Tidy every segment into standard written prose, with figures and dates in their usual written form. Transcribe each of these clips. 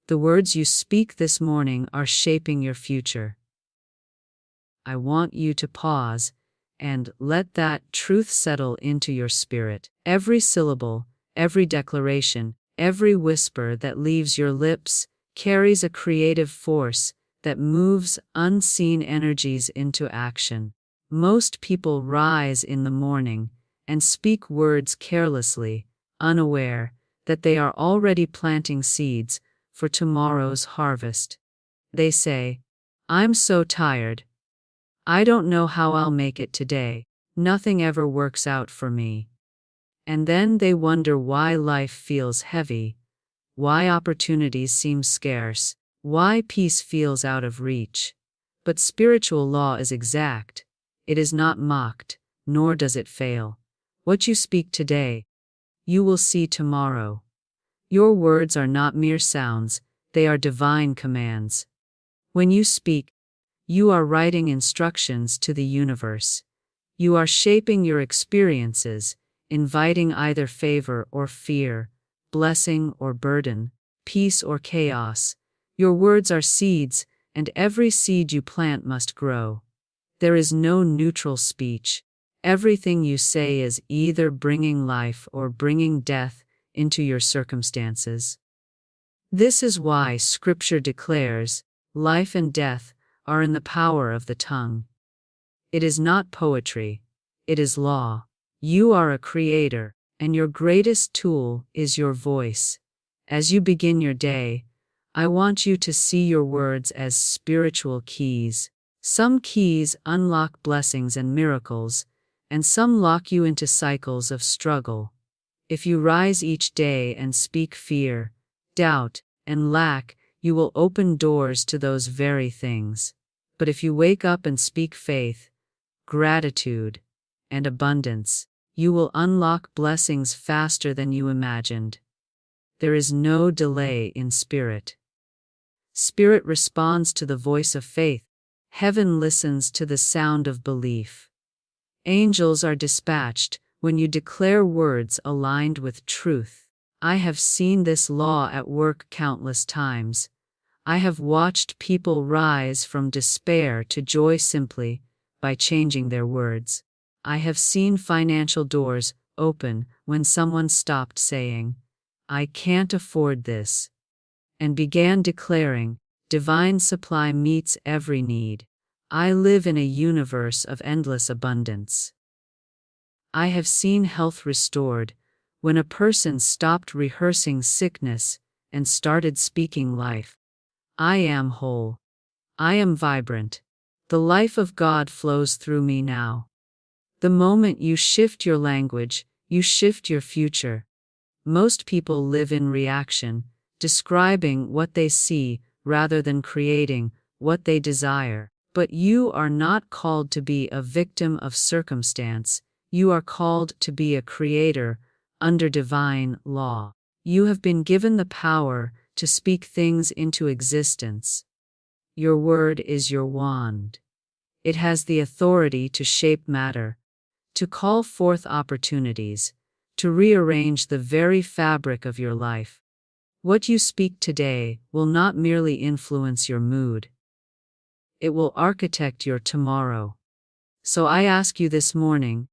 The words you speak this morning are shaping your future. I want you to pause and let that truth settle into your spirit. Every syllable, every declaration, every whisper that leaves your lips carries a creative force that moves unseen energies into action. Most people rise in the morning and speak words carelessly, unaware that they are already planting seeds for tomorrow's harvest. They say, "I'm so tired. I don't know how I'll make it today. Nothing ever works out for me." And then they wonder why life feels heavy, why opportunities seem scarce, why peace feels out of reach. But spiritual law is exact. It is not mocked, nor does it fail. What you speak today, you will see tomorrow. Your words are not mere sounds, they are divine commands. When you speak, you are writing instructions to the universe. You are shaping your experiences, inviting either favor or fear, blessing or burden, peace or chaos. Your words are seeds, and every seed you plant must grow. There is no neutral speech. Everything you say is either bringing life or bringing death into your circumstances. This is why Scripture declares, life and death are in the power of the tongue. It is not poetry, it is law. You are a creator, and your greatest tool is your voice. As you begin your day, I want you to see your words as spiritual keys. Some keys unlock blessings and miracles, and some lock you into cycles of struggle. If you rise each day and speak fear, doubt, and lack, you will open doors to those very things. But if you wake up and speak faith, gratitude, and abundance, you will unlock blessings faster than you imagined. There is no delay in spirit. Spirit responds to the voice of faith. Heaven listens to the sound of belief. Angels are dispatched when you declare words aligned with truth. I have seen this law at work countless times. I have watched people rise from despair to joy simply by changing their words. I have seen financial doors open when someone stopped saying, "I can't afford this," and began declaring, "Divine supply meets every need." I live in a universe of endless abundance. I have seen health restored when a person stopped rehearsing sickness and started speaking life. I am whole. I am vibrant. The life of God flows through me now. The moment you shift your language, you shift your future. Most people live in reaction, describing what they see rather than creating what they desire. But you are not called to be a victim of circumstance. You are called to be a creator under divine law. You have been given the power to speak things into existence. Your word is your wand. It has the authority to shape matter, to call forth opportunities, to rearrange the very fabric of your life. What you speak today will not merely influence your mood. It will architect your tomorrow. So I ask you this morning,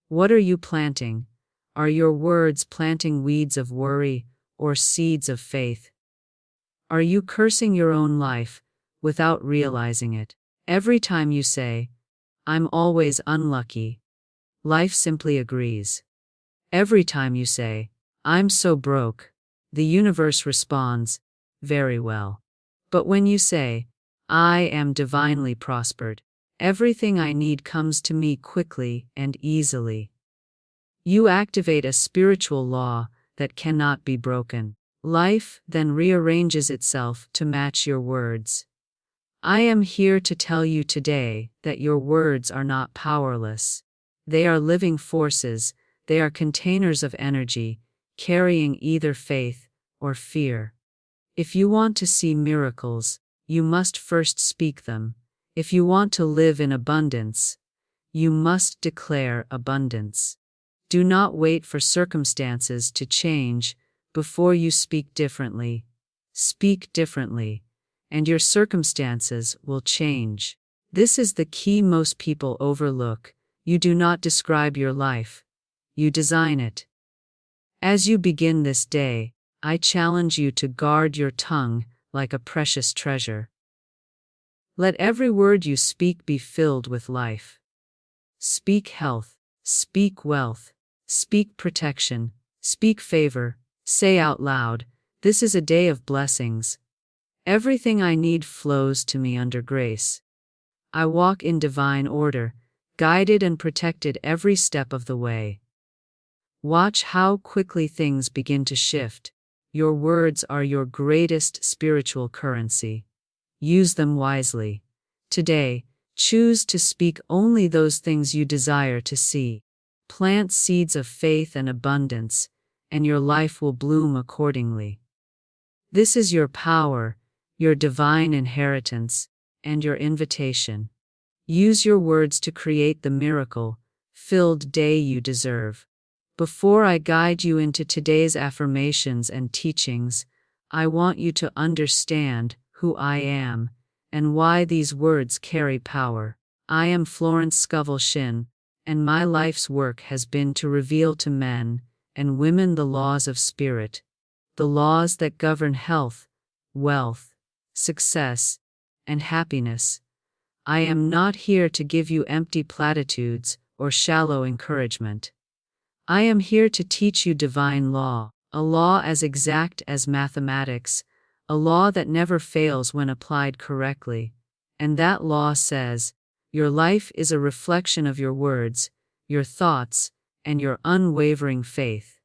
what are you planting? Are your words planting weeds of worry or seeds of faith? Are you cursing your own life without realizing it? Every time you say, "I'm always unlucky," life simply agrees. Every time you say, "I'm so broke," the universe responds, "Very well." But when you say, "I am divinely prospered. Everything I need comes to me quickly and easily," you activate a spiritual law that cannot be broken. Life then rearranges itself to match your words. I am here to tell you today that your words are not powerless. They are living forces, they are containers of energy, carrying either faith or fear. If you want to see miracles, you must first speak them. If you want to live in abundance, you must declare abundance. Do not wait for circumstances to change before you speak differently. speak differently, and your circumstances will change. This is the key most people overlook. You do not describe your life, you design it. As you begin this day, I challenge you to guard your tongue like a precious treasure. Let every word you speak be filled with life. Speak health, speak wealth, speak protection, speak favor. Say out loud, "This is a day of blessings. Everything I need flows to me under grace. I walk in divine order, guided and protected every step of the way." Watch how quickly things begin to shift. Your words are your greatest spiritual currency. Use them wisely. Today, choose to speak only those things you desire to see. Plant seeds of faith and abundance, and your life will bloom accordingly. This is your power, your divine inheritance, and your invitation. Use your words to create the miracle-filled day you deserve. Before I guide you into today's affirmations and teachings, I want you to understand who I am and why these words carry power. I am Florence Scovel Shinn, and my life's work has been to reveal to men and women the laws of spirit, the laws that govern health, wealth, success, and happiness. I am not here to give you empty platitudes or shallow encouragement. I am here to teach you divine law, a law as exact as mathematics, a law that never fails when applied correctly. And that law says, your life is a reflection of your words, your thoughts, and your unwavering faith.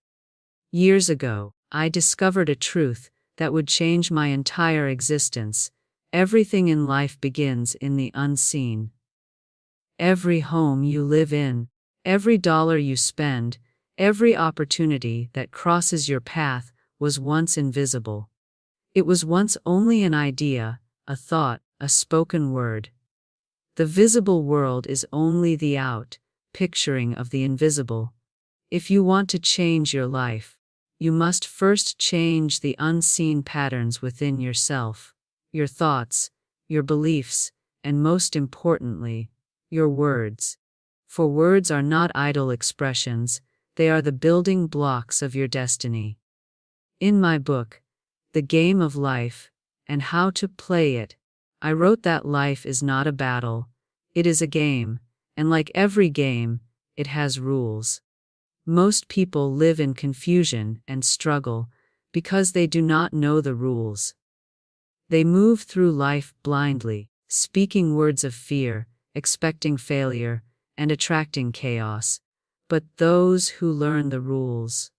Years ago, I discovered a truth that would change my entire existence. Everything in life begins in the unseen. Every home you live in, every dollar you spend, every opportunity that crosses your path was once invisible. It was once only an idea, a thought, a spoken word. The visible world is only the picturing of the invisible. If you want to change your life, you must first change the unseen patterns within yourself, your thoughts, your beliefs, and most importantly, your words. For words are not idle expressions, they are the building blocks of your destiny. In my book, The Game of Life, and How to Play It, I wrote that life is not a battle, it is a game, and like every game, it has rules. Most people live in confusion and struggle because they do not know the rules. They move through life blindly, speaking words of fear, expecting failure, and attracting chaos. But those who learn the rules,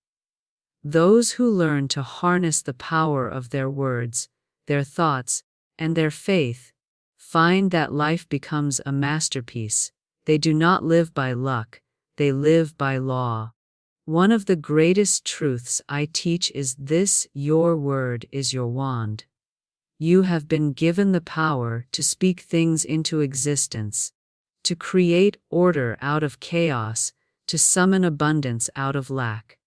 those who learn to harness the power of their words, their thoughts, and their faith, find that life becomes a masterpiece. They do not live by luck, they live by law. One of the greatest truths I teach is this: your word is your wand. You have been given the power to speak things into existence, to create order out of chaos, to summon abundance out of lack.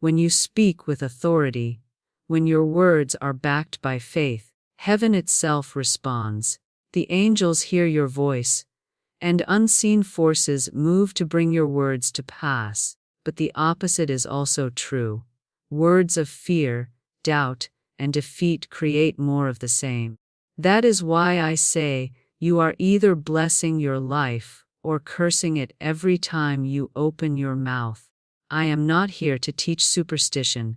When you speak with authority, when your words are backed by faith, heaven itself responds. The angels hear your voice, and unseen forces move to bring your words to pass. But the opposite is also true. Words of fear, doubt, and defeat create more of the same. That is why I say, you are either blessing your life or cursing it every time you open your mouth. I am not here to teach superstition.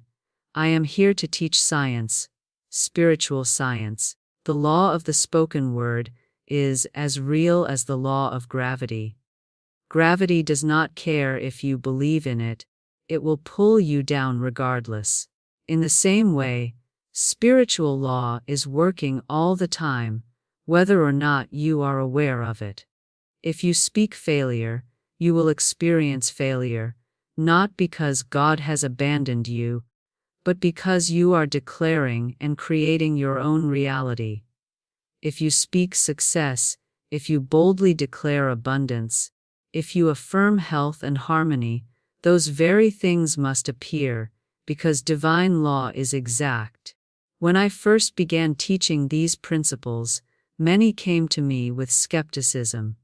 I am here to teach science, spiritual science. The law of the spoken word is as real as the law of gravity. Gravity does not care if you believe in it, it will pull you down regardless. In the same way, spiritual law is working all the time, whether or not you are aware of it. If you speak failure, you will experience failure, not because God has abandoned you, but because you are declaring and creating your own reality. If you speak success, if you boldly declare abundance, if you affirm health and harmony, those very things must appear, because divine law is exact. When I first began teaching these principles, many came to me with skepticism.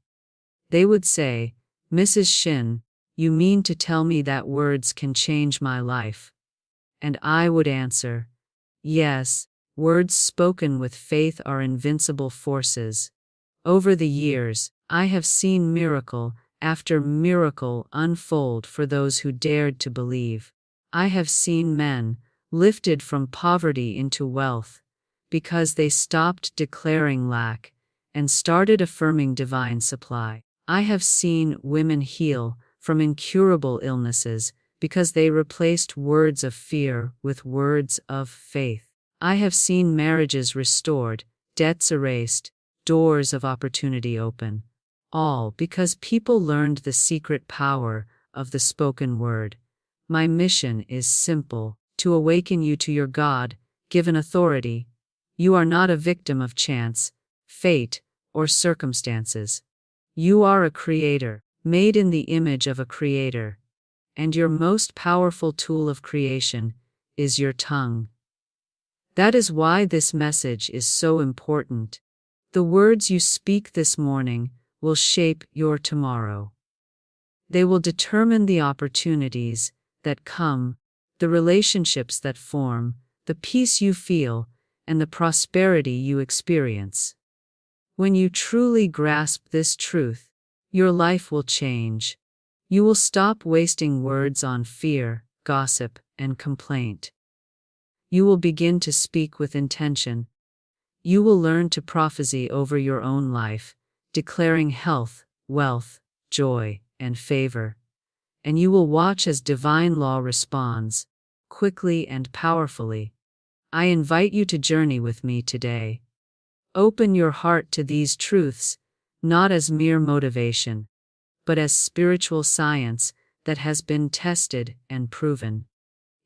They would say, "Mrs. Shinn, you mean to tell me that words can change my life?" And I would answer, "Yes, words spoken with faith are invincible forces." Over the years, I have seen miracle after miracle unfold for those who dared to believe. I have seen men lifted from poverty into wealth because they stopped declaring lack and started affirming divine supply. I have seen women heal from incurable illnesses because they replaced words of fear with words of faith. I have seen marriages restored, debts erased, doors of opportunity open, all because people learned the secret power of the spoken word. My mission is simple: to awaken you to your God-given authority. You are not a victim of chance, fate, or circumstances. You are a creator, made in the image of a creator. And your most powerful tool of creation is your tongue. That is why this message is so important. The words you speak this morning will shape your tomorrow. They will determine the opportunities that come, the relationships that form, the peace you feel, and the prosperity you experience. When you truly grasp this truth, your life will change. You will stop wasting words on fear, gossip, and complaint. You will begin to speak with intention. You will learn to prophesy over your own life, declaring health, wealth, joy, and favor. And you will watch as divine law responds, quickly and powerfully. I invite you to journey with me today. Open your heart to these truths, not as mere motivation, but as spiritual science that has been tested and proven.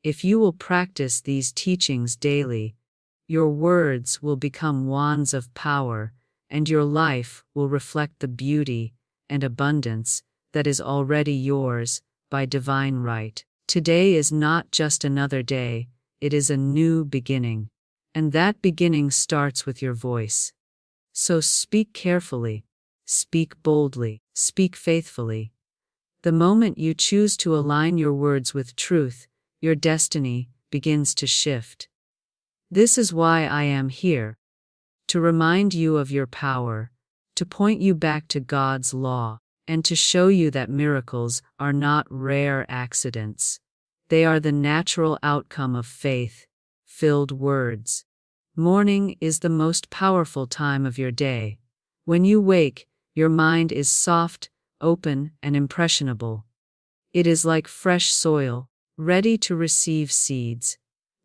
If you will practice these teachings daily, your words will become wands of power, and your life will reflect the beauty and abundance that is already yours by divine right. Today is not just another day, it is a new beginning. And that beginning starts with your voice. So speak carefully, speak boldly, speak faithfully. The moment you choose to align your words with truth, your destiny begins to shift. This is why I am here. To remind you of your power, to point you back to God's law, and to show you that miracles are not rare accidents. They are the natural outcome of faith-filled words. Morning is the most powerful time of your day. When you wake, your mind is soft, open, and impressionable. It is like fresh soil, ready to receive seeds.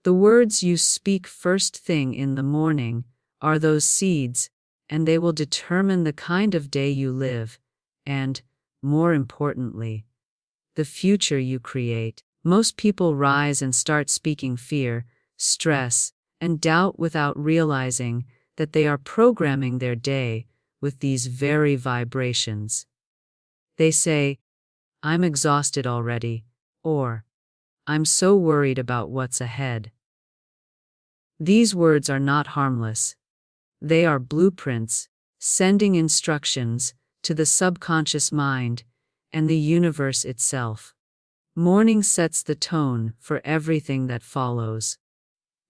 The words you speak first thing in the morning are those seeds, and they will determine the kind of day you live, and, more importantly, the future you create. Most people rise and start speaking fear, stress, and doubt without realizing that they are programming their day with these very vibrations. They say, "I'm exhausted already," or "I'm so worried about what's ahead." These words are not harmless. They are blueprints, sending instructions to the subconscious mind and the universe itself. Morning sets the tone for everything that follows.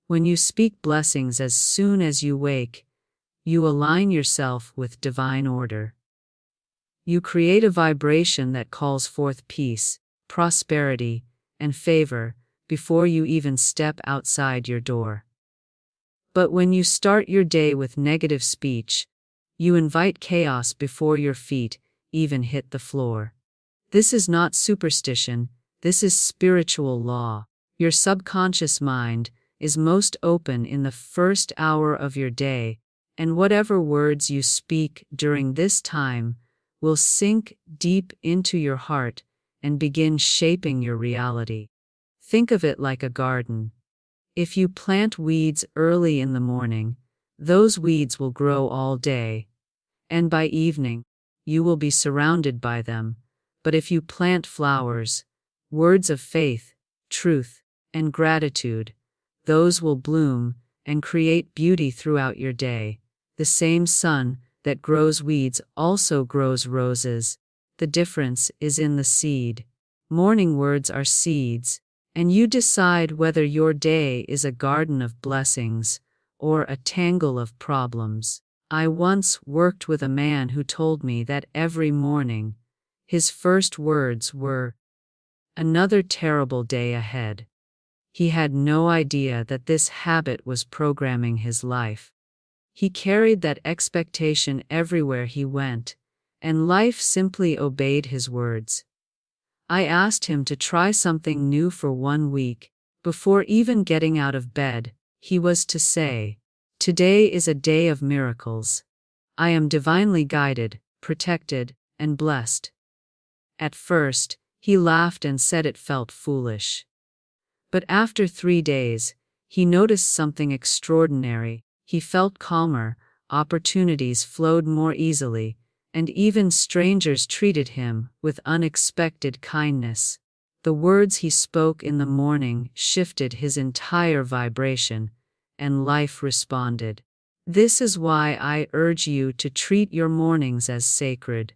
When you speak blessings as soon as you wake, you align yourself with divine order. You create a vibration that calls forth peace, prosperity, and favor before you even step outside your door. But when you start your day with negative speech, you invite chaos before your feet even hit the floor. This is not superstition, this is spiritual law. Your subconscious mind is most open in the first hour of your day, and whatever words you speak during this time will sink deep into your heart and begin shaping your reality. Think of it like a garden. If you plant weeds early in the morning, those weeds will grow all day, and by evening, you will be surrounded by them. But if you plant flowers, words of faith, truth, and gratitude, those will bloom and create beauty throughout your day. The same sun that grows weeds also grows roses. The difference is in the seed. Morning words are seeds, and you decide whether your day is a garden of blessings or a tangle of problems. I once worked with a man who told me that every morning, his first words were, "Another terrible day ahead." He had no idea that this habit was programming his life. He carried that expectation everywhere he went, and life simply obeyed his words. I asked him to try something new for 1 week. Before even getting out of bed, he was to say, "Today is a day of miracles. I am divinely guided, protected, and blessed." At first, he laughed and said it felt foolish. But after 3 days, he noticed something extraordinary. He felt calmer, opportunities flowed more easily, and even strangers treated him with unexpected kindness. The words he spoke in the morning shifted his entire vibration, and life responded. This is why I urge you to treat your mornings as sacred.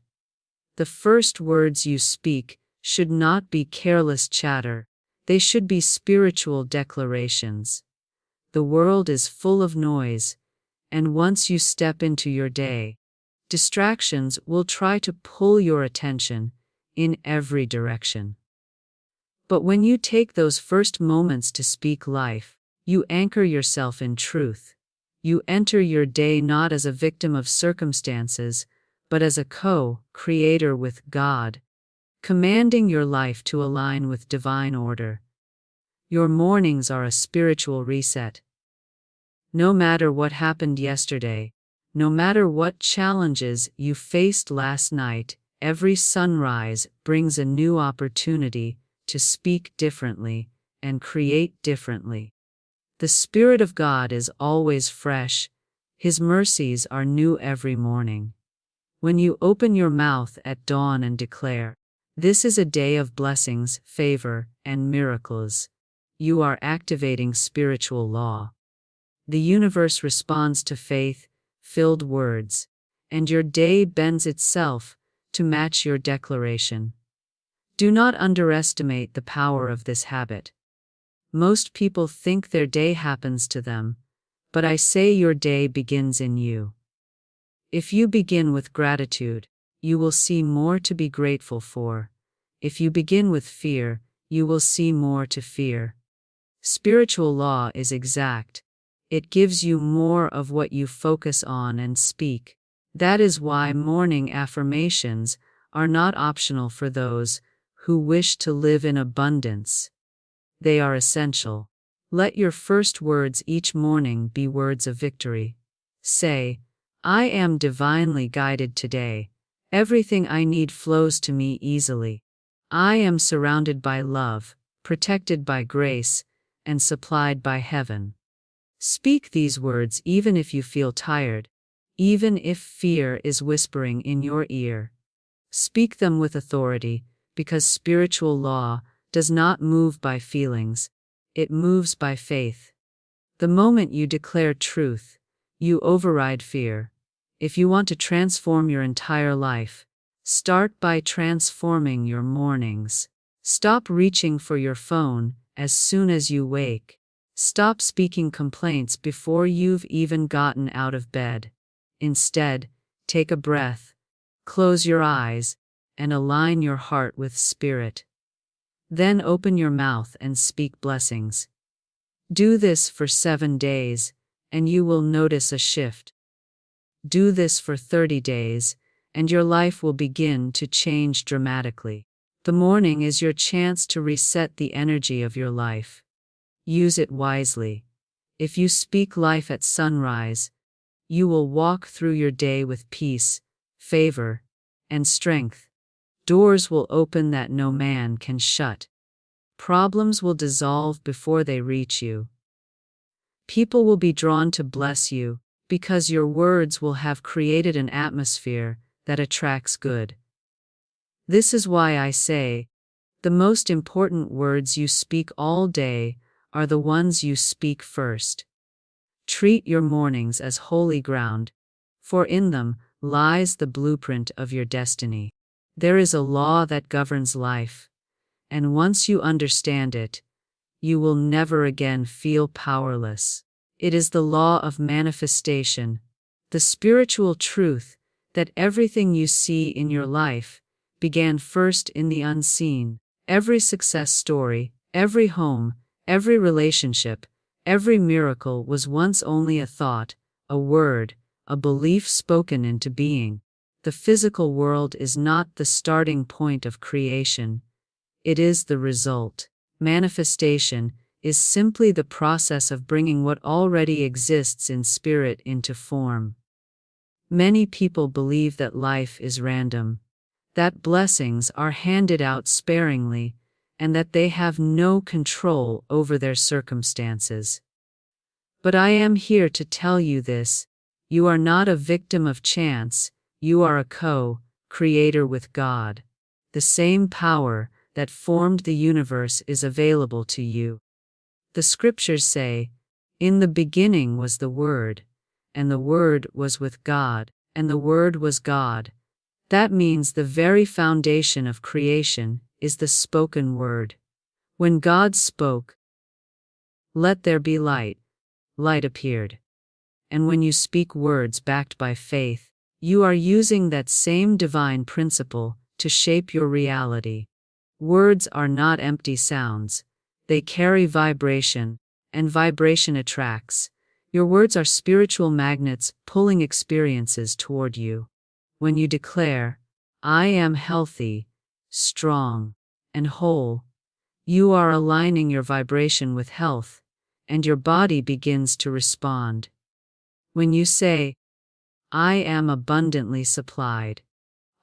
The first words you speak should not be careless chatter, they should be spiritual declarations. The world is full of noise, and once you step into your day, distractions will try to pull your attention in every direction. But when you take those first moments to speak life, you anchor yourself in truth. You enter your day not as a victim of circumstances, but as a co-creator with God, commanding your life to align with divine order. Your mornings are a spiritual reset. No matter what happened yesterday, no matter what challenges you faced last night, every sunrise brings a new opportunity to speak differently and create differently. The Spirit of God is always fresh. His mercies are new every morning. When you open your mouth at dawn and declare, "This is a day of blessings, favor, and miracles," you are activating spiritual law. The universe responds to faith-filled words, and your day bends itself to match your declaration. Do not underestimate the power of this habit. Most people think their day happens to them, but I say your day begins in you. If you begin with gratitude, you will see more to be grateful for. If you begin with fear, you will see more to fear. Spiritual law is exact. It gives you more of what you focus on and speak. That is why morning affirmations are not optional for those who wish to live in abundance. They are essential. Let your first words each morning be words of victory. Say, "I am divinely guided today. Everything I need flows to me easily. I am surrounded by love, protected by grace, and supplied by heaven." Speak these words even if you feel tired, even if fear is whispering in your ear. Speak them with authority, because spiritual law does not move by feelings, it moves by faith. The moment you declare truth, you override fear. If you want to transform your entire life, start by transforming your mornings. Stop reaching for your phone as soon as you wake. Stop speaking complaints before you've even gotten out of bed. Instead, take a breath, close your eyes, and align your heart with spirit. Then open your mouth and speak blessings. Do this for 7 days, and you will notice a shift. Do this for 30 days, and your life will begin to change dramatically. The morning is your chance to reset the energy of your life. Use it wisely. If you speak life at sunrise, you will walk through your day with peace, favor, and strength. Doors will open that no man can shut. Problems will dissolve before they reach you. People will be drawn to bless you, because your words will have created an atmosphere that attracts good. This is why I say, the most important words you speak all day are the ones you speak first. Treat your mornings as holy ground, for in them lies the blueprint of your destiny. There is a law that governs life, and once you understand it, you will never again feel powerless. It is the law of manifestation, the spiritual truth that everything you see in your life began first in the unseen. Every success story, every home, every relationship, every miracle was once only a thought, a word, a belief spoken into being. The physical world is not the starting point of creation. It is the result. Manifestation is simply the process of bringing what already exists in spirit into form. Many people believe that life is random, that blessings are handed out sparingly, and that they have no control over their circumstances. But I am here to tell you this: you are not a victim of chance, you are a co-creator with God. The same power that formed the universe is available to you. The scriptures say, "In the beginning was the Word, and the Word was with God, and the Word was God." That means the very foundation of creation is the spoken word. When God spoke, "Let there be light," light appeared. And when you speak words backed by faith, you are using that same divine principle to shape your reality. Words are not empty sounds. They carry vibration, and vibration attracts. Your words are spiritual magnets pulling experiences toward you. When you declare, "I am healthy, strong, and whole," you are aligning your vibration with health, and your body begins to respond. When you say, "I am abundantly supplied,"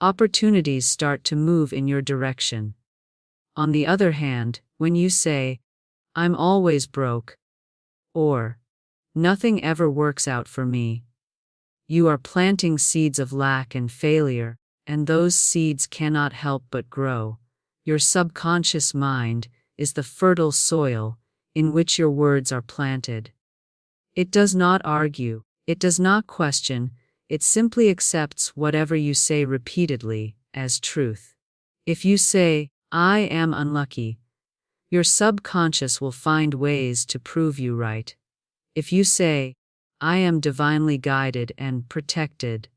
opportunities start to move in your direction. On the other hand, when you say, "I'm always broke," or "Nothing ever works out for me," you are planting seeds of lack and failure, and those seeds cannot help but grow. Your subconscious mind is the fertile soil in which your words are planted. It does not argue, it does not question, it simply accepts whatever you say repeatedly as truth. If you say, "I am unlucky," your subconscious will find ways to prove you right. If you say, "I am divinely guided and protected,"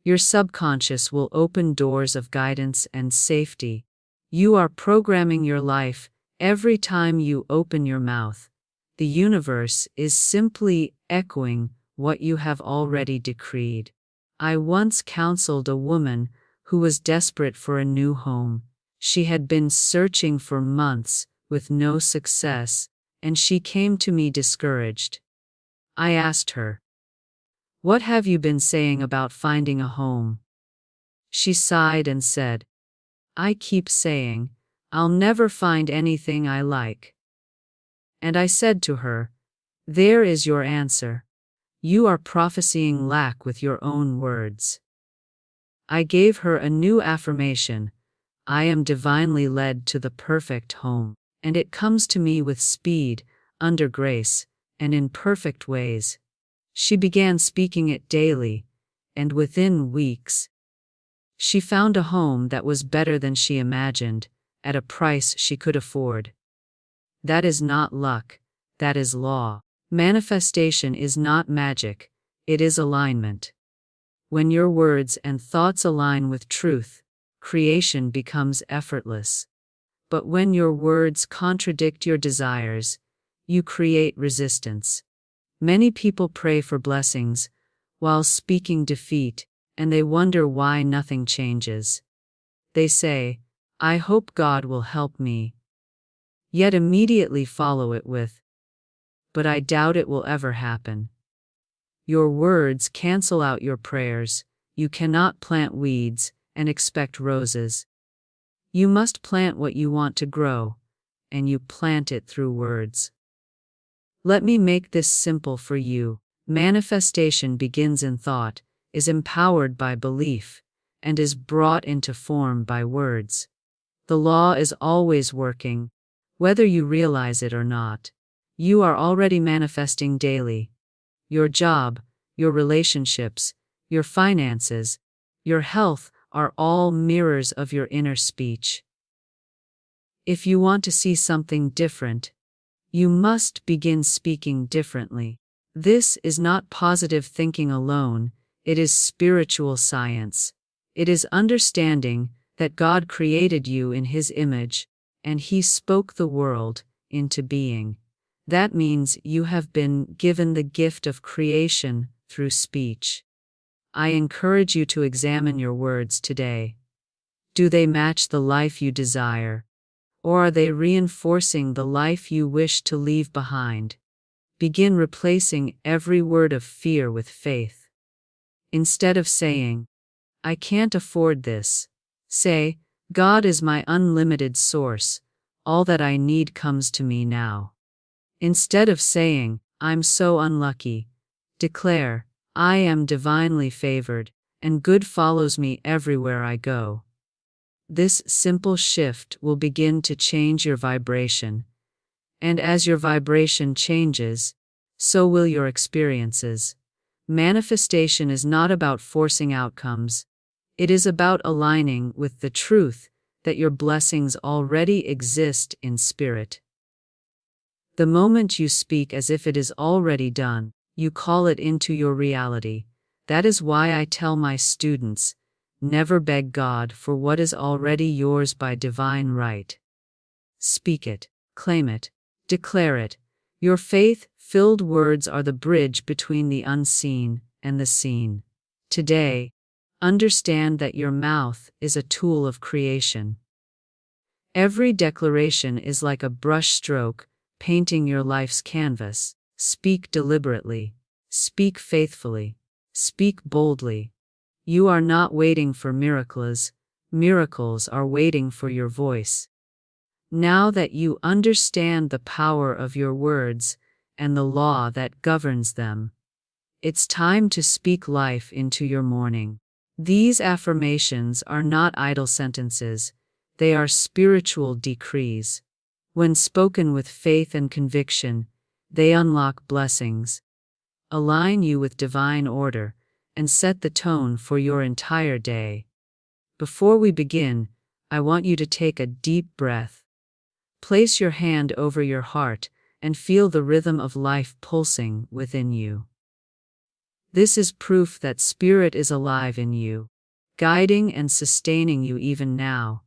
your subconscious will open doors of guidance and safety. You are programming your life every time you open your mouth. The universe is simply echoing what you have already decreed. I once counseled a woman who was desperate for a new home. She had been searching for months with no success, and she came to me discouraged. I asked her, "What have you been saying about finding a home?" She sighed and said, "I keep saying, I'll never find anything I like." And I said to her, "There is your answer. You are prophesying lack with your own words." I gave her a new affirmation: "I am divinely led to the perfect home, and it comes to me with speed, under grace, and in perfect ways." She began speaking it daily, and within weeks, she found a home that was better than she imagined, at a price she could afford. That is not luck, that is law. Manifestation is not magic, it is alignment. When your words and thoughts align with truth, creation becomes effortless. But when your words contradict your desires, you create resistance. Many people pray for blessings while speaking defeat, and they wonder why nothing changes. They say, "I hope God will help me," yet immediately follow it with, "But I doubt it will ever happen." Your words cancel out your prayers. You cannot plant weeds and expect roses. You must plant what you want to grow, and you plant it through words. Let me make this simple for you. Manifestation begins in thought, is empowered by belief, and is brought into form by words. The law is always working, whether you realize it or not. You are already manifesting daily. your job, your relationships, your finances, your health are all mirrors of your inner speech. If you want to see something different, you must begin speaking differently. This is not positive thinking alone, it is spiritual science. It is understanding that God created you in His image, and He spoke the world into being. That means you have been given the gift of creation through speech. I encourage you to examine your words today. Do they match the life you desire? Or are they reinforcing the life you wish to leave behind? Begin replacing every word of fear with faith. Instead of saying, "I can't afford this," say, "God is my unlimited source. All that I need comes to me now." Instead of saying, "I'm so unlucky," declare, "I am divinely favored, and good follows me everywhere I go." This simple shift will begin to change your vibration, and as your vibration changes, so will your experiences. Manifestation is not about forcing outcomes. It is about aligning with the truth that your blessings already exist in spirit. The moment you speak as if it is already done, you call it into your reality. That is why I tell my students, never beg God for what is already yours by divine right. Speak it, claim it, declare it. Your faith-filled words are the bridge between the unseen and the seen. Today, understand that your mouth is a tool of creation. Every declaration is like a brush stroke, painting your life's canvas. Speak deliberately. Speak faithfully. Speak boldly. You are not waiting for miracles. Miracles are waiting for your voice. Now that you understand the power of your words and the law that governs them, it's time to speak life into your morning. These affirmations are not idle sentences, they are spiritual decrees. When spoken with faith and conviction, they unlock blessings, align you with divine order, and set the tone for your entire day. Before we begin, I want you to take a deep breath. Place your hand over your heart and feel the rhythm of life pulsing within you. This is proof that Spirit is alive in you, guiding and sustaining you even now.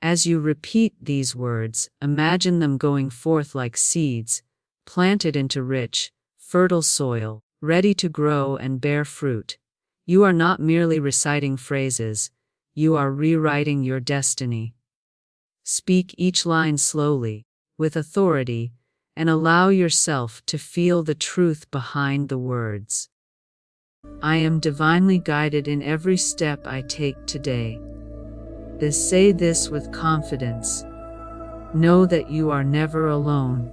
As you repeat these words, imagine them going forth like seeds, planted into rich, fertile soil, ready to grow and bear fruit. You are not merely reciting phrases, you are rewriting your destiny. Speak each line slowly, with authority, and allow yourself to feel the truth behind the words. I am divinely guided in every step I take today. Say this with confidence. Know that you are never alone.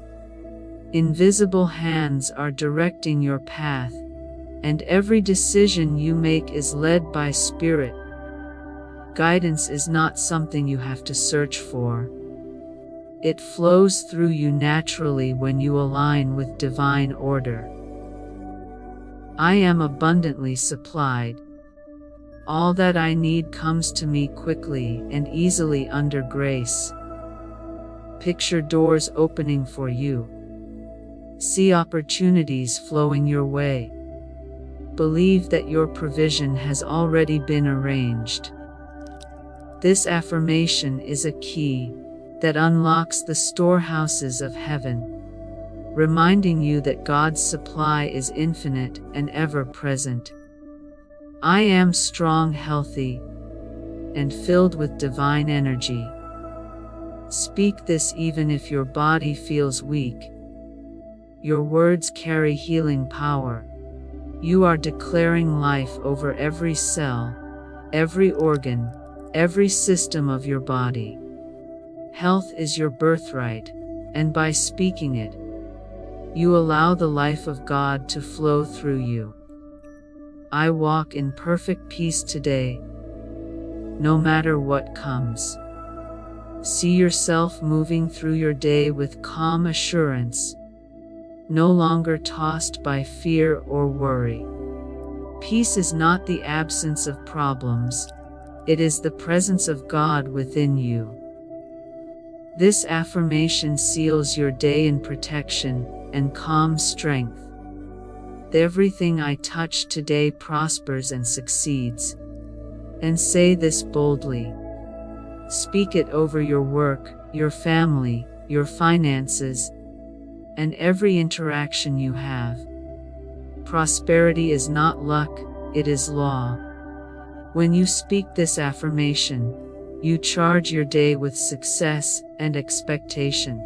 Invisible hands are directing your path, and every decision you make is led by Spirit. Guidance is not something you have to search for. It flows through you naturally when you align with divine order. I am abundantly supplied. All that I need comes to me quickly and easily under grace. Picture doors opening for you. See opportunities flowing your way. Believe that your provision has already been arranged. This affirmation is a key that unlocks the storehouses of heaven, reminding you that God's supply is infinite and ever-present. I am strong, healthy, and filled with divine energy. Speak this even if your body feels weak. Your words carry healing power. You are declaring life over every cell, every organ, every system of your body. Health is your birthright, and by speaking it, you allow the life of God to flow through you. I walk in perfect peace today, no matter what comes. See yourself moving through your day with calm assurance, no longer tossed by fear or worry. Peace is not the absence of problems, it is the presence of God within you. This affirmation seals your day in protection and calm strength. Everything I touch today prospers and succeeds. And say this boldly. Speak it over your work, your family, your finances, and every interaction you have. Prosperity is not luck, it is law. When you speak this affirmation, you charge your day with success and expectation.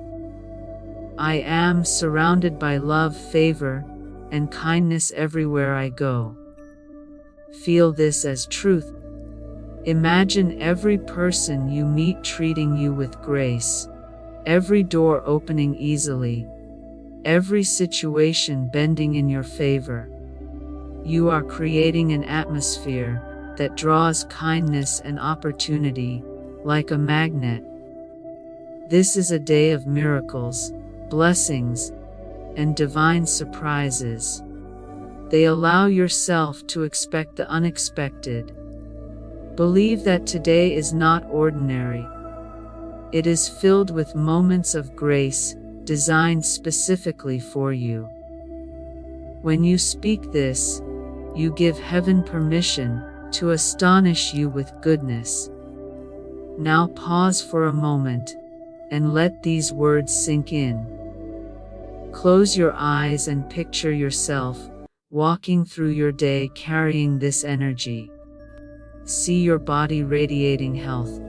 I am surrounded by love, favor, and kindness everywhere I go. Feel this as truth. Imagine every person you meet treating you with grace, every door opening easily, every situation bending in your favor. You are creating an atmosphere that draws kindness and opportunity like a magnet. This is a day of miracles, blessings, and divine surprises. They allow yourself to expect the unexpected. Believe that today is not ordinary. It is filled with moments of grace designed specifically for you. When you speak this, you give heaven permission to astonish you with goodness. Now pause for a moment and let these words sink in. Close your eyes and picture yourself walking through your day carrying this energy. See your body radiating health.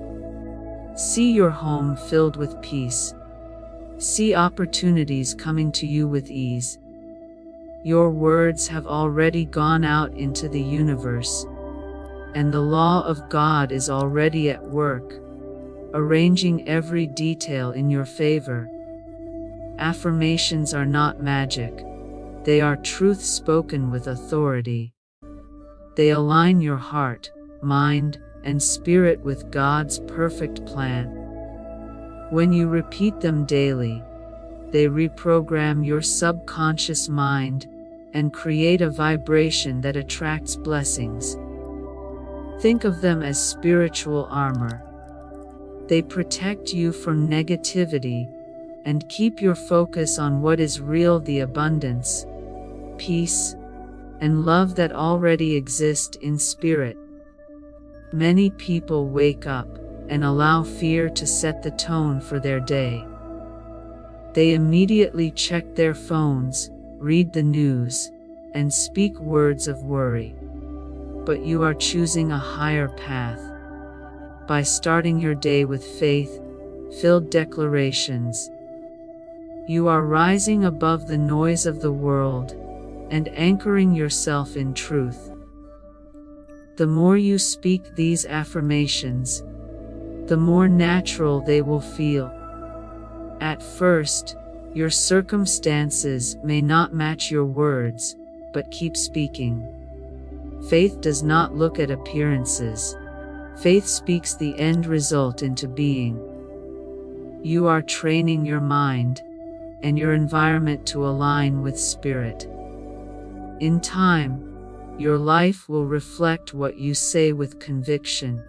See your home filled with peace. See opportunities coming to you with ease. Your words have already gone out into the universe, and the law of God is already at work, arranging every detail in your favor. Affirmations are not magic. They are truth spoken with authority. They align your heart, mind, and spirit with God's perfect plan. When you repeat them daily, they reprogram your subconscious mind and create a vibration that attracts blessings. Think of them as spiritual armor. They protect you from negativity and keep your focus on what is real: the abundance, peace, and love that already exist in spirit. Many people wake up and allow fear to set the tone for their day. They immediately check their phones, read the news, and speak words of worry. But you are choosing a higher path. By starting your day with faith-filled declarations, you are rising above the noise of the world and anchoring yourself in truth. The more you speak these affirmations, the more natural they will feel. At first, your circumstances may not match your words, but keep speaking. Faith does not look at appearances. Faith speaks the end result into being. You are training your mind and your environment to align with spirit. In time, your life will reflect what you say with conviction.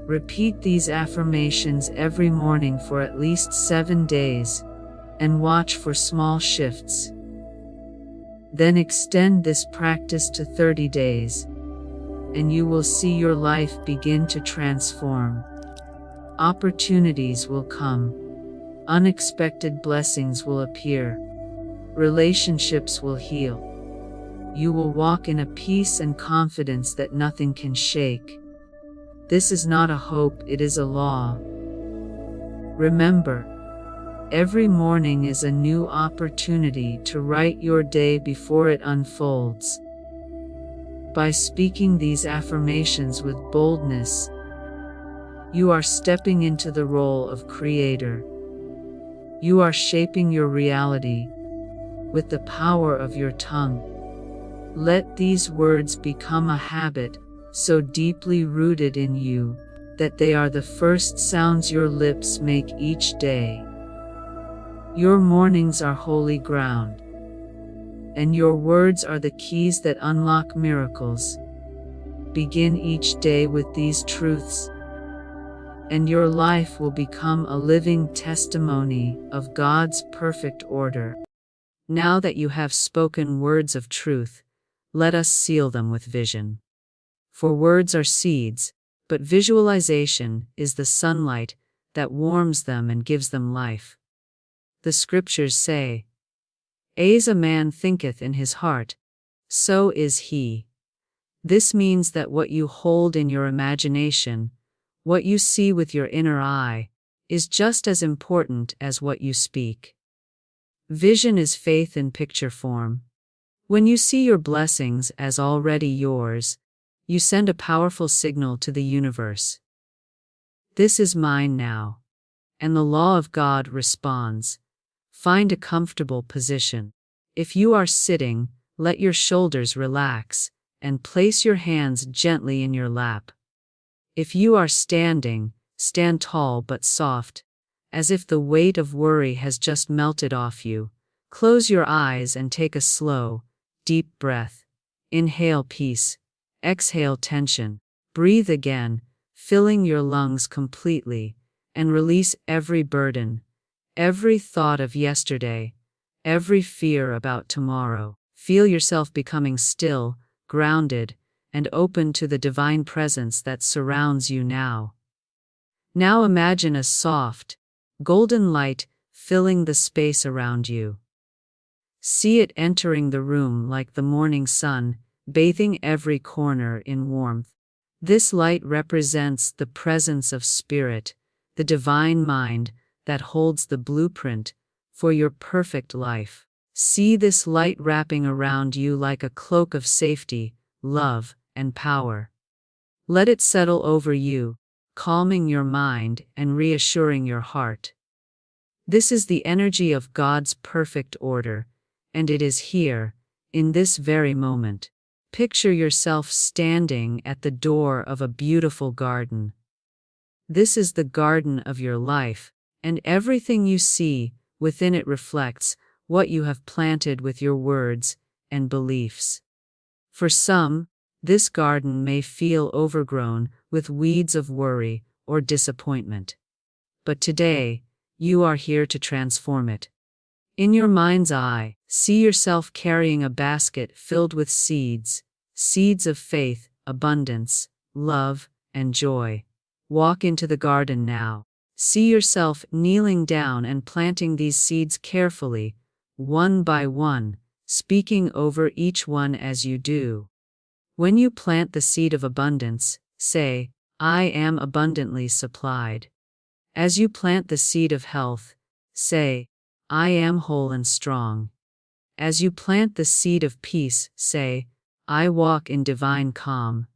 Repeat these affirmations every morning for at least 7 days, and watch for small shifts. Then extend this practice to 30 days, and you will see your life begin to transform. Opportunities will come. Unexpected blessings will appear. Relationships will heal. You will walk in a peace and confidence that nothing can shake. This is not a hope, it is a law. Remember, every morning is a new opportunity to write your day before it unfolds. By speaking these affirmations with boldness, you are stepping into the role of creator. You are shaping your reality with the power of your tongue. Let these words become a habit so deeply rooted in you that they are the first sounds your lips make each day. Your mornings are holy ground, and your words are the keys that unlock miracles. Begin each day with these truths, and your life will become a living testimony of God's perfect order. Now that you have spoken words of truth, let us seal them with vision. For words are seeds, but visualization is the sunlight that warms them and gives them life. The scriptures say, "As a man thinketh in his heart, so is he." This means that what you hold in your imagination, what you see with your inner eye, is just as important as what you speak. Vision is faith in picture form. When you see your blessings as already yours, you send a powerful signal to the universe. This is mine now. And the law of God responds. Find a comfortable position. If you are sitting, let your shoulders relax, and place your hands gently in your lap. If you are standing, stand tall but soft, as if the weight of worry has just melted off you. Close your eyes and take a slow, deep breath. Inhale peace, exhale tension. Breathe again, filling your lungs completely, and release every burden, every thought of yesterday, every fear about tomorrow. Feel yourself becoming still, grounded, and open to the divine presence that surrounds you now. Now imagine a soft, golden light filling the space around you. See it entering the room like the morning sun, bathing every corner in warmth. This light represents the presence of spirit, the divine mind that holds the blueprint for your perfect life. See this light wrapping around you like a cloak of safety, love, and power. Let it settle over you, calming your mind and reassuring your heart. This is the energy of God's perfect order, and it is here, in this very moment. Picture yourself standing at the door of a beautiful garden. This is the garden of your life, and everything you see within it reflects what you have planted with your words and beliefs. For some, this garden may feel overgrown with weeds of worry or disappointment. But today, you are here to transform it. In your mind's eye, see yourself carrying a basket filled with seeds, seeds of faith, abundance, love, and joy. Walk into the garden now. See yourself kneeling down and planting these seeds carefully, one by one, speaking over each one as you do. When you plant the seed of abundance, say, "I am abundantly supplied." As you plant the seed of health, say, "I am whole and strong." As you plant the seed of peace, say, "I walk in divine calm."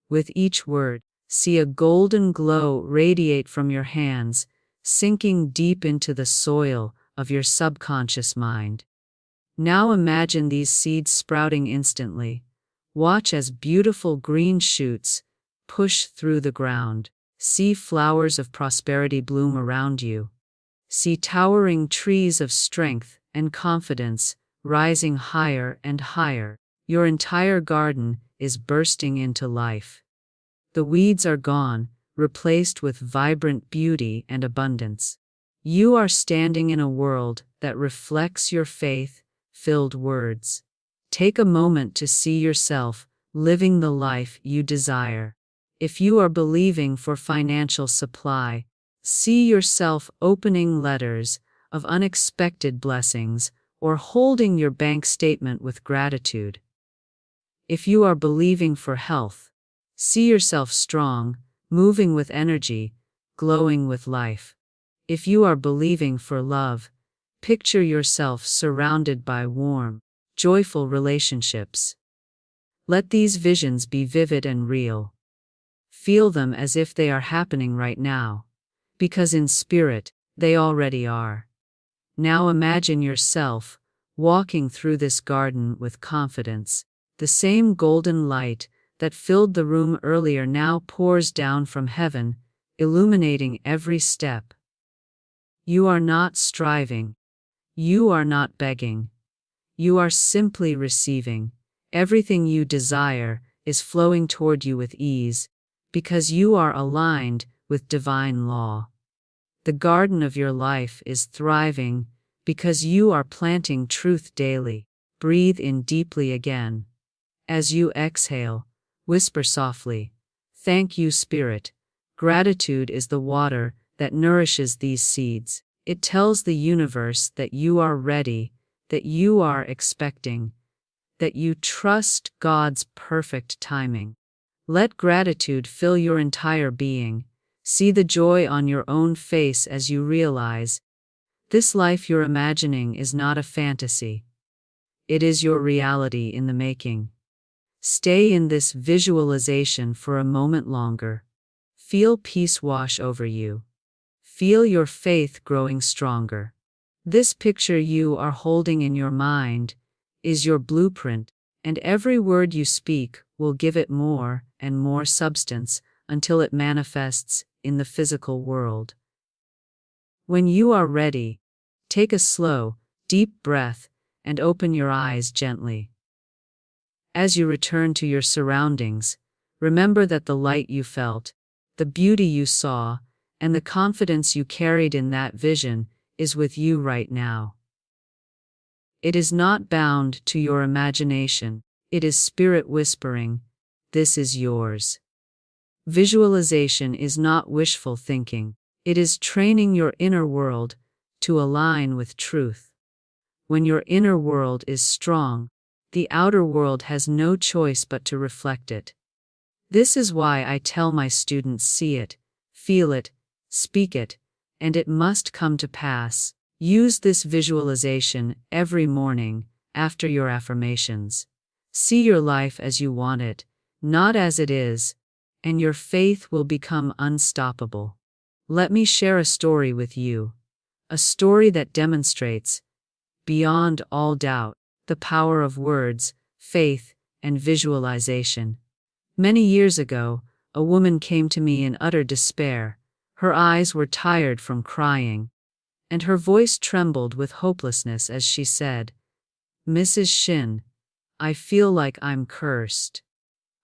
With each word, see a golden glow radiate from your hands, sinking deep into the soil of your subconscious mind. Now imagine these seeds sprouting instantly. Watch as beautiful green shoots push through the ground. See flowers of prosperity bloom around you. See towering trees of strength and confidence rising higher and higher. Your entire garden is bursting into life. The weeds are gone, replaced with vibrant beauty and abundance. You are standing in a world that reflects your faith-filled words. Take a moment to see yourself living the life you desire. If you are believing for financial supply, see yourself opening letters of unexpected blessings or holding your bank statement with gratitude. If you are believing for health, see yourself strong, moving with energy, glowing with life. If you are believing for love, picture yourself surrounded by warm, joyful relationships. Let these visions be vivid and real. Feel them as if they are happening right now, because in spirit, they already are. Now imagine yourself walking through this garden with confidence. The same golden light that filled the room earlier now pours down from heaven, illuminating every step. You are not striving, You are not begging. You are simply receiving. Everything you desire is flowing toward you with ease, because you are aligned with divine law. The garden of your life is thriving because you are planting truth daily. Breathe in deeply again. As you exhale, whisper softly, "Thank you, Spirit." Gratitude is the water that nourishes these seeds. It tells the universe that you are ready, that you are expecting, that you trust God's perfect timing. Let gratitude fill your entire being. See the joy on your own face as you realize this life you're imagining is not a fantasy. It is your reality in the making. Stay in this visualization for a moment longer. Feel peace wash over you. Feel your faith growing stronger. This picture you are holding in your mind is your blueprint, and every word you speak will give it more and more substance until it manifests in the physical world. When you are ready, take a slow, deep breath and open your eyes gently. As you return to your surroundings, remember that the light you felt, the beauty you saw, and the confidence you carried in that vision is with you right now. It is not bound to your imagination, it is spirit whispering, "This is yours." Visualization is not wishful thinking, it is training your inner world to align with truth. When your inner world is strong, the outer world has no choice but to reflect it. This is why I tell my students, see it, feel it, speak it, and it must come to pass. Use this visualization every morning after your affirmations. See your life as you want it, not as it is, and your faith will become unstoppable. Let me share a story with you, a story that demonstrates, beyond all doubt, the power of words, faith, and visualization. Many years ago, a woman came to me in utter despair. Her eyes were tired from crying, and her voice trembled with hopelessness as she said, "Mrs. Shinn, I feel like I'm cursed.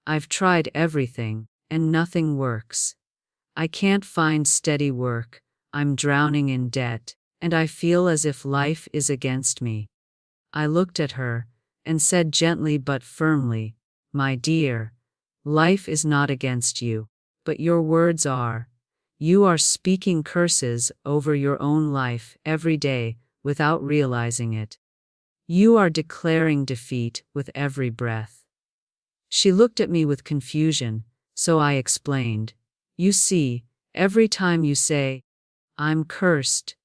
I've tried everything, and nothing works. I can't find steady work, I'm drowning in debt, and I feel as if life is against me." I looked at her and said gently but firmly, "My dear, life is not against you, but your words are. You are speaking curses over your own life every day without realizing it. You are declaring defeat with every breath." She looked at me with confusion, so I explained, "You see, every time you say, 'I'm cursed,'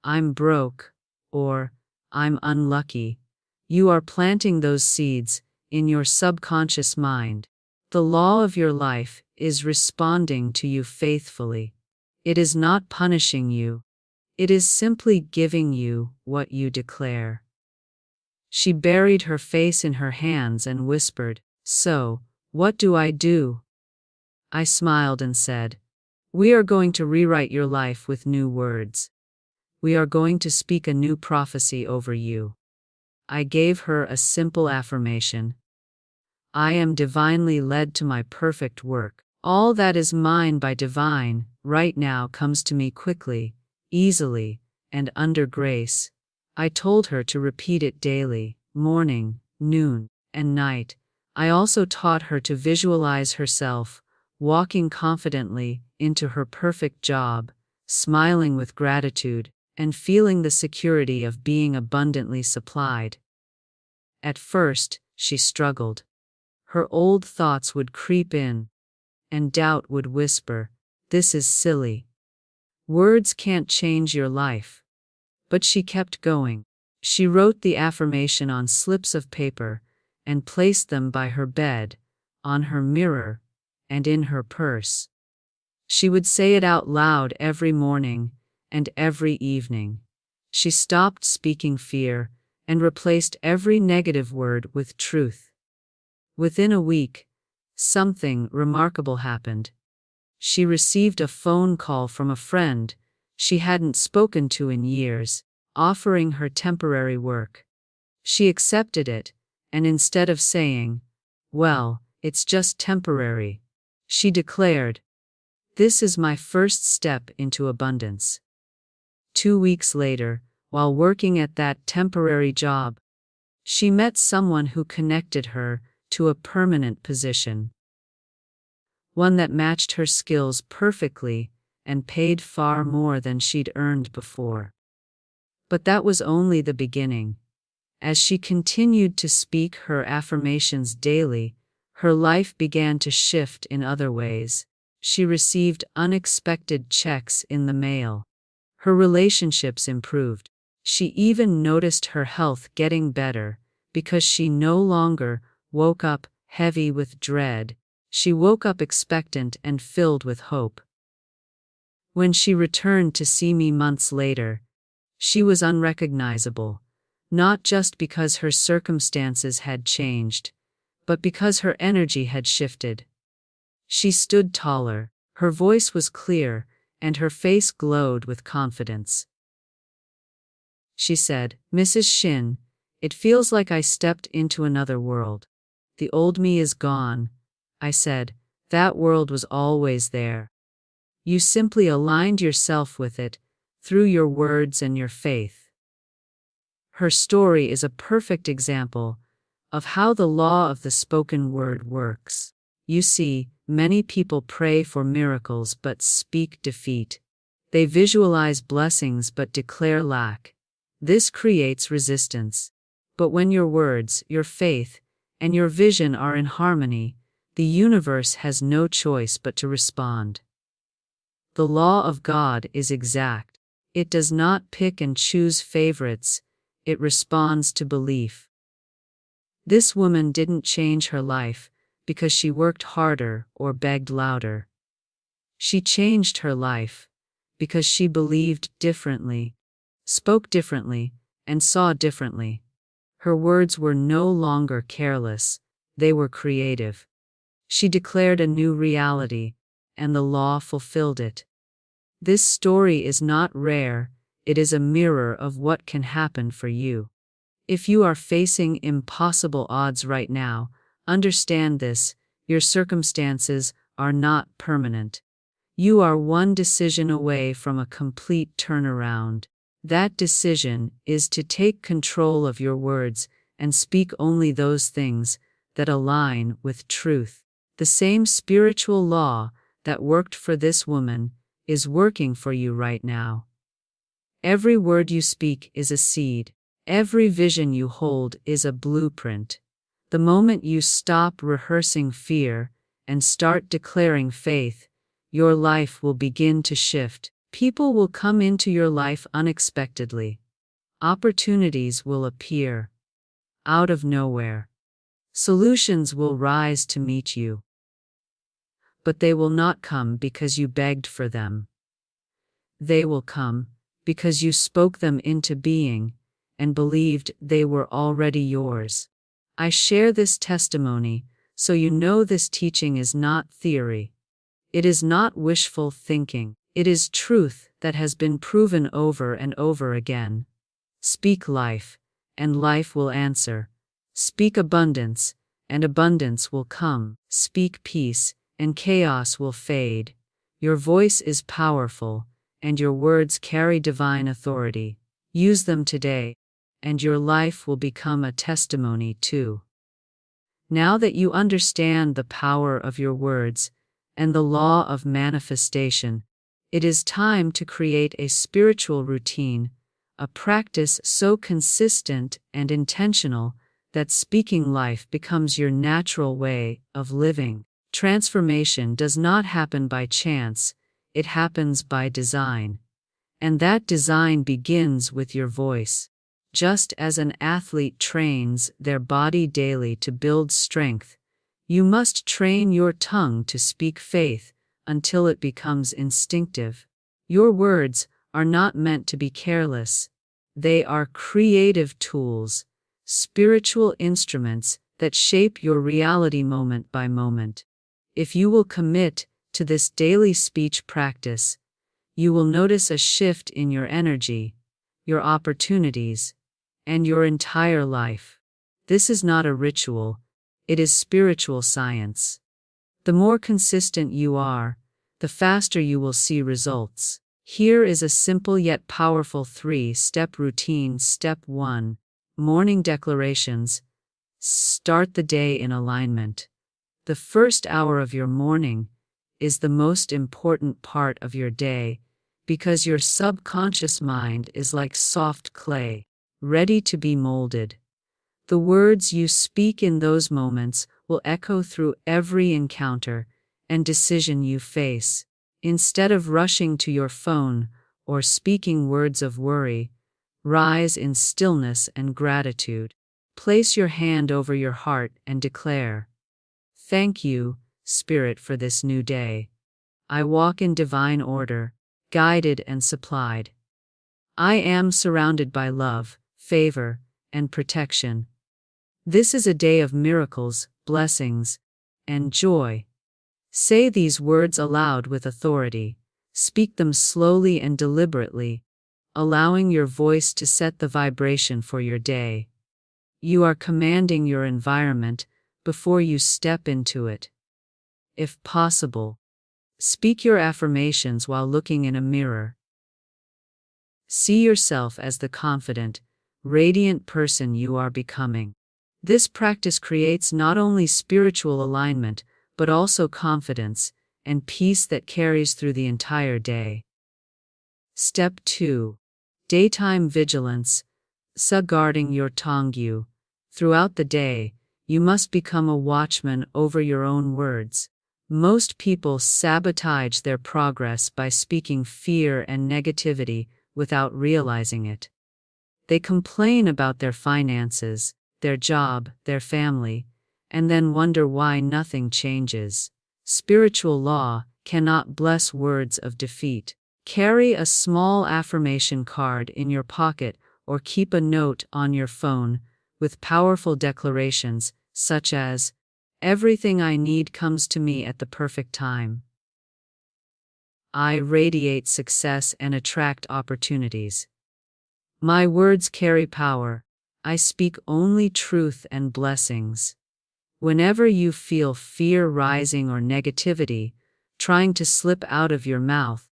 'I'm broke,' or 'I'm unlucky,' you are planting those seeds in your subconscious mind. The law of your life is responding to you faithfully. It is not punishing you. It is simply giving you what you declare." She buried her face in her hands and whispered, "So, what do I do?" I smiled and said, "We are going to rewrite your life with new words. We are going to speak a new prophecy over you." I gave her a simple affirmation. "I am divinely led to my perfect work. All that is mine by divine right now comes to me quickly, easily, and under grace." I told her to repeat it daily, morning, noon, and night. I also taught her to visualize herself walking confidently into her perfect job, smiling with gratitude, and feeling the security of being abundantly supplied. At first, she struggled. Her old thoughts would creep in, and doubt would whisper, "This is silly. Words can't change your life." But she kept going. She wrote the affirmation on slips of paper and placed them by her bed, on her mirror, and in her purse. She would say it out loud every morning and every evening. She stopped speaking fear and replaced every negative word with truth. Within a week, something remarkable happened. She received a phone call from a friend she hadn't spoken to in years. offering her temporary work. She accepted it, and instead of saying, "Well, it's just temporary," she declared, "This is my first step into abundance." 2 weeks later, while working at that temporary job, she met someone who connected her to a permanent position, one that matched her skills perfectly and paid far more than she'd earned before. But that was only the beginning. As she continued to speak her affirmations daily, her life began to shift in other ways. She received unexpected checks in the mail. Her relationships improved. She even noticed her health getting better because she no longer woke up heavy with dread. She woke up expectant and filled with hope. When she returned to see me months later, she was unrecognizable, not just because her circumstances had changed, but because her energy had shifted. She stood taller, her voice was clear, and her face glowed with confidence. She said, "Mrs. Shinn, it feels like I stepped into another world. The old me is gone." I said, "That world was always there. You simply aligned yourself with it through your words and your faith." Her story is a perfect example of how the law of the spoken word works. You see, many people pray for miracles but speak defeat. They visualize blessings but declare lack. This creates resistance. But when your words, your faith, and your vision are in harmony, the universe has no choice but to respond. The law of God is exact. It does not pick and choose favorites, it responds to belief. This woman didn't change her life because she worked harder or begged louder. She changed her life because she believed differently, spoke differently, and saw differently. Her words were no longer careless, they were creative. She declared a new reality, and the law fulfilled it. This story is not rare, it is a mirror of what can happen for you. If you are facing impossible odds right now, understand this: your circumstances are not permanent. You are one decision away from a complete turnaround. That decision is to take control of your words and speak only those things that align with truth. The same spiritual law that worked for this woman is working for you right now. Every word you speak is a seed. Every vision you hold is a blueprint. The moment you stop rehearsing fear and start declaring faith, your life will begin to shift. People will come into your life unexpectedly. Opportunities will appear out of nowhere. Solutions will rise to meet you. But they will not come because you begged for them. They will come because you spoke them into being and believed they were already yours. I share this testimony so you know this teaching is not theory. It is not wishful thinking. It is truth that has been proven over and over again. Speak life, and life will answer. Speak abundance, and abundance will come. Speak peace, and chaos will fade. Your voice is powerful, and your words carry divine authority. Use them today, and your life will become a testimony too. Now that you understand the power of your words and the law of manifestation, it is time to create a spiritual routine, a practice so consistent and intentional that speaking life becomes your natural way of living. Transformation does not happen by chance, it happens by design. And that design begins with your voice. Just as an athlete trains their body daily to build strength, you must train your tongue to speak faith until it becomes instinctive. Your words are not meant to be careless. They are creative tools, spiritual instruments that shape your reality moment by moment. If you will commit to this daily speech practice, you will notice a shift in your energy, your opportunities, and your entire life. This is not a ritual, it is spiritual science. The more consistent you are, the faster you will see results. Here is a simple yet powerful 3-step routine. Step 1. Morning declarations. Start the day in alignment. The first hour of your morning is the most important part of your day because your subconscious mind is like soft clay, ready to be molded. The words you speak in those moments will echo through every encounter and decision you face. Instead of rushing to your phone or speaking words of worry, rise in stillness and gratitude. Place your hand over your heart and declare, "Thank you, Spirit, for this new day. I walk in divine order, guided and supplied. I am surrounded by love, favor, and protection. This is a day of miracles, blessings, and joy." Say these words aloud with authority. Speak them slowly and deliberately, allowing your voice to set the vibration for your day. You are commanding your environment before you step into it. If possible, speak your affirmations while looking in a mirror. See yourself as the confident, radiant person you are becoming. This practice creates not only spiritual alignment, but also confidence and peace that carries through the entire day. Step 2. Daytime vigilance. Guarding your Tongyu. Throughout the day, you must become a watchman over your own words. Most people sabotage their progress by speaking fear and negativity without realizing it. They complain about their finances, their job, their family, and then wonder why nothing changes. Spiritual law cannot bless words of defeat. Carry a small affirmation card in your pocket or keep a note on your phone with powerful declarations such as, "Everything I need comes to me at the perfect time. I radiate success and attract opportunities. My words carry power. I speak only truth and blessings." Whenever you feel fear rising or negativity trying to slip out of your mouth,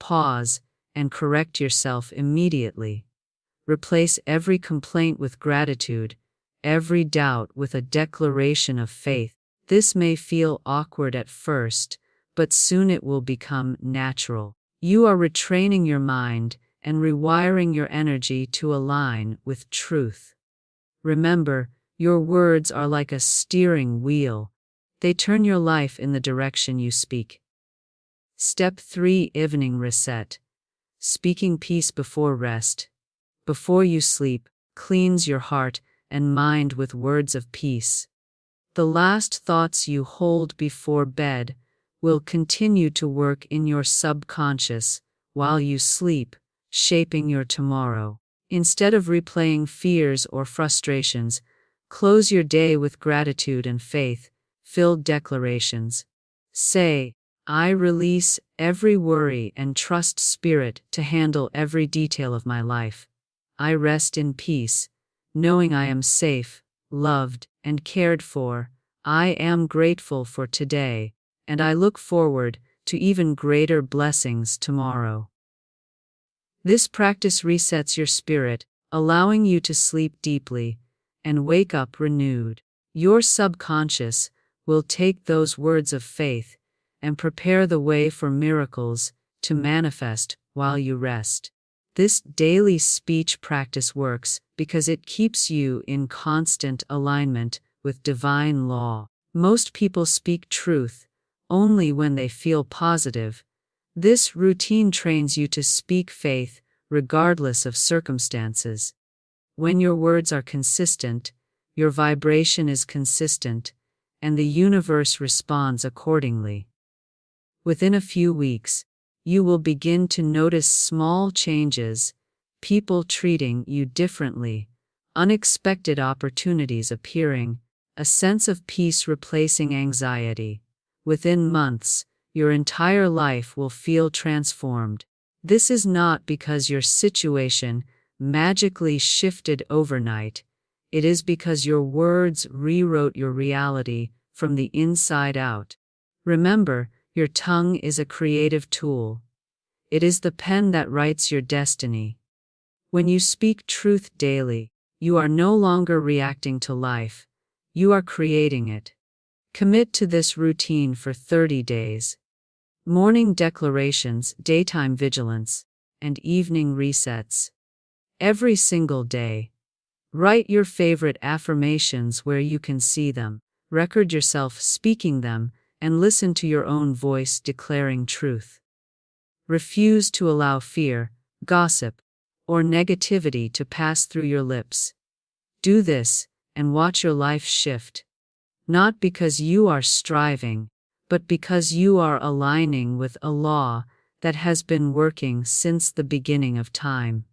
pause and correct yourself immediately. Replace every complaint with gratitude, every doubt with a declaration of faith. This may feel awkward at first, but soon it will become natural. You are retraining your mind and rewiring your energy to align with truth. Remember, your words are like a steering wheel. They turn your life in the direction you speak. Step 3. Evening reset. Speaking peace before rest. Before you sleep, cleanse your heart and mind with words of peace. The last thoughts you hold before bed will continue to work in your subconscious while you sleep, shaping your tomorrow. Instead of replaying fears or frustrations, close your day with gratitude and faith-filled declarations. Say, "I release every worry and trust Spirit to handle every detail of my life. I rest in peace, knowing I am safe, loved, and cared for. I am grateful for today, and I look forward to even greater blessings tomorrow." This practice resets your spirit, allowing you to sleep deeply and wake up renewed. Your subconscious will take those words of faith and prepare the way for miracles to manifest while you rest. This daily speech practice works because it keeps you in constant alignment with divine law. Most people speak truth only when they feel positive. This routine trains you to speak faith regardless of circumstances. When your words are consistent, your vibration is consistent, and the universe responds accordingly. Within a few weeks, you will begin to notice small changes, people treating you differently, unexpected opportunities appearing, a sense of peace replacing anxiety. Within months, your entire life will feel transformed. This is not because your situation magically shifted overnight, it is because your words rewrote your reality from the inside out. Remember, your tongue is a creative tool. It is the pen that writes your destiny. When you speak truth daily, you are no longer reacting to life, you are creating it. Commit to this routine for 30 days. Morning declarations, daytime vigilance, and evening resets. Every single day. Write your favorite affirmations where you can see them, record yourself speaking them, and listen to your own voice declaring truth. Refuse to allow fear, gossip, or negativity to pass through your lips. Do this, and watch your life shift. Not because you are striving, but because you are aligning with a law that has been working since the beginning of time.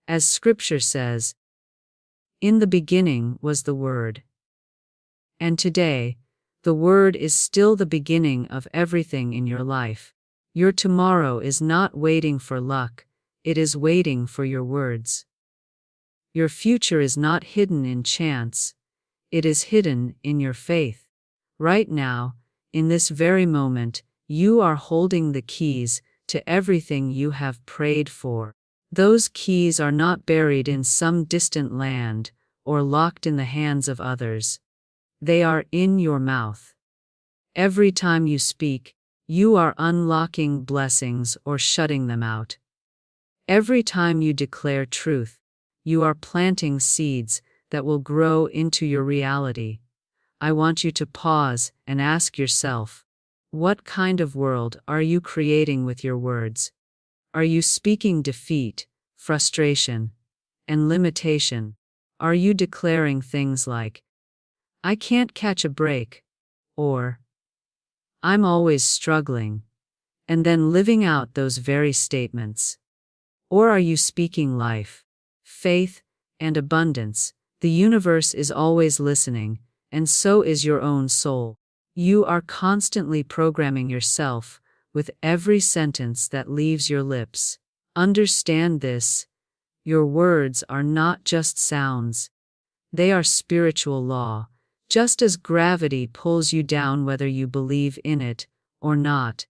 As Scripture says, "In the beginning was the Word." And today, the Word is still the beginning of everything in your life. Your tomorrow is not waiting for luck, it is waiting for your words. Your future is not hidden in chance, it is hidden in your faith. Right now, in this very moment, you are holding the keys to everything you have prayed for. Those keys are not buried in some distant land or locked in the hands of others. They are in your mouth. Every time you speak, you are unlocking blessings or shutting them out. Every time you declare truth, you are planting seeds that will grow into your reality. I want you to pause and ask yourself, what kind of world are you creating with your words? Are you speaking defeat, frustration, and limitation? Are you declaring things like, "I can't catch a break," or "I'm always struggling," and then living out those very statements? Or are you speaking life, faith, and abundance? The universe is always listening, and so is your own soul. You are constantly programming yourself with every sentence that leaves your lips. Understand this: your words are not just sounds, they are spiritual law. Just as gravity pulls you down whether you believe in it or not,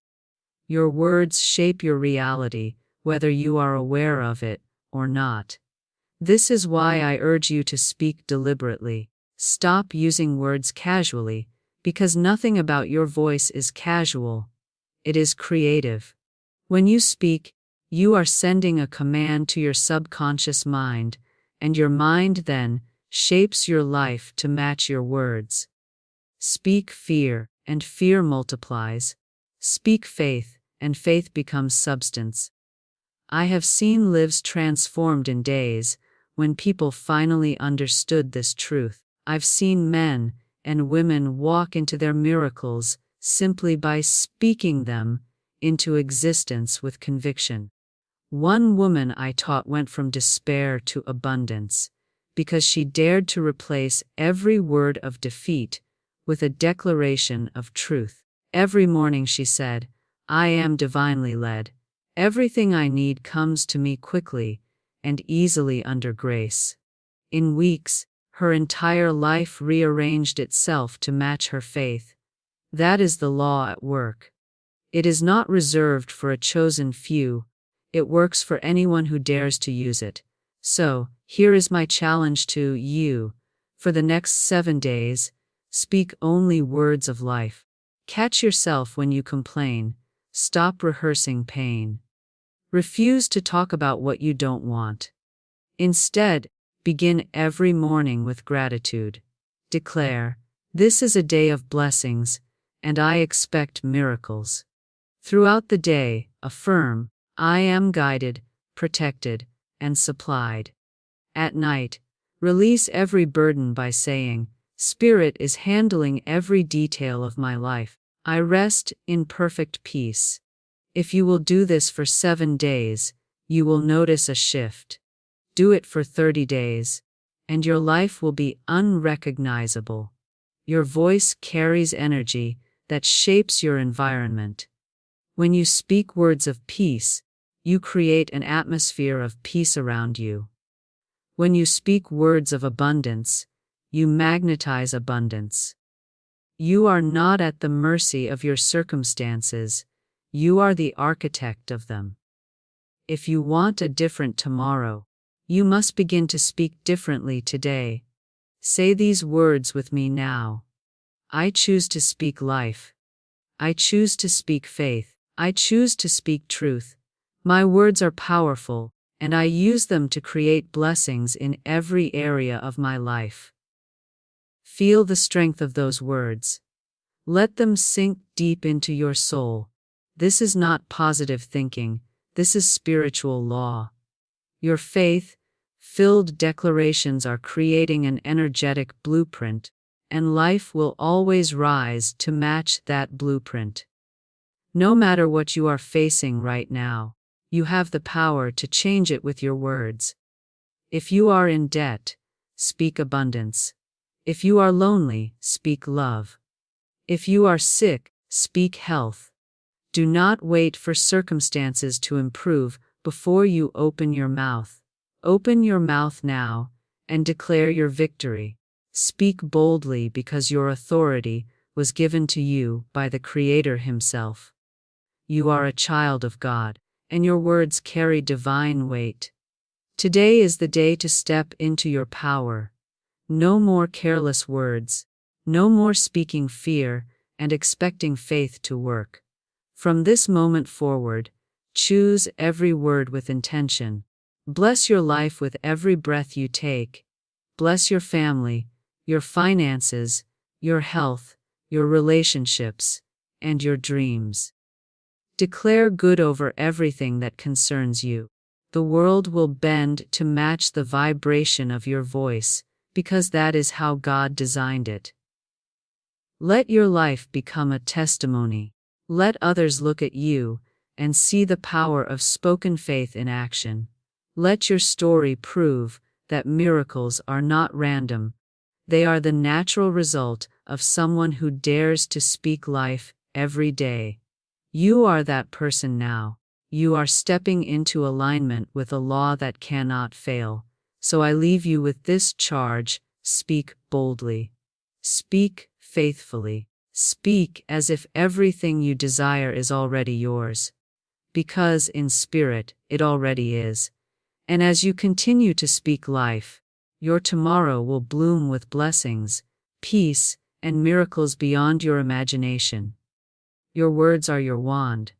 your words shape your reality whether you are aware of it or not. This is why I urge you to speak deliberately. Stop using words casually, because nothing about your voice is casual. It is creative. When you speak, you are sending a command to your subconscious mind, and your mind then shapes your life to match your words. Speak fear, and fear multiplies. Speak faith, and faith becomes substance. I have seen lives transformed in days when people finally understood this truth. I've seen men and women walk into their miracles simply by speaking them into existence with conviction. One woman I taught went from despair to abundance because she dared to replace every word of defeat with a declaration of truth. Every morning she said, "I am divinely led. Everything I need comes to me quickly and easily under grace." In weeks, her entire life rearranged itself to match her faith. That is the law at work. It is not reserved for a chosen few, it works for anyone who dares to use it. So, here is my challenge to you. For the next 7 days, speak only words of life. Catch yourself when you complain. Stop rehearsing pain. Refuse to talk about what you don't want. Instead, begin every morning with gratitude. Declare, "This is a day of blessings, and I expect miracles." Throughout the day, affirm, "I am guided, protected, and supplied." At night, release every burden by saying, "Spirit is handling every detail of my life. I rest in perfect peace." If you will do this for 7 days, you will notice a shift. Do it for 30 days, and your life will be unrecognizable. Your voice carries energy that shapes your environment. When you speak words of peace, You create an atmosphere of peace around you. When you speak words of abundance, you magnetize abundance. You are not at the mercy of your circumstances, you are the architect of them. If you want a different tomorrow, you must begin to speak differently today. Say these words with me now. I choose to speak life. I choose to speak faith. I choose to speak truth. My words are powerful, and I use them to create blessings in every area of my life. Feel the strength of those words. Let them sink deep into your soul. This is not positive thinking, this is spiritual law. Your faith-filled declarations are creating an energetic blueprint, and life will always rise to match that blueprint. No matter what you are facing right now, you have the power to change it with your words. If you are in debt, speak abundance. If you are lonely, speak love. If you are sick, speak health. Do not wait for circumstances to improve before you open your mouth. Open your mouth now and declare your victory. Speak boldly because your authority was given to you by the Creator Himself. You are a child of God, and your words carry divine weight. Today is the day to step into your power. No more careless words. No more speaking fear and expecting faith to work. From this moment forward, choose every word with intention. Bless your life with every breath you take. Bless your family, your finances, your health, your relationships, and your dreams. Declare good over everything that concerns you. The world will bend to match the vibration of your voice, because that is how God designed it. Let your life become a testimony. Let others look at you and see the power of spoken faith in action. Let your story prove that miracles are not random. They are the natural result of someone who dares to speak life every day. You are that person now. You are stepping into alignment with a law that cannot fail. So I leave you with this charge: speak boldly. Speak faithfully. Speak as if everything you desire is already yours. Because in spirit, it already is. And as you continue to speak life, your tomorrow will bloom with blessings, peace, and miracles beyond your imagination. Your words are your wand.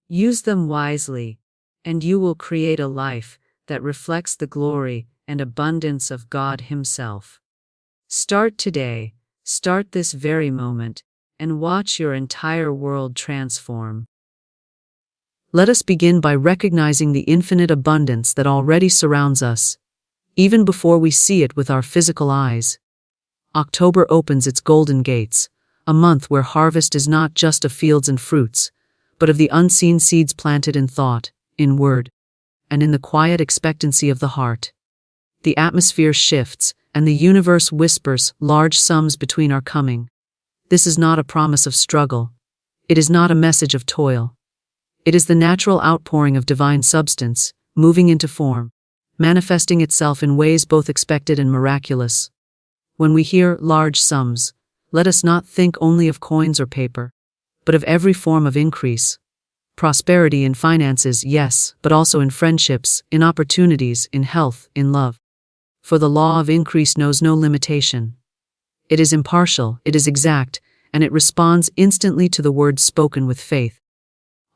Use them wisely, and you will create a life that reflects the glory and abundance of God Himself. Start today, start this very moment, and watch your entire world transform. Let us begin by recognizing the infinite abundance that already surrounds us, even before we see it with our physical eyes. October opens its golden gates, a month where harvest is not just of fields and fruits, but of the unseen seeds planted in thought, in word, and in the quiet expectancy of the heart. The atmosphere shifts, and the universe whispers large sums between our coming. This is not a promise of struggle. It is not a message of toil. It is the natural outpouring of divine substance, moving into form, manifesting itself in ways both expected and miraculous. When we hear large sums, let us not think only of coins or paper, but of every form of increase. Prosperity in finances, yes, but also in friendships, in opportunities, in health, in love. For the law of increase knows no limitation. It is impartial, it is exact, and it responds instantly to the words spoken with faith.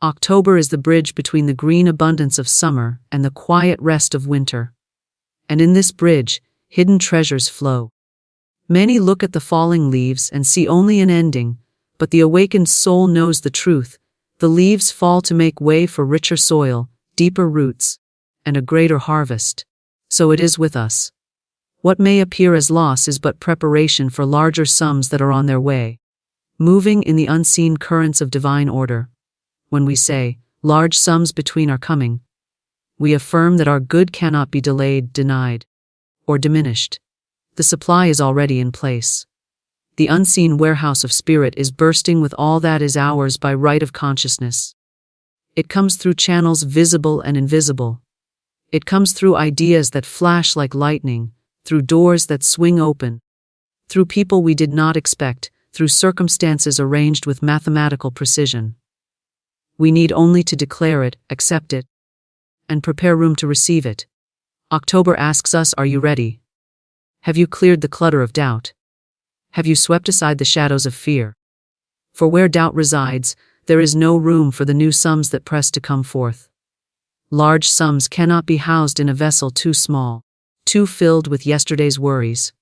October is the bridge between the green abundance of summer and the quiet rest of winter. And in this bridge, hidden treasures flow. Many look at the falling leaves and see only an ending, but the awakened soul knows the truth. The leaves fall to make way for richer soil, deeper roots, and a greater harvest. So it is with us. What may appear as loss is but preparation for larger sums that are on their way, moving in the unseen currents of divine order. When we say, large sums between are coming, we affirm that our good cannot be delayed, denied, or diminished. The supply is already in place. The unseen warehouse of spirit is bursting with all that is ours by right of consciousness. It comes through channels visible and invisible. It comes through ideas that flash like lightning, through doors that swing open, through people we did not expect, through circumstances arranged with mathematical precision. We need only to declare it, accept it, and prepare room to receive it. October asks us, are you ready? Have you cleared the clutter of doubt? Have you swept aside the shadows of fear? For where doubt resides, there is no room for the new sums that press to come forth. Large sums cannot be housed in a vessel too small, too filled with yesterday's worries.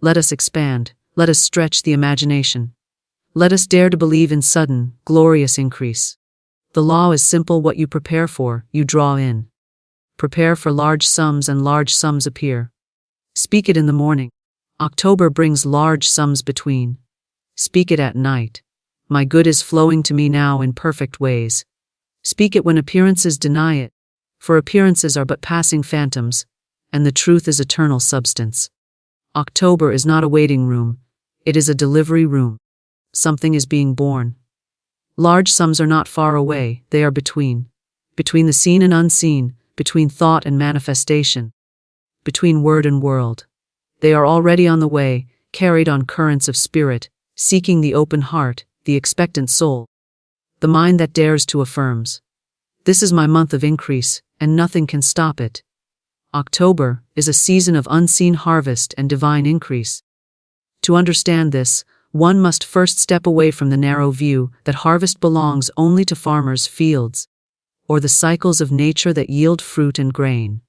Let us expand, let us stretch the imagination. Let us dare to believe in sudden, glorious increase. The law is simple: what you prepare for, you draw in. Prepare for large sums and large sums appear. Speak it in the morning. October brings large sums between. Speak it at night. My good is flowing to me now in perfect ways. Speak it when appearances deny it, for appearances are but passing phantoms, and the truth is eternal substance. October is not a waiting room, it is a delivery room. Something is being born. Large sums are not far away, they are between the seen and unseen, between thought and manifestation, between word and world. They are already on the way, carried on currents of spirit, seeking the open heart, the expectant soul. The mind that dares to affirms. This is my month of increase, and nothing can stop it. October is a season of unseen harvest and divine increase. To understand this, one must first step away from the narrow view that harvest belongs only to farmers' fields, or the cycles of nature that yield fruit and grain.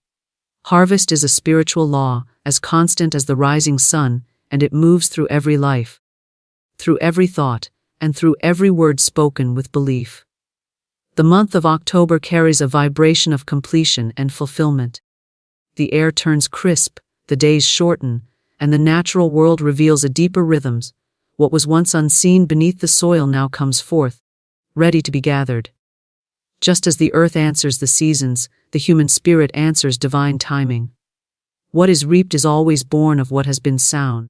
Harvest is a spiritual law, as constant as the rising sun, and it moves through every life, through every thought, and through every word spoken with belief. The month of October carries a vibration of completion and fulfillment. The air turns crisp, the days shorten, and the natural world reveals a deeper rhythms. What was once unseen beneath the soil now comes forth, ready to be gathered. Just as the earth answers the seasons, the human spirit answers divine timing. What is reaped is always born of what has been sown.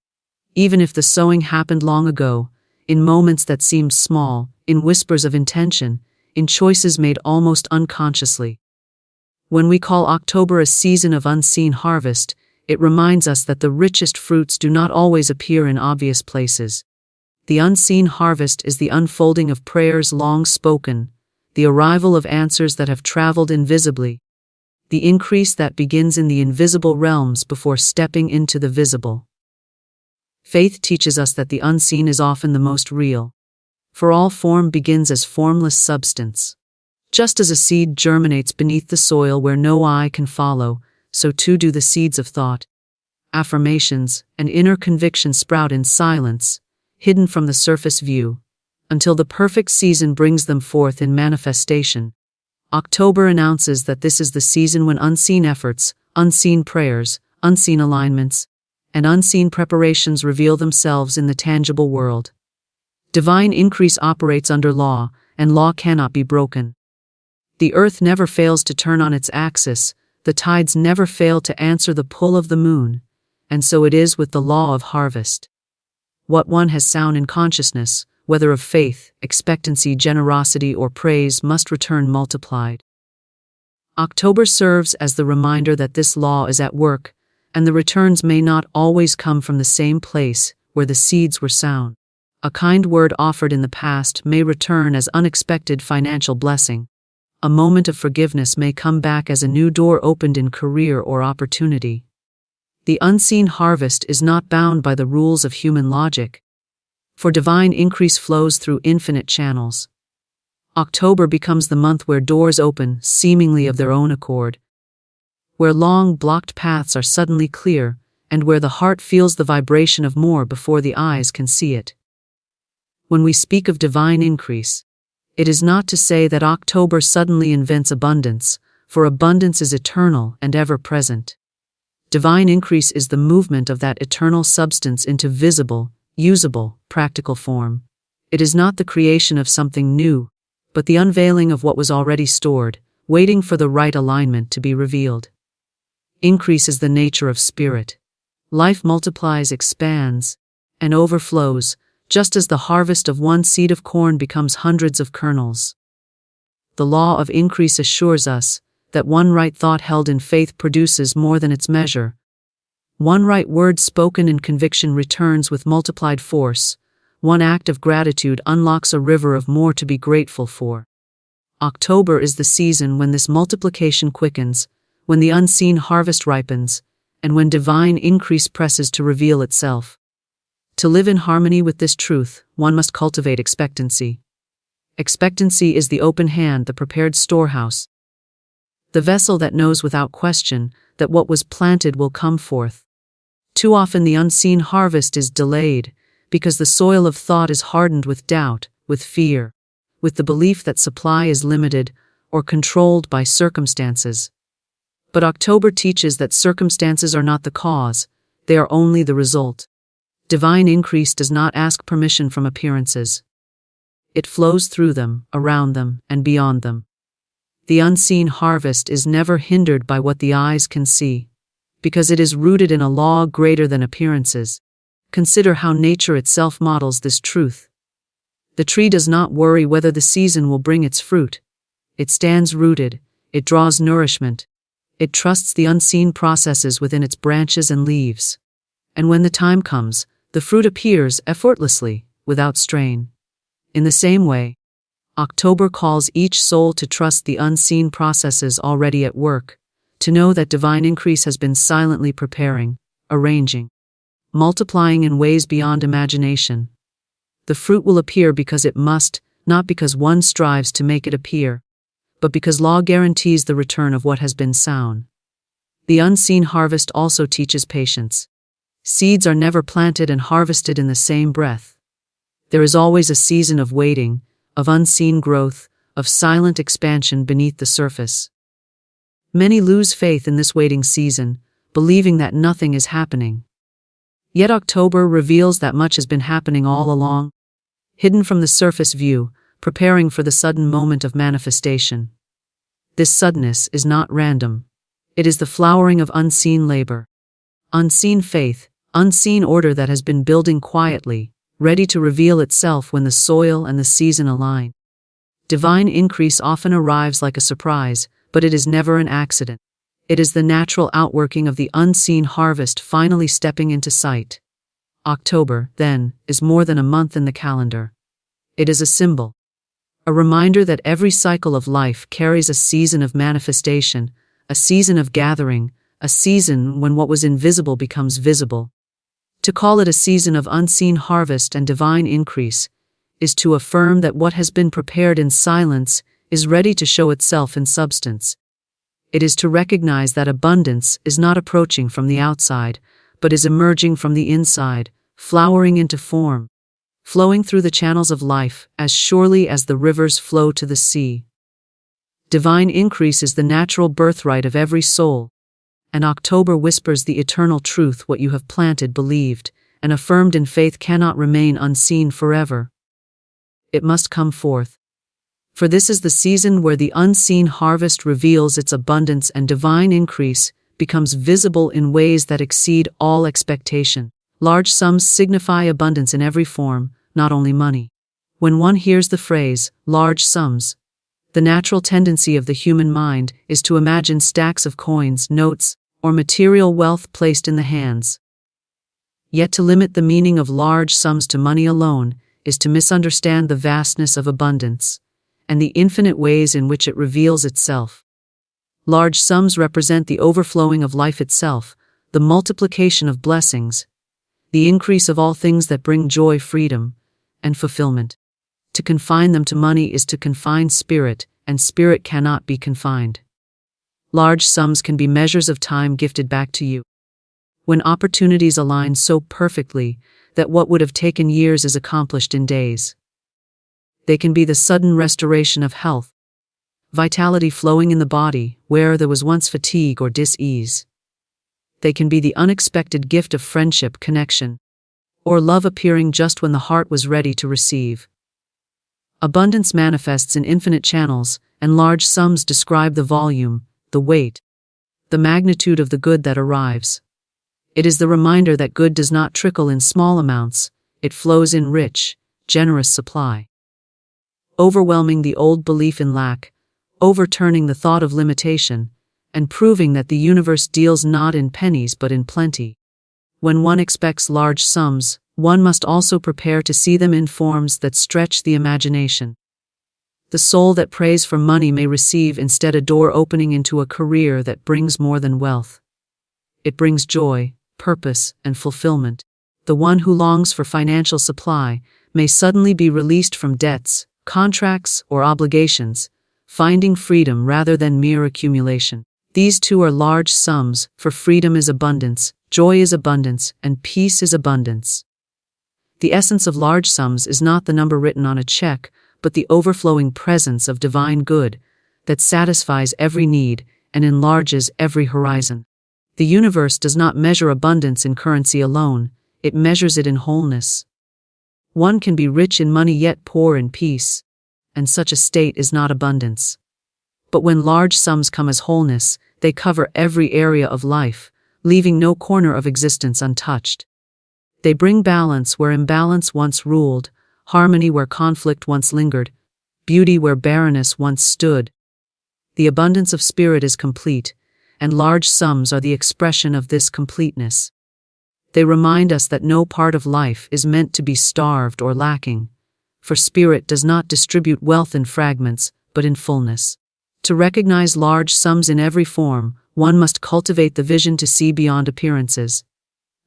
Even if the sowing happened long ago, in moments that seemed small, in whispers of intention, in choices made almost unconsciously. When we call October a season of unseen harvest, it reminds us that the richest fruits do not always appear in obvious places. The unseen harvest is the unfolding of prayers long spoken, the arrival of answers that have traveled invisibly, the increase that begins in the invisible realms before stepping into the visible. Faith teaches us that the unseen is often the most real, for all form begins as formless substance. Just as a seed germinates beneath the soil where no eye can follow, so too do the seeds of thought, affirmations, and inner conviction sprout in silence, hidden from the surface view, until the perfect season brings them forth in manifestation. October announces that this is the season when unseen efforts, unseen prayers, unseen alignments, and unseen preparations reveal themselves in the tangible world. Divine increase operates under law, and law cannot be broken. The earth never fails to turn on its axis, the tides never fail to answer the pull of the moon, and so it is with the law of harvest. What one has sown in consciousness, whether of faith, expectancy, generosity, or praise, must return multiplied. October serves as the reminder that this law is at work, and the returns may not always come from the same place where the seeds were sown. A kind word offered in the past may return as unexpected financial blessing. A moment of forgiveness may come back as a new door opened in career or opportunity. The unseen harvest is not bound by the rules of human logic, for divine increase flows through infinite channels. October becomes the month where doors open, seemingly of their own accord, where long blocked paths are suddenly clear, and where the heart feels the vibration of more before the eyes can see it. When we speak of divine increase, it is not to say that October suddenly invents abundance, for abundance is eternal and ever-present. Divine increase is the movement of that eternal substance into visible, usable, practical form. It is not the creation of something new, but the unveiling of what was already stored, waiting for the right alignment to be revealed. Increase is the nature of spirit. Life multiplies, expands, and overflows, just as the harvest of one seed of corn becomes hundreds of kernels. the law of increase assures us that one right thought held in faith produces more than its measure. One right word spoken in conviction returns with multiplied force. One act of gratitude unlocks a river of more to be grateful for. October is the season when this multiplication quickens, when the unseen harvest ripens, and when divine increase presses to reveal itself. To live in harmony with this truth, one must cultivate expectancy. Expectancy is the open hand, the prepared storehouse, the vessel that knows without question that what was planted will come forth. Too often the unseen harvest is delayed because the soil of thought is hardened with doubt, with fear, with the belief that supply is limited or controlled by circumstances. But October teaches that circumstances are not the cause, they are only the result. Divine increase does not ask permission from appearances. It flows through them, around them, and beyond them. The unseen harvest is never hindered by what the eyes can see, because it is rooted in a law greater than appearances. Consider how nature itself models this truth. The tree does not worry whether the season will bring its fruit. It stands rooted, it draws nourishment, it trusts the unseen processes within its branches and leaves. And when the time comes, the fruit appears effortlessly, without strain. In the same way, October calls each soul to trust the unseen processes already at work, to know that divine increase has been silently preparing, arranging, multiplying in ways beyond imagination. The fruit will appear because it must, not because one strives to make it appear, but because law guarantees the return of what has been sown. The unseen harvest also teaches patience. Seeds are never planted and harvested in the same breath. There is always a season of waiting, of unseen growth, of silent expansion beneath the surface. Many lose faith in this waiting season, believing that nothing is happening. Yet October reveals that much has been happening all along, hidden from the surface view, preparing for the sudden moment of manifestation. This suddenness is not random. It is the flowering of unseen labor, unseen faith, unseen order that has been building quietly, ready to reveal itself when the soil and the season align. Divine increase often arrives like a surprise, but it is never an accident. It is the natural outworking of the unseen harvest finally stepping into sight. October, then, is more than a month in the calendar. It is a symbol, a reminder that every cycle of life carries a season of manifestation, a season of gathering, a season when what was invisible becomes visible. To call it a season of unseen harvest and divine increase is to affirm that what has been prepared in silence is ready to show itself in substance. It is to recognize that abundance is not approaching from the outside, but is emerging from the inside, flowering into form, flowing through the channels of life as surely as the rivers flow to the sea. Divine increase is the natural birthright of every soul, and October whispers the eternal truth: what you have planted, believed, and affirmed in faith cannot remain unseen forever. It must come forth. For this is the season where the unseen harvest reveals its abundance and divine increase becomes visible in ways that exceed all expectation. Large sums signify abundance in every form, not only money. When one hears the phrase, large sums, the natural tendency of the human mind is to imagine stacks of coins, notes, or material wealth placed in the hands. Yet to limit the meaning of large sums to money alone is to misunderstand the vastness of abundance and the infinite ways in which it reveals itself. Large sums represent the overflowing of life itself, the multiplication of blessings, the increase of all things that bring joy, freedom, and fulfillment. To confine them to money is to confine spirit, and spirit cannot be confined. Large sums can be measures of time gifted back to you. When opportunities align so perfectly that what would have taken years is accomplished in days. They can be the sudden restoration of health, vitality flowing in the body where there was once fatigue or dis-ease. They can be the unexpected gift of friendship, connection, or love appearing just when the heart was ready to receive. Abundance manifests in infinite channels, and large sums describe the volume, the weight, the magnitude of the good that arrives. It is the reminder that good does not trickle in small amounts, it flows in rich, generous supply. Overwhelming the old belief in lack, overturning the thought of limitation, and proving that the universe deals not in pennies but in plenty. When one expects large sums, one must also prepare to see them in forms that stretch the imagination. The soul that prays for money may receive instead a door opening into a career that brings more than wealth. It brings joy, purpose, and fulfillment. The one who longs for financial supply may suddenly be released from debts, contracts, or obligations, finding freedom rather than mere accumulation. These two are large sums, for freedom is abundance, joy is abundance, and peace is abundance. The essence of large sums is not the number written on a check, but the overflowing presence of divine good that satisfies every need and enlarges every horizon. The universe does not measure abundance in currency alone, it measures it in wholeness. One can be rich in money yet poor in peace, and such a state is not abundance. But when large sums come as wholeness, they cover every area of life, leaving no corner of existence untouched. They bring balance where imbalance once ruled, harmony where conflict once lingered, beauty where barrenness once stood. The abundance of spirit is complete, and large sums are the expression of this completeness. They remind us that no part of life is meant to be starved or lacking, for spirit does not distribute wealth in fragments, but in fullness. To recognize large sums in every form, one must cultivate the vision to see beyond appearances.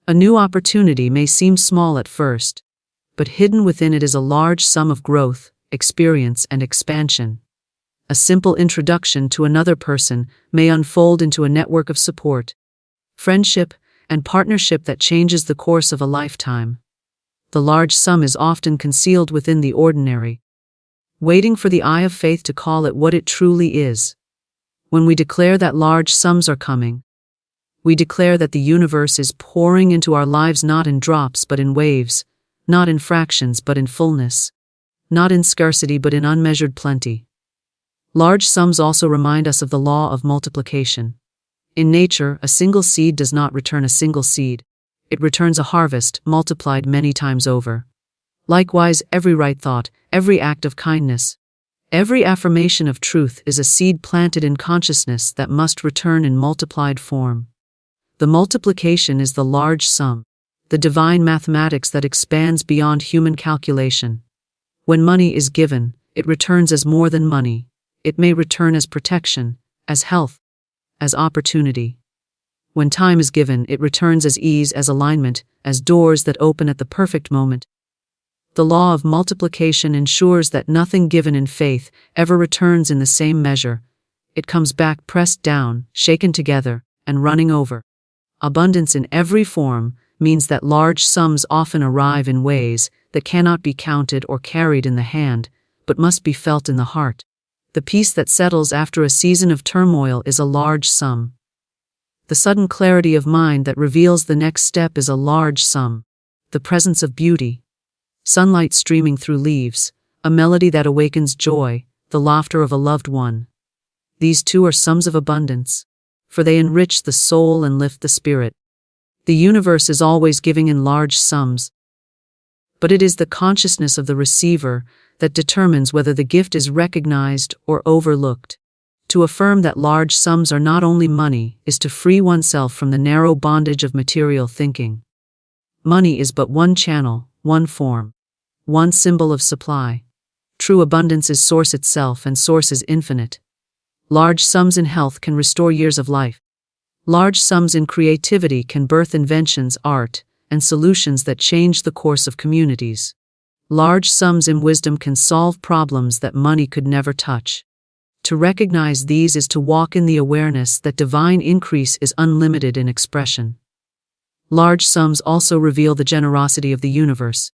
A new opportunity may seem small at first, but hidden within it is a large sum of growth, experience, and expansion. A simple introduction to another person may unfold into a network of support, friendship, and partnership that changes the course of a lifetime. The large sum is often concealed within the ordinary, waiting for the eye of faith to call it what it truly is. When we declare that large sums are coming, we declare that the universe is pouring into our lives not in drops but in waves, not in fractions but in fullness, not in scarcity but in unmeasured plenty. Large sums also remind us of the law of multiplication. In nature, a single seed does not return a single seed. It returns a harvest multiplied many times over. Likewise, every right thought, every act of kindness, every affirmation of truth is a seed planted in consciousness that must return in multiplied form. The multiplication is the large sum, the divine mathematics that expands beyond human calculation. When money is given, it returns as more than money. It may return as protection, as health, as opportunity. When time is given, it returns as ease, as alignment, as doors that open at the perfect moment. The law of multiplication ensures that nothing given in faith ever returns in the same measure. It comes back pressed down, shaken together, and running over. Abundance in every form means that large sums often arrive in ways that cannot be counted or carried in the hand, but must be felt in the heart. The peace that settles after a season of turmoil is a large sum. The sudden clarity of mind that reveals the next step is a large sum. The presence of beauty, sunlight streaming through leaves, a melody that awakens joy, the laughter of a loved one. These too are sums of abundance, for they enrich the soul and lift the spirit. The universe is always giving in large sums, but it is the consciousness of the receiver that determines whether the gift is recognized or overlooked. To affirm that large sums are not only money is to free oneself from the narrow bondage of material thinking. Money is but one channel, one form, one symbol of supply. True abundance is source itself, and source is infinite. Large sums in health can restore years of life. Large sums in creativity can birth inventions, art, and solutions that change the course of communities. Large sums in wisdom can solve problems that money could never touch. To recognize these is to walk in the awareness that divine increase is unlimited in expression. Large sums also reveal the generosity of the universe.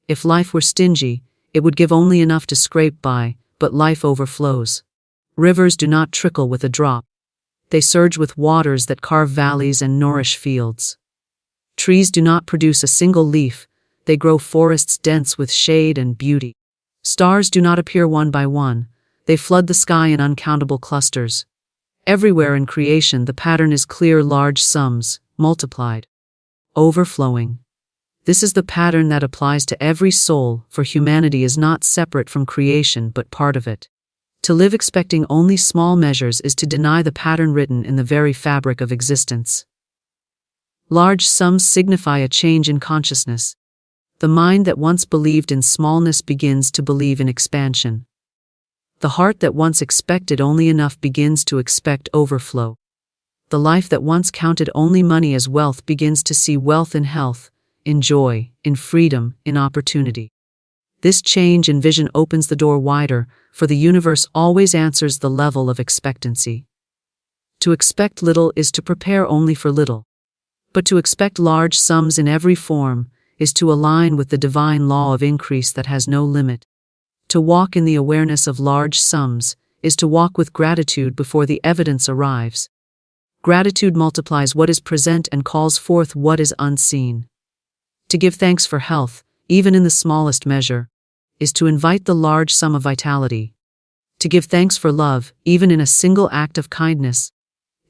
If life were stingy, it would give only enough to scrape by, but life overflows. Rivers do not trickle with a drop. They surge with waters that carve valleys and nourish fields. Trees do not produce a single leaf, they grow forests dense with shade and beauty. Stars do not appear one by one, they flood the sky in uncountable clusters. Everywhere in creation the pattern is clear: large sums, multiplied, overflowing. This is the pattern that applies to every soul, for humanity is not separate from creation but part of it. To live expecting only small measures is to deny the pattern written in the very fabric of existence. Large sums signify a change in consciousness. The mind that once believed in smallness begins to believe in expansion. The heart that once expected only enough begins to expect overflow. The life that once counted only money as wealth begins to see wealth in health, in joy, in freedom, in opportunity. This change in vision opens the door wider, for the universe always answers the level of expectancy. To expect little is to prepare only for little. But to expect large sums in every form is to align with the divine law of increase that has no limit. To walk in the awareness of large sums is to walk with gratitude before the evidence arrives. Gratitude multiplies what is present and calls forth what is unseen. To give thanks for health, even in the smallest measure, is to invite the large sum of vitality. To give thanks for love, even in a single act of kindness,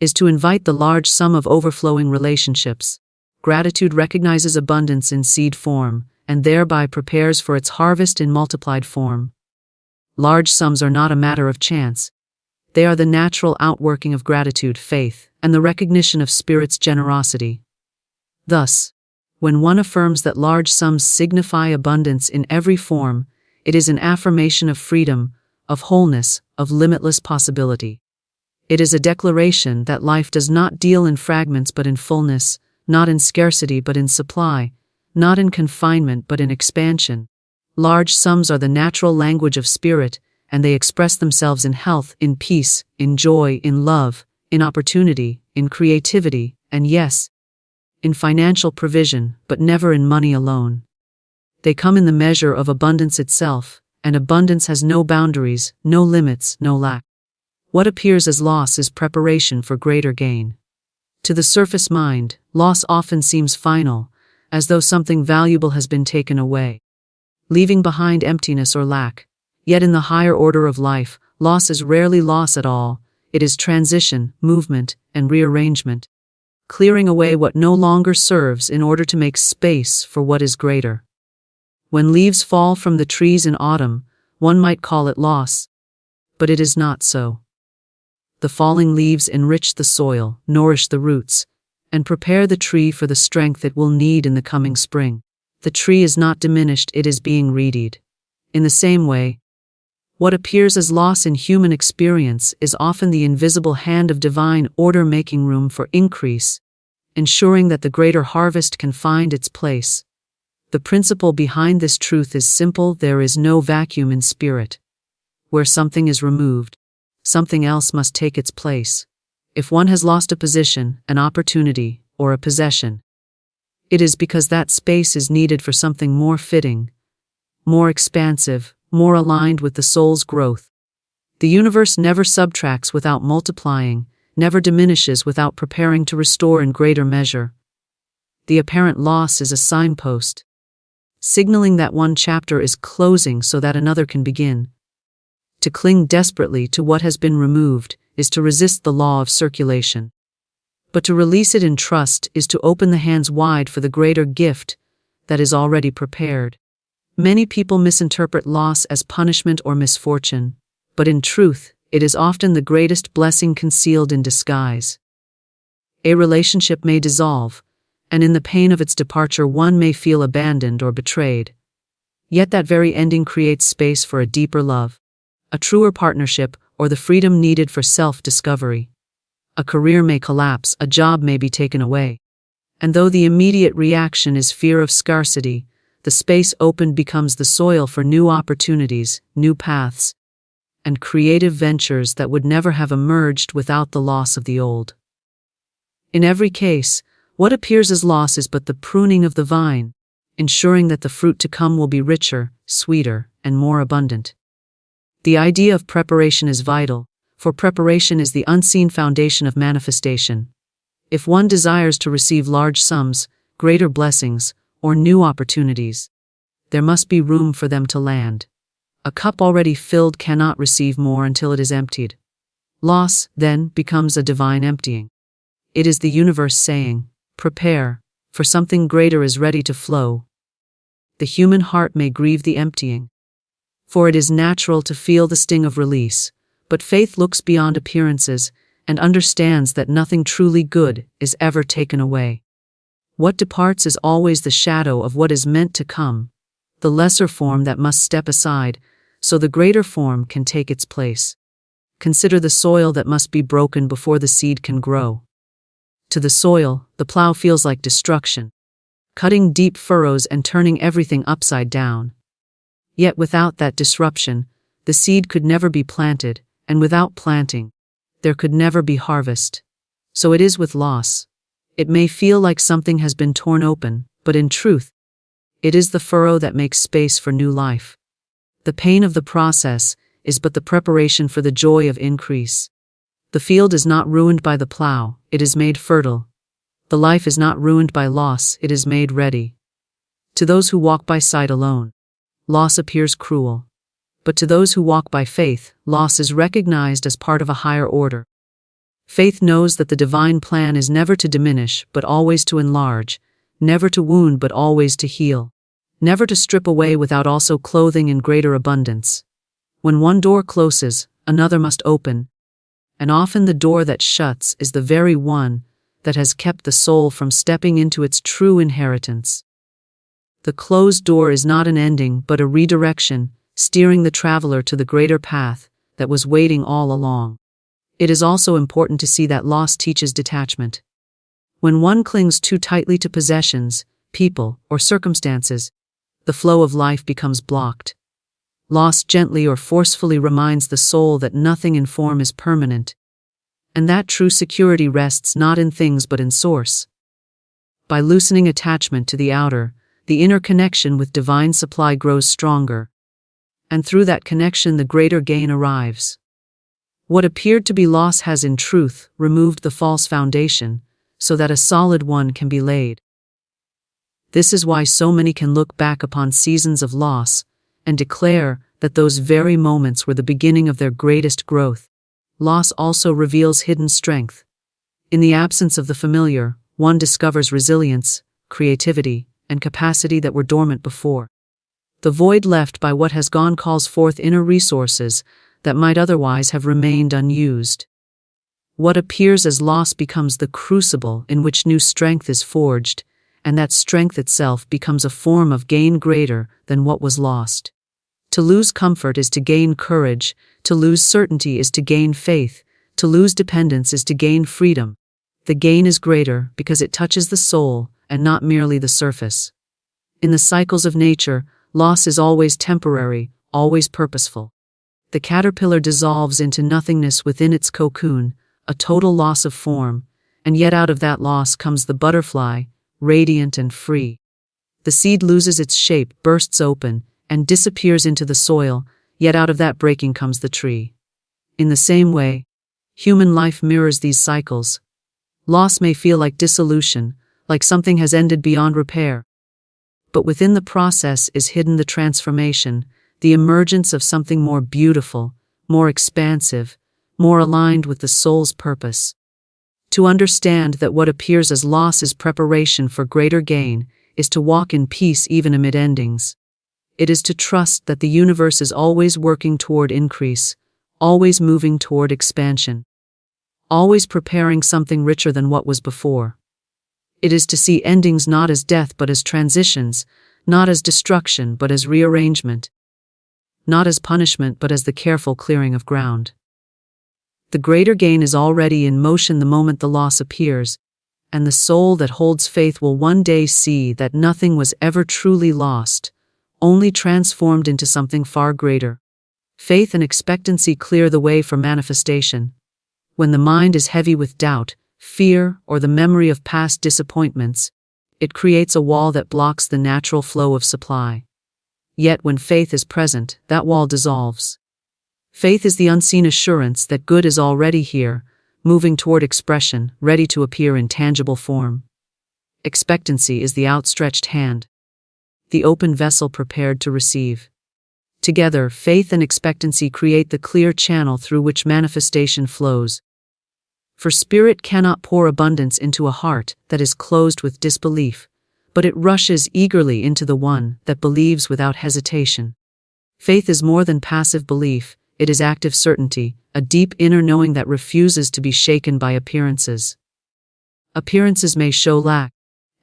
is to invite the large sum of overflowing relationships. Gratitude recognizes abundance in seed form, and thereby prepares for its harvest in multiplied form. Large sums are not a matter of chance. They are the natural outworking of gratitude, faith, and the recognition of Spirit's generosity. Thus, when one affirms that large sums signify abundance in every form, it is an affirmation of freedom, of wholeness, of limitless possibility. It is a declaration that life does not deal in fragments but in fullness, not in scarcity but in supply, not in confinement but in expansion. Large sums are the natural language of spirit, and they express themselves in health, in peace, in joy, in love, in opportunity, in creativity, and yes, in financial provision, but never in money alone. They come in the measure of abundance itself, and abundance has no boundaries, no limits, no lack. What appears as loss is preparation for greater gain. To the surface mind, loss often seems final, as though something valuable has been taken away, leaving behind emptiness or lack. Yet in the higher order of life, loss is rarely loss at all. It is transition, movement, and rearrangement, clearing away what no longer serves in order to make space for what is greater. When leaves fall from the trees in autumn, one might call it loss, but it is not so. The falling leaves enrich the soil, nourish the roots, and prepare the tree for the strength it will need in the coming spring. The tree is not diminished, it is being readied. In the same way, what appears as loss in human experience is often the invisible hand of divine order making room for increase, ensuring that the greater harvest can find its place. The principle behind this truth is simple: there is no vacuum in spirit. Where something is removed, something else must take its place. If one has lost a position, an opportunity, or a possession, it is because that space is needed for something more fitting, more expansive, more aligned with the soul's growth. The universe never subtracts without multiplying, never diminishes without preparing to restore in greater measure. The apparent loss is a signpost, signaling that one chapter is closing so that another can begin. To cling desperately to what has been removed is to resist the law of circulation. But to release it in trust is to open the hands wide for the greater gift that is already prepared. Many people misinterpret loss as punishment or misfortune, but in truth, it is often the greatest blessing concealed in disguise. A relationship may dissolve, and in the pain of its departure one may feel abandoned or betrayed. Yet that very ending creates space for a deeper love, a truer partnership, or the freedom needed for self-discovery. A career may collapse, a job may be taken away. And though the immediate reaction is fear of scarcity, the space opened becomes the soil for new opportunities, new paths, and creative ventures that would never have emerged without the loss of the old. In every case, what appears as loss is but the pruning of the vine, ensuring that the fruit to come will be richer, sweeter, and more abundant. The idea of preparation is vital, for preparation is the unseen foundation of manifestation. If one desires to receive large sums, greater blessings, or new opportunities, there must be room for them to land. A cup already filled cannot receive more until it is emptied. Loss, then, becomes a divine emptying. It is the universe saying, "Prepare, for something greater is ready to flow." The human heart may grieve the emptying, for it is natural to feel the sting of release, But faith looks beyond appearances and understands that nothing truly good is ever taken away. What departs is always the shadow of what is meant to come, the lesser form that must step aside so the greater form can take its place. Consider the soil that must be broken before the seed can grow. To the soil, the plow feels like destruction, cutting deep furrows and turning everything upside down. Yet without that disruption, the seed could never be planted, and without planting, there could never be harvest. So it is with loss. It may feel like something has been torn open, but in truth, it is the furrow that makes space for new life. The pain of the process is but the preparation for the joy of increase. The field is not ruined by the plow, it is made fertile. The life is not ruined by loss, it is made ready. To those who walk by sight alone, loss appears cruel. But to those who walk by faith, loss is recognized as part of a higher order. Faith knows that the divine plan is never to diminish, but always to enlarge, never to wound, but always to heal, never to strip away without also clothing in greater abundance. When one door closes, another must open, and often the door that shuts is the very one that has kept the soul from stepping into its true inheritance. The closed door is not an ending, but a redirection, steering the traveler to the greater path that was waiting all along. It is also important to see that loss teaches detachment. When one clings too tightly to possessions, people, or circumstances, the flow of life becomes blocked. Loss gently or forcefully reminds the soul that nothing in form is permanent, and that true security rests not in things but in source. By loosening attachment to the outer, the inner connection with divine supply grows stronger, and through that connection the greater gain arrives. What appeared to be loss has in truth removed the false foundation, so that a solid one can be laid. This is why so many can look back upon seasons of loss and declare that those very moments were the beginning of their greatest growth. Loss also reveals hidden strength. In the absence of the familiar, one discovers resilience, creativity, and capacity that were dormant before. The void left by what has gone calls forth inner resources that might otherwise have remained unused. What appears as loss becomes the crucible in which new strength is forged, and that strength itself becomes a form of gain greater than what was lost. To lose comfort is to gain courage, to lose certainty is to gain faith, to lose dependence is to gain freedom. The gain is greater because it touches the soul and not merely the surface. In the cycles of nature, loss is always temporary, always purposeful. The caterpillar dissolves into nothingness within its cocoon, a total loss of form, and yet out of that loss comes the butterfly, radiant and free. The seed loses its shape, bursts open, and disappears into the soil, yet out of that breaking comes the tree. In the same way, human life mirrors these cycles. Loss may feel like dissolution, like something has ended beyond repair. But within the process is hidden the transformation, the emergence of something more beautiful, more expansive, more aligned with the soul's purpose. To understand that what appears as loss is preparation for greater gain is to walk in peace even amid endings. It is to trust that the universe is always working toward increase, always moving toward expansion, always preparing something richer than what was before. It is to see endings not as death but as transitions, not as destruction but as rearrangement, not as punishment but as the careful clearing of ground. The greater gain is already in motion the moment the loss appears, and the soul that holds faith will one day see that nothing was ever truly lost, only transformed into something far greater. Faith and expectancy clear the way for manifestation. When the mind is heavy with doubt, fear, or the memory of past disappointments, it creates a wall that blocks the natural flow of supply. Yet when faith is present, that wall dissolves. Faith is the unseen assurance that good is already here, moving toward expression, ready to appear in tangible form. Expectancy is the outstretched hand, the open vessel prepared to receive. Together, faith and expectancy create the clear channel through which manifestation flows. For spirit cannot pour abundance into a heart that is closed with disbelief, but it rushes eagerly into the one that believes without hesitation. Faith is more than passive belief, It is active certainty, a deep inner knowing that refuses to be shaken by appearances. Appearances may show lack,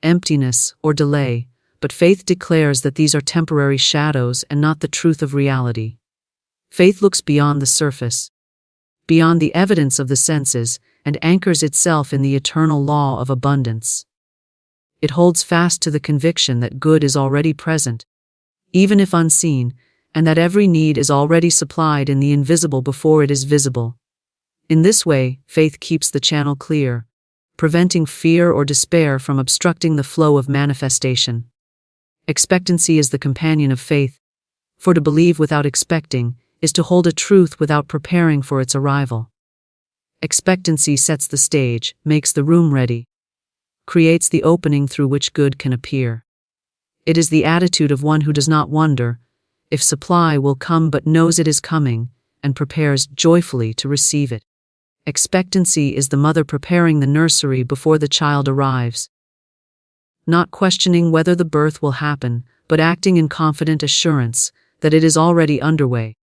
emptiness, or delay, but faith declares that these are temporary shadows and not the truth of reality. Faith looks beyond the surface, beyond the evidence of the senses, and anchors itself in the eternal law of abundance. It holds fast to the conviction that good is already present, even if unseen, and that every need is already supplied in the invisible before it is visible. In this way, faith keeps the channel clear, preventing fear or despair from obstructing the flow of manifestation. Expectancy is the companion of faith, for to believe without expecting is to hold a truth without preparing for its arrival. Expectancy sets the stage, makes the room ready, creates the opening through which good can appear. It is the attitude of one who does not wonder if supply will come but knows it is coming, and prepares joyfully to receive it. Expectancy is the mother preparing the nursery before the child arrives, not questioning whether the birth will happen, but acting in confident assurance that it is already underway.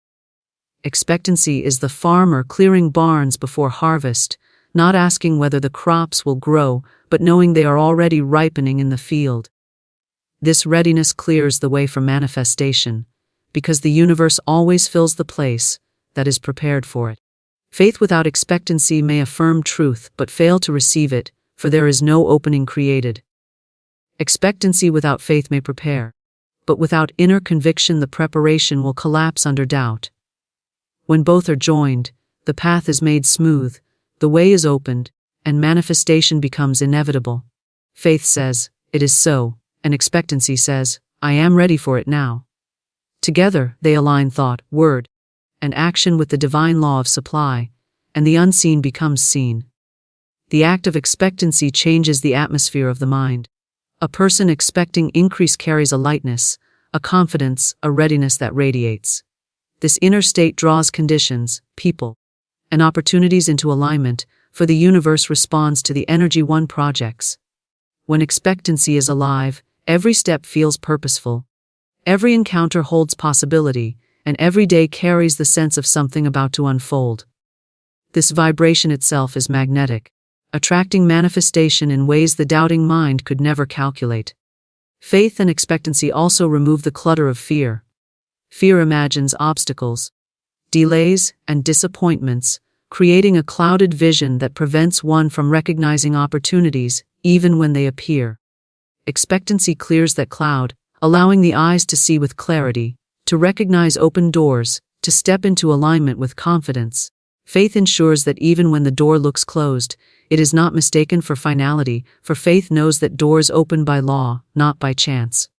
Expectancy is the farmer clearing barns before harvest, not asking whether the crops will grow, but knowing they are already ripening in the field. This readiness clears the way for manifestation, because the universe always fills the place that is prepared for it. Faith without expectancy may affirm truth but fail to receive it, for there is no opening created. Expectancy without faith may prepare, but without inner conviction the preparation will collapse under doubt. When both are joined, the path is made smooth, the way is opened, and manifestation becomes inevitable. Faith says, "It is so," and expectancy says, "I am ready for it now." Together, they align thought, word, and action with the divine law of supply, and the unseen becomes seen. The act of expectancy changes the atmosphere of the mind. A person expecting increase carries a lightness, a confidence, a readiness that radiates. This inner state draws conditions, people, and opportunities into alignment, for the universe responds to the energy one projects. When expectancy is alive, every step feels purposeful. Every encounter holds possibility, and every day carries the sense of something about to unfold. This vibration itself is magnetic, attracting manifestation in ways the doubting mind could never calculate. Faith and expectancy also remove the clutter of fear. Fear imagines obstacles, delays, and disappointments, creating a clouded vision that prevents one from recognizing opportunities, even when they appear. Expectancy clears that cloud, allowing the eyes to see with clarity, to recognize open doors, to step into alignment with confidence. Faith ensures that even when the door looks closed, it is not mistaken for finality, for faith knows that doors open by law, not by chance.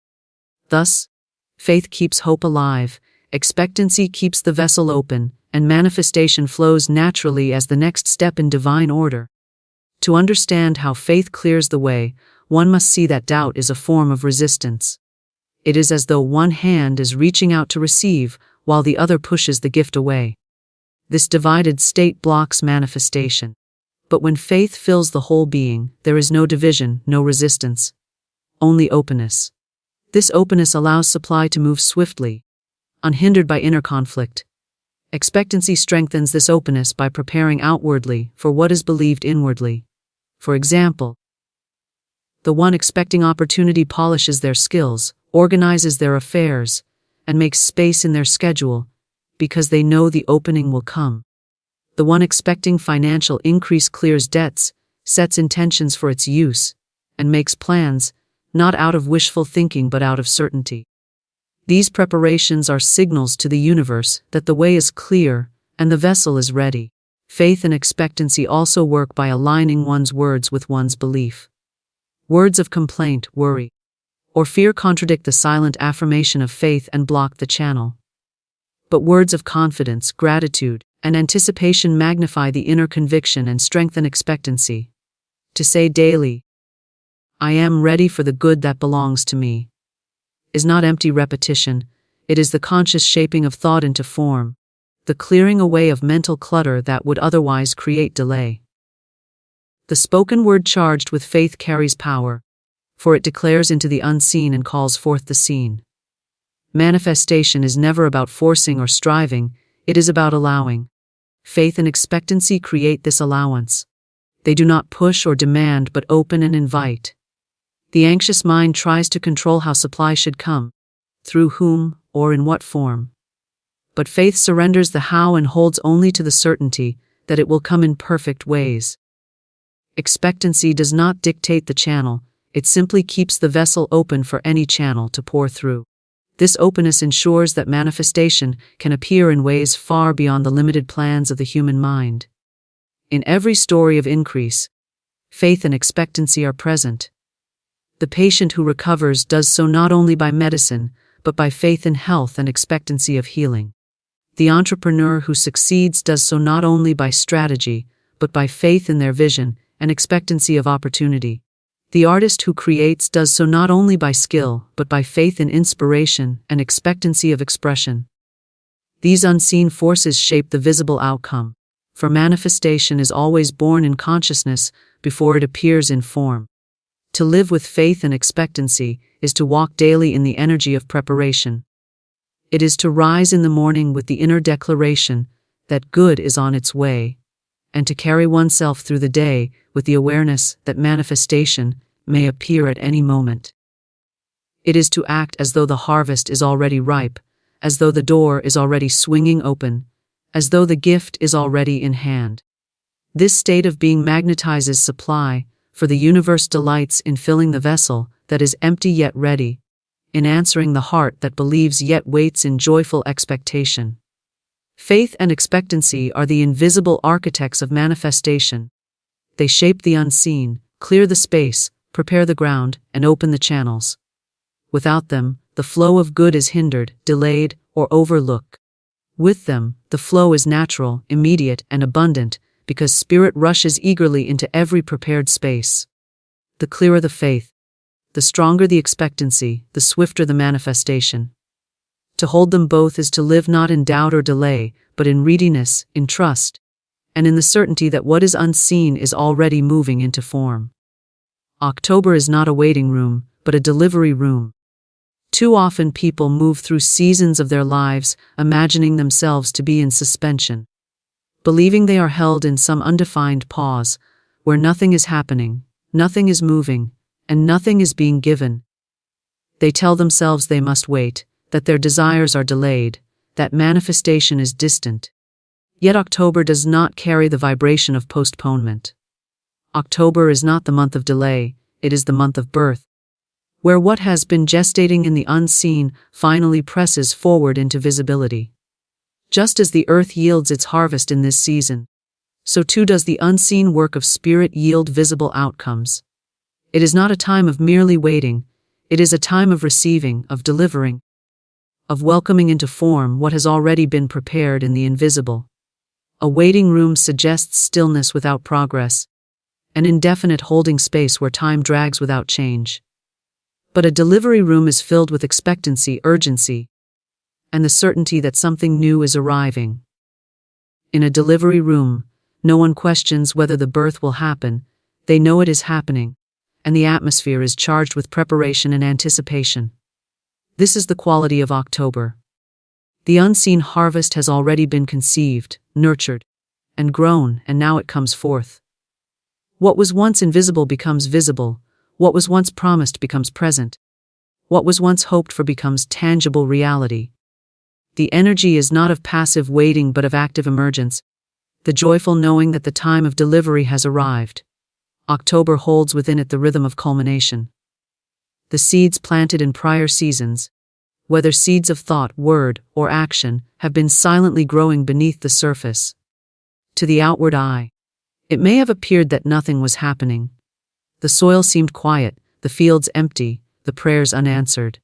Thus, faith keeps hope alive, expectancy keeps the vessel open, and manifestation flows naturally as the next step in divine order. To understand how faith clears the way, one must see that doubt is a form of resistance. It is as though one hand is reaching out to receive, while the other pushes the gift away. This divided state blocks manifestation. But when faith fills the whole being, there is no division, no resistance, only openness. This openness allows supply to move swiftly, unhindered by inner conflict. Expectancy strengthens this openness by preparing outwardly for what is believed inwardly. For example, the one expecting opportunity polishes their skills, organizes their affairs, and makes space in their schedule, because they know the opening will come. The one expecting financial increase clears debts, sets intentions for its use, and makes plans, not out of wishful thinking but out of certainty. These preparations are signals to the universe that the way is clear and the vessel is ready. Faith and expectancy also work by aligning one's words with one's belief. Words of complaint, worry, or fear contradict the silent affirmation of faith and block the channel. But words of confidence, gratitude, and anticipation magnify the inner conviction and strengthen expectancy. To say daily, "I am ready for the good that belongs to me," is not empty repetition, it is the conscious shaping of thought into form, the clearing away of mental clutter that would otherwise create delay. The spoken word charged with faith carries power, for it declares into the unseen and calls forth the seen. Manifestation is never about forcing or striving, It is about allowing. Faith and expectancy create this allowance. They do not push or demand but open and invite. The anxious mind tries to control how supply should come, through whom, or in what form. But faith surrenders the how and holds only to the certainty that it will come in perfect ways. Expectancy does not dictate the channel, it simply keeps the vessel open for any channel to pour through. This openness ensures that manifestation can appear in ways far beyond the limited plans of the human mind. In every story of increase, faith and expectancy are present. The patient who recovers does so not only by medicine, but by faith in health and expectancy of healing. The entrepreneur who succeeds does so not only by strategy, but by faith in their vision and expectancy of opportunity. The artist who creates does so not only by skill, but by faith in inspiration and expectancy of expression. These unseen forces shape the visible outcome, for manifestation is always born in consciousness before it appears in form. To live with faith and expectancy is to walk daily in the energy of preparation. It is to rise in the morning with the inner declaration that good is on its way, and to carry oneself through the day with the awareness that manifestation may appear at any moment. It is to act as though the harvest is already ripe, as though the door is already swinging open, as though the gift is already in hand. This state of being magnetizes supply, for the universe delights in filling the vessel that is empty yet ready, in answering the heart that believes yet waits in joyful expectation. Faith and expectancy are the invisible architects of manifestation. They shape the unseen, clear the space, prepare the ground, and open the channels. Without them, the flow of good is hindered, delayed, or overlooked. With them, the flow is natural, immediate, and abundant, because spirit rushes eagerly into every prepared space. The clearer the faith, the stronger the expectancy, the swifter the manifestation. To hold them both is to live not in doubt or delay, but in readiness, in trust, and in the certainty that what is unseen is already moving into form. October is not a waiting room, but a delivery room. Too often people move through seasons of their lives imagining themselves to be in suspension, believing they are held in some undefined pause, where nothing is happening, nothing is moving, and nothing is being given. They tell themselves they must wait, that their desires are delayed, that manifestation is distant. Yet October does not carry the vibration of postponement. October is not the month of delay, it is the month of birth, where what has been gestating in the unseen finally presses forward into visibility. Just as the earth yields its harvest in this season, so too does the unseen work of spirit yield visible outcomes. It is not a time of merely waiting, it is a time of receiving, of delivering, of welcoming into form what has already been prepared in the invisible. A waiting room suggests stillness without progress, an indefinite holding space where time drags without change. But a delivery room is filled with expectancy, urgency, and the certainty that something new is arriving. In a delivery room, no one questions whether the birth will happen, they know it is happening, and the atmosphere is charged with preparation and anticipation. This is the quality of October. The unseen harvest has already been conceived, nurtured, and grown, and now it comes forth. What was once invisible becomes visible, what was once promised becomes present, what was once hoped for becomes tangible reality. The energy is not of passive waiting but of active emergence, the joyful knowing that the time of delivery has arrived. October holds within it the rhythm of culmination. The seeds planted in prior seasons, whether seeds of thought, word, or action, have been silently growing beneath the surface. To the outward eye, it may have appeared that nothing was happening. The soil seemed quiet, the fields empty, the prayers unanswered.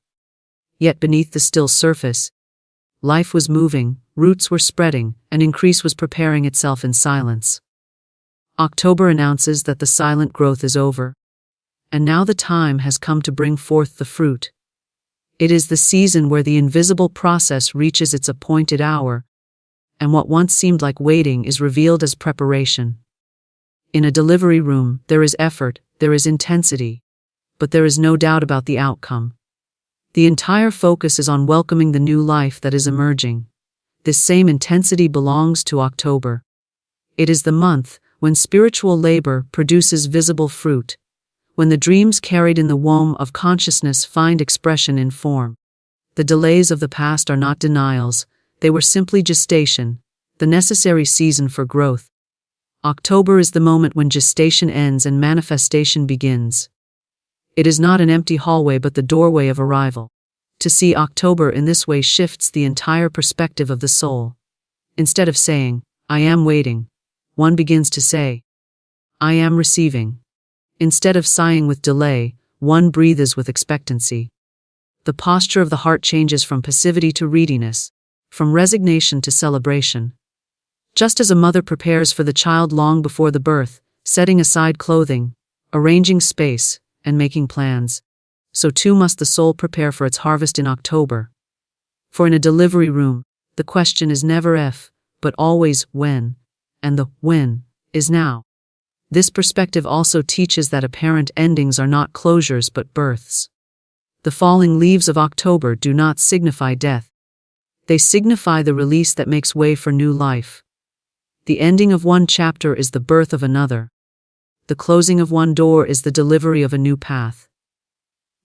Yet beneath the still surface, life was moving, roots were spreading, and increase was preparing itself in silence. October announces that the silent growth is over, and now the time has come to bring forth the fruit. It is the season where the invisible process reaches its appointed hour, and what once seemed like waiting is revealed as preparation. In a delivery room, there is effort, there is intensity, but there is no doubt about the outcome. The entire focus is on welcoming the new life that is emerging. This same intensity belongs to October. It is the month when spiritual labor produces visible fruit, when the dreams carried in the womb of consciousness find expression in form. The delays of the past are not denials, they were simply gestation, the necessary season for growth. October is the moment when gestation ends and manifestation begins. It is not an empty hallway but the doorway of arrival. To see October in this way shifts the entire perspective of the soul. Instead of saying, "I am waiting," one begins to say, "I am receiving." Instead of sighing with delay, one breathes with expectancy. The posture of the heart changes from passivity to readiness, from resignation to celebration. Just as a mother prepares for the child long before the birth, setting aside clothing, arranging space, and making plans, so too must the soul prepare for its harvest in October. For in a delivery room, the question is never if, but always when, and the when is now. This perspective also teaches that apparent endings are not closures but births. The falling leaves of October do not signify death. They signify the release that makes way for new life. The ending of one chapter is the birth of another. The closing of one door is the delivery of a new path.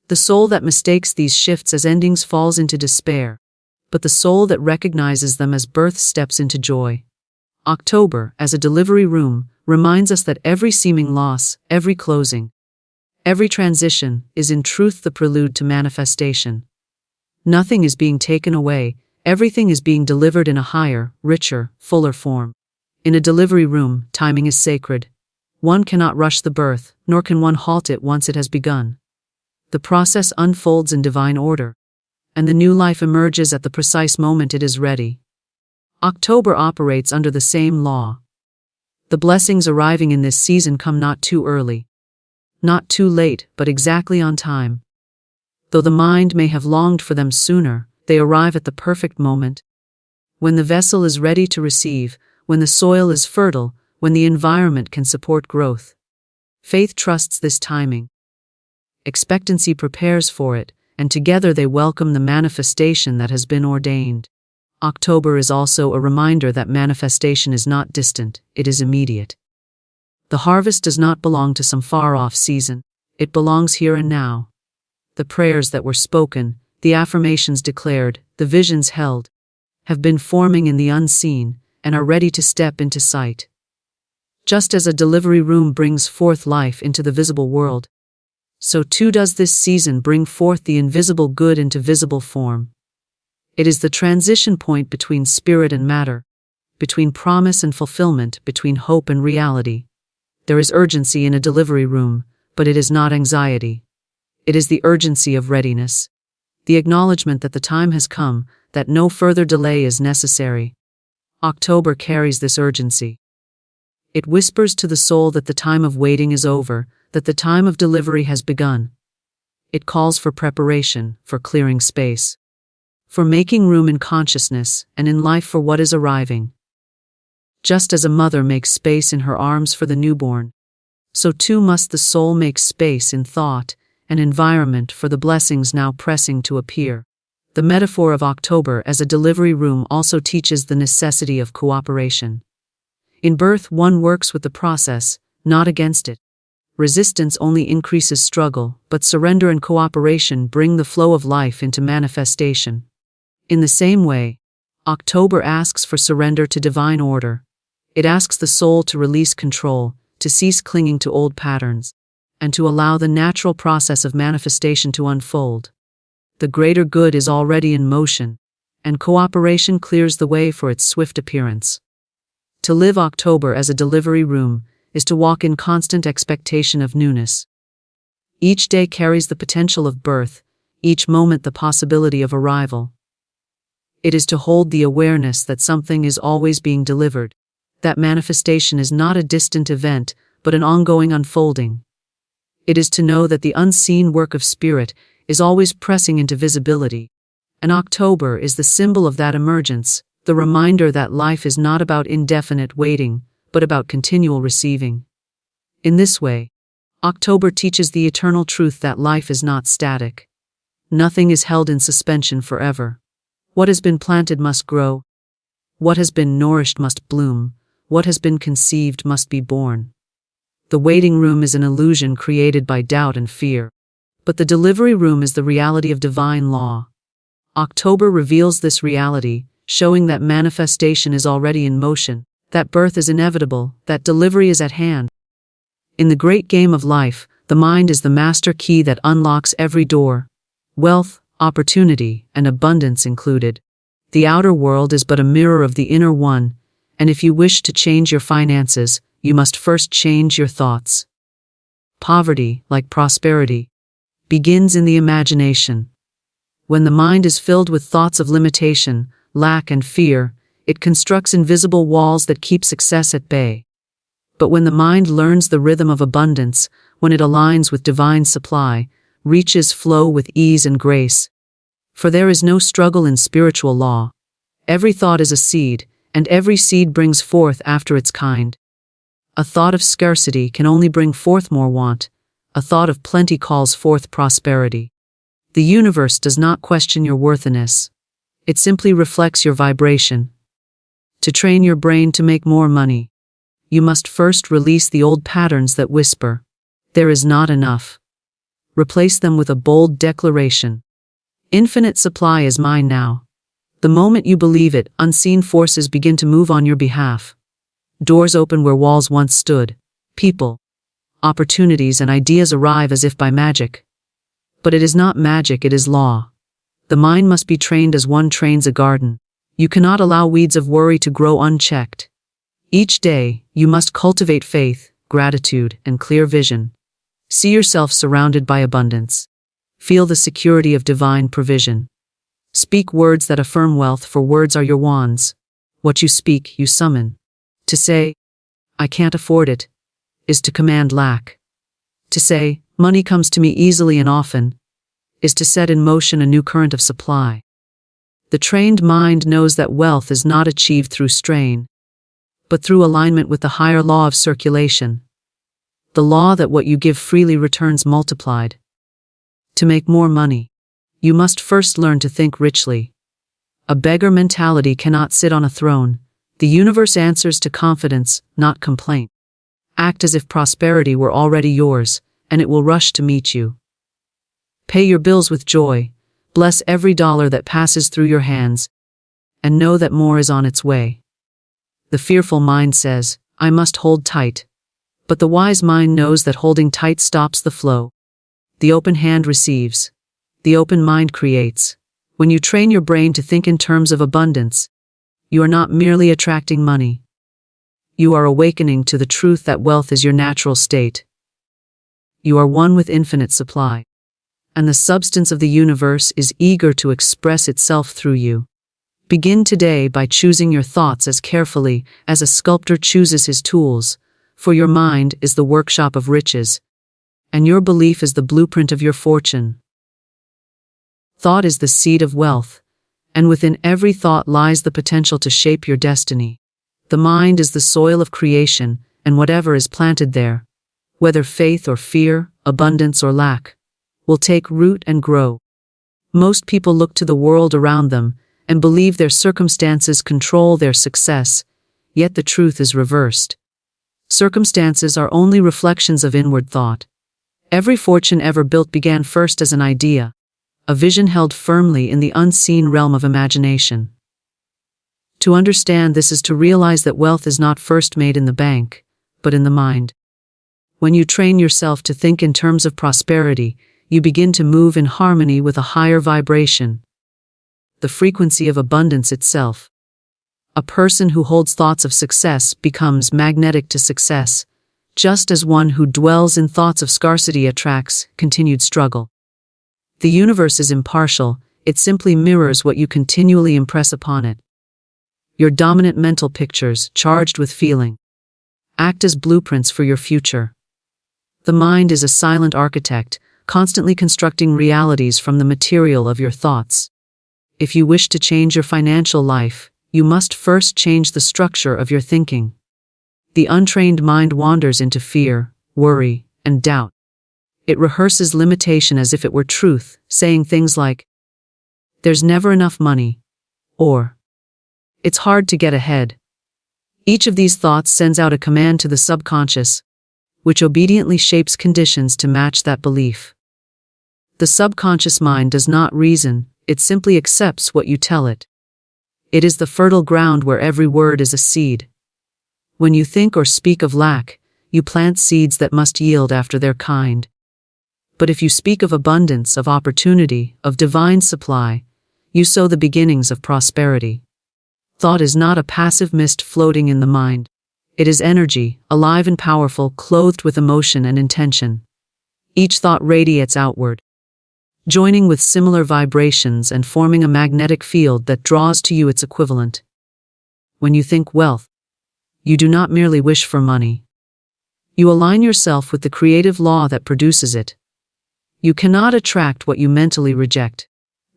The soul that mistakes these shifts as endings falls into despair, but the soul that recognizes them as birth steps into joy. October, as a delivery room, reminds us that every seeming loss, every closing, every transition is in truth the prelude to manifestation. Nothing is being taken away, everything is being delivered in a higher, richer, fuller form. In a delivery room, timing is sacred. One cannot rush the birth, nor can one halt it once it has begun. The process unfolds in divine order, and the new life emerges at the precise moment it is ready. October operates under the same law. The blessings arriving in this season come not too early, not too late, but exactly on time. Though the mind may have longed for them sooner, they arrive at the perfect moment. When the vessel is ready to receive, when the soil is fertile, when the environment can support growth. Faith trusts this timing. Expectancy prepares for it, and together they welcome the manifestation that has been ordained. October is also a reminder that manifestation is not distant, it is immediate. The harvest does not belong to some far-off season, it belongs here and now. The prayers that were spoken, the affirmations declared, the visions held, have been forming in the unseen, and are ready to step into sight. Just as a delivery room brings forth life into the visible world, so too does this season bring forth the invisible good into visible form. It is the transition point between spirit and matter, between promise and fulfillment, between hope and reality. There is urgency in a delivery room, but it is not anxiety. It is the urgency of readiness, the acknowledgement that the time has come, that no further delay is necessary. October carries this urgency. It whispers to the soul that the time of waiting is over, that the time of delivery has begun. It calls for preparation, for clearing space, for making room in consciousness and in life for what is arriving. Just as a mother makes space in her arms for the newborn, so too must the soul make space in thought and environment for the blessings now pressing to appear. The metaphor of October as a delivery room also teaches the necessity of cooperation. In birth, one works with the process, not against it. Resistance only increases struggle, but surrender and cooperation bring the flow of life into manifestation. In the same way, October asks for surrender to divine order. It asks the soul to release control, to cease clinging to old patterns, and to allow the natural process of manifestation to unfold. The greater good is already in motion, and cooperation clears the way for its swift appearance. To live October as a delivery room is to walk in constant expectation of newness. Each day carries the potential of birth, each moment the possibility of arrival. It is to hold the awareness that something is always being delivered, that manifestation is not a distant event, but an ongoing unfolding. It is to know that the unseen work of spirit is always pressing into visibility, and October is the symbol of that emergence, the reminder that life is not about indefinite waiting, but about continual receiving. In this way, October teaches the eternal truth that life is not static. Nothing is held in suspension forever. What has been planted must grow. What has been nourished must bloom. What has been conceived must be born. The waiting room is an illusion created by doubt and fear. But the delivery room is the reality of divine law. October reveals this reality, showing that manifestation is already in motion, that birth is inevitable, that delivery is at hand. In the great game of life, the mind is the master key that unlocks every door. Wealth, opportunity, and abundance included. The outer world is but a mirror of the inner one, and if you wish to change your finances, you must first change your thoughts. Poverty, like prosperity, begins in the imagination. When the mind is filled with thoughts of limitation, lack, and fear, it constructs invisible walls that keep success at bay. But when the mind learns the rhythm of abundance, when it aligns with divine supply, riches flow with ease and grace. For there is no struggle in spiritual law. Every thought is a seed, and every seed brings forth after its kind. A thought of scarcity can only bring forth more want. A thought of plenty calls forth prosperity. The universe does not question your worthiness. It simply reflects your vibration. To train your brain to make more money, you must first release the old patterns that whisper, "There is not enough." Replace them with a bold declaration. Infinite supply is mine now. The moment you believe it, unseen forces begin to move on your behalf. Doors open where walls once stood. People, opportunities, and ideas arrive as if by magic. But it is not magic, it is law. The mind must be trained as one trains a garden. You cannot allow weeds of worry to grow unchecked. Each day, you must cultivate faith, gratitude, and clear vision. See yourself surrounded by abundance. Feel the security of divine provision. Speak words that affirm wealth, for words are your wands. What you speak, you summon. To say, "I can't afford it," is to command lack. To say, "Money comes to me easily and often," is to set in motion a new current of supply. The trained mind knows that wealth is not achieved through strain, but through alignment with the higher law of circulation. The law that what you give freely returns multiplied. To make more money, you must first learn to think richly. A beggar mentality cannot sit on a throne. The universe answers to confidence, not complaint. Act as if prosperity were already yours, and it will rush to meet you. Pay your bills with joy, bless every dollar that passes through your hands, and know that more is on its way. The fearful mind says, "I must hold tight." But the wise mind knows that holding tight stops the flow. The open hand receives. The open mind creates. When you train your brain to think in terms of abundance, you are not merely attracting money. You are awakening to the truth that wealth is your natural state. You are one with infinite supply, and the substance of the universe is eager to express itself through you. Begin today by choosing your thoughts as carefully as a sculptor chooses his tools, for your mind is the workshop of riches, and your belief is the blueprint of your fortune. Thought is the seed of wealth, and within every thought lies the potential to shape your destiny. The mind is the soil of creation, and whatever is planted there, whether faith or fear, abundance or lack, will take root and grow. Most people look to the world around them and believe their circumstances control their success, yet the truth is reversed. Circumstances are only reflections of inward thought. Every fortune ever built began first as an idea, a vision held firmly in the unseen realm of imagination. To understand this is to realize that wealth is not first made in the bank, but in the mind. When you train yourself to think in terms of prosperity, you begin to move in harmony with a higher vibration, the frequency of abundance itself. A person who holds thoughts of success becomes magnetic to success, just as one who dwells in thoughts of scarcity attracts continued struggle. The universe is impartial, it simply mirrors what you continually impress upon it. Your dominant mental pictures, charged with feeling, act as blueprints for your future. The mind is a silent architect, constantly constructing realities from the material of your thoughts. If you wish to change your financial life, you must first change the structure of your thinking. The untrained mind wanders into fear, worry, and doubt. It rehearses limitation as if it were truth, saying things like, "There's never enough money," or It's hard to get ahead. Each of these thoughts sends out a command to the subconscious, which obediently shapes conditions to match that belief. The subconscious mind does not reason, it simply accepts what you tell it. It is the fertile ground where every word is a seed. When you think or speak of lack, you plant seeds that must yield after their kind. But if you speak of abundance, of opportunity, of divine supply, you sow the beginnings of prosperity. Thought is not a passive mist floating in the mind. It is energy, alive and powerful, clothed with emotion and intention. Each thought radiates outward, joining with similar vibrations and forming a magnetic field that draws to you its equivalent. When you think wealth, you do not merely wish for money. You align yourself with the creative law that produces it. You cannot attract what you mentally reject.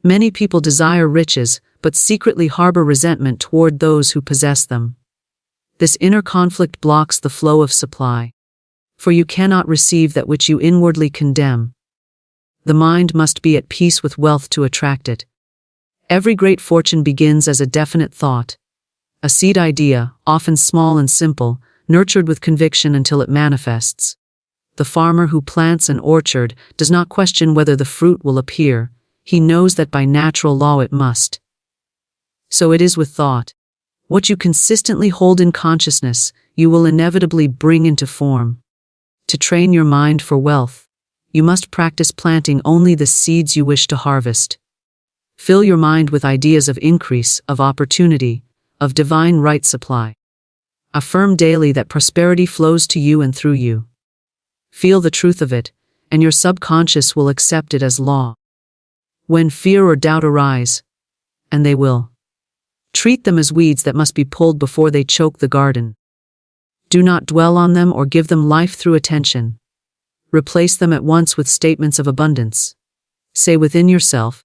Many people desire riches, but secretly harbor resentment toward those who possess them. This inner conflict blocks the flow of supply, for you cannot receive that which you inwardly condemn. The mind must be at peace with wealth to attract it. Every great fortune begins as a definite thought, a seed idea, often small and simple, nurtured with conviction until it manifests. The farmer who plants an orchard does not question whether the fruit will appear. He knows that by natural law it must. So it is with thought. What you consistently hold in consciousness, you will inevitably bring into form. To train your mind for wealth, you must practice planting only the seeds you wish to harvest. Fill your mind with ideas of increase, of opportunity, of divine right supply. Affirm daily that prosperity flows to you and through you. Feel the truth of it, and your subconscious will accept it as law. When fear or doubt arise, and they will, treat them as weeds that must be pulled before they choke the garden. Do not dwell on them or give them life through attention. Replace them at once with statements of abundance. Say within yourself,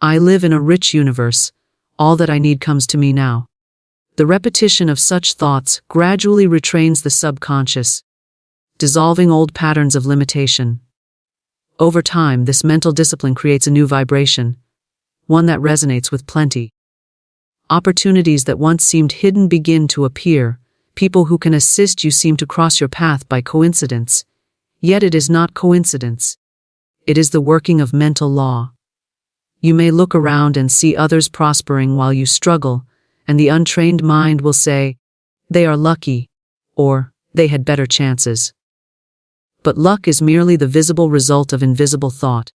I live in a rich universe, all that I need comes to me now. The repetition of such thoughts gradually retrains the subconscious, dissolving old patterns of limitation. Over time, this mental discipline creates a new vibration, one that resonates with plenty. Opportunities that once seemed hidden begin to appear. People who can assist you seem to cross your path by coincidence. Yet it is not coincidence. It is the working of mental law. You may look around and see others prospering while you struggle, and the untrained mind will say, they are lucky, or they had better chances. But luck is merely the visible result of invisible thought.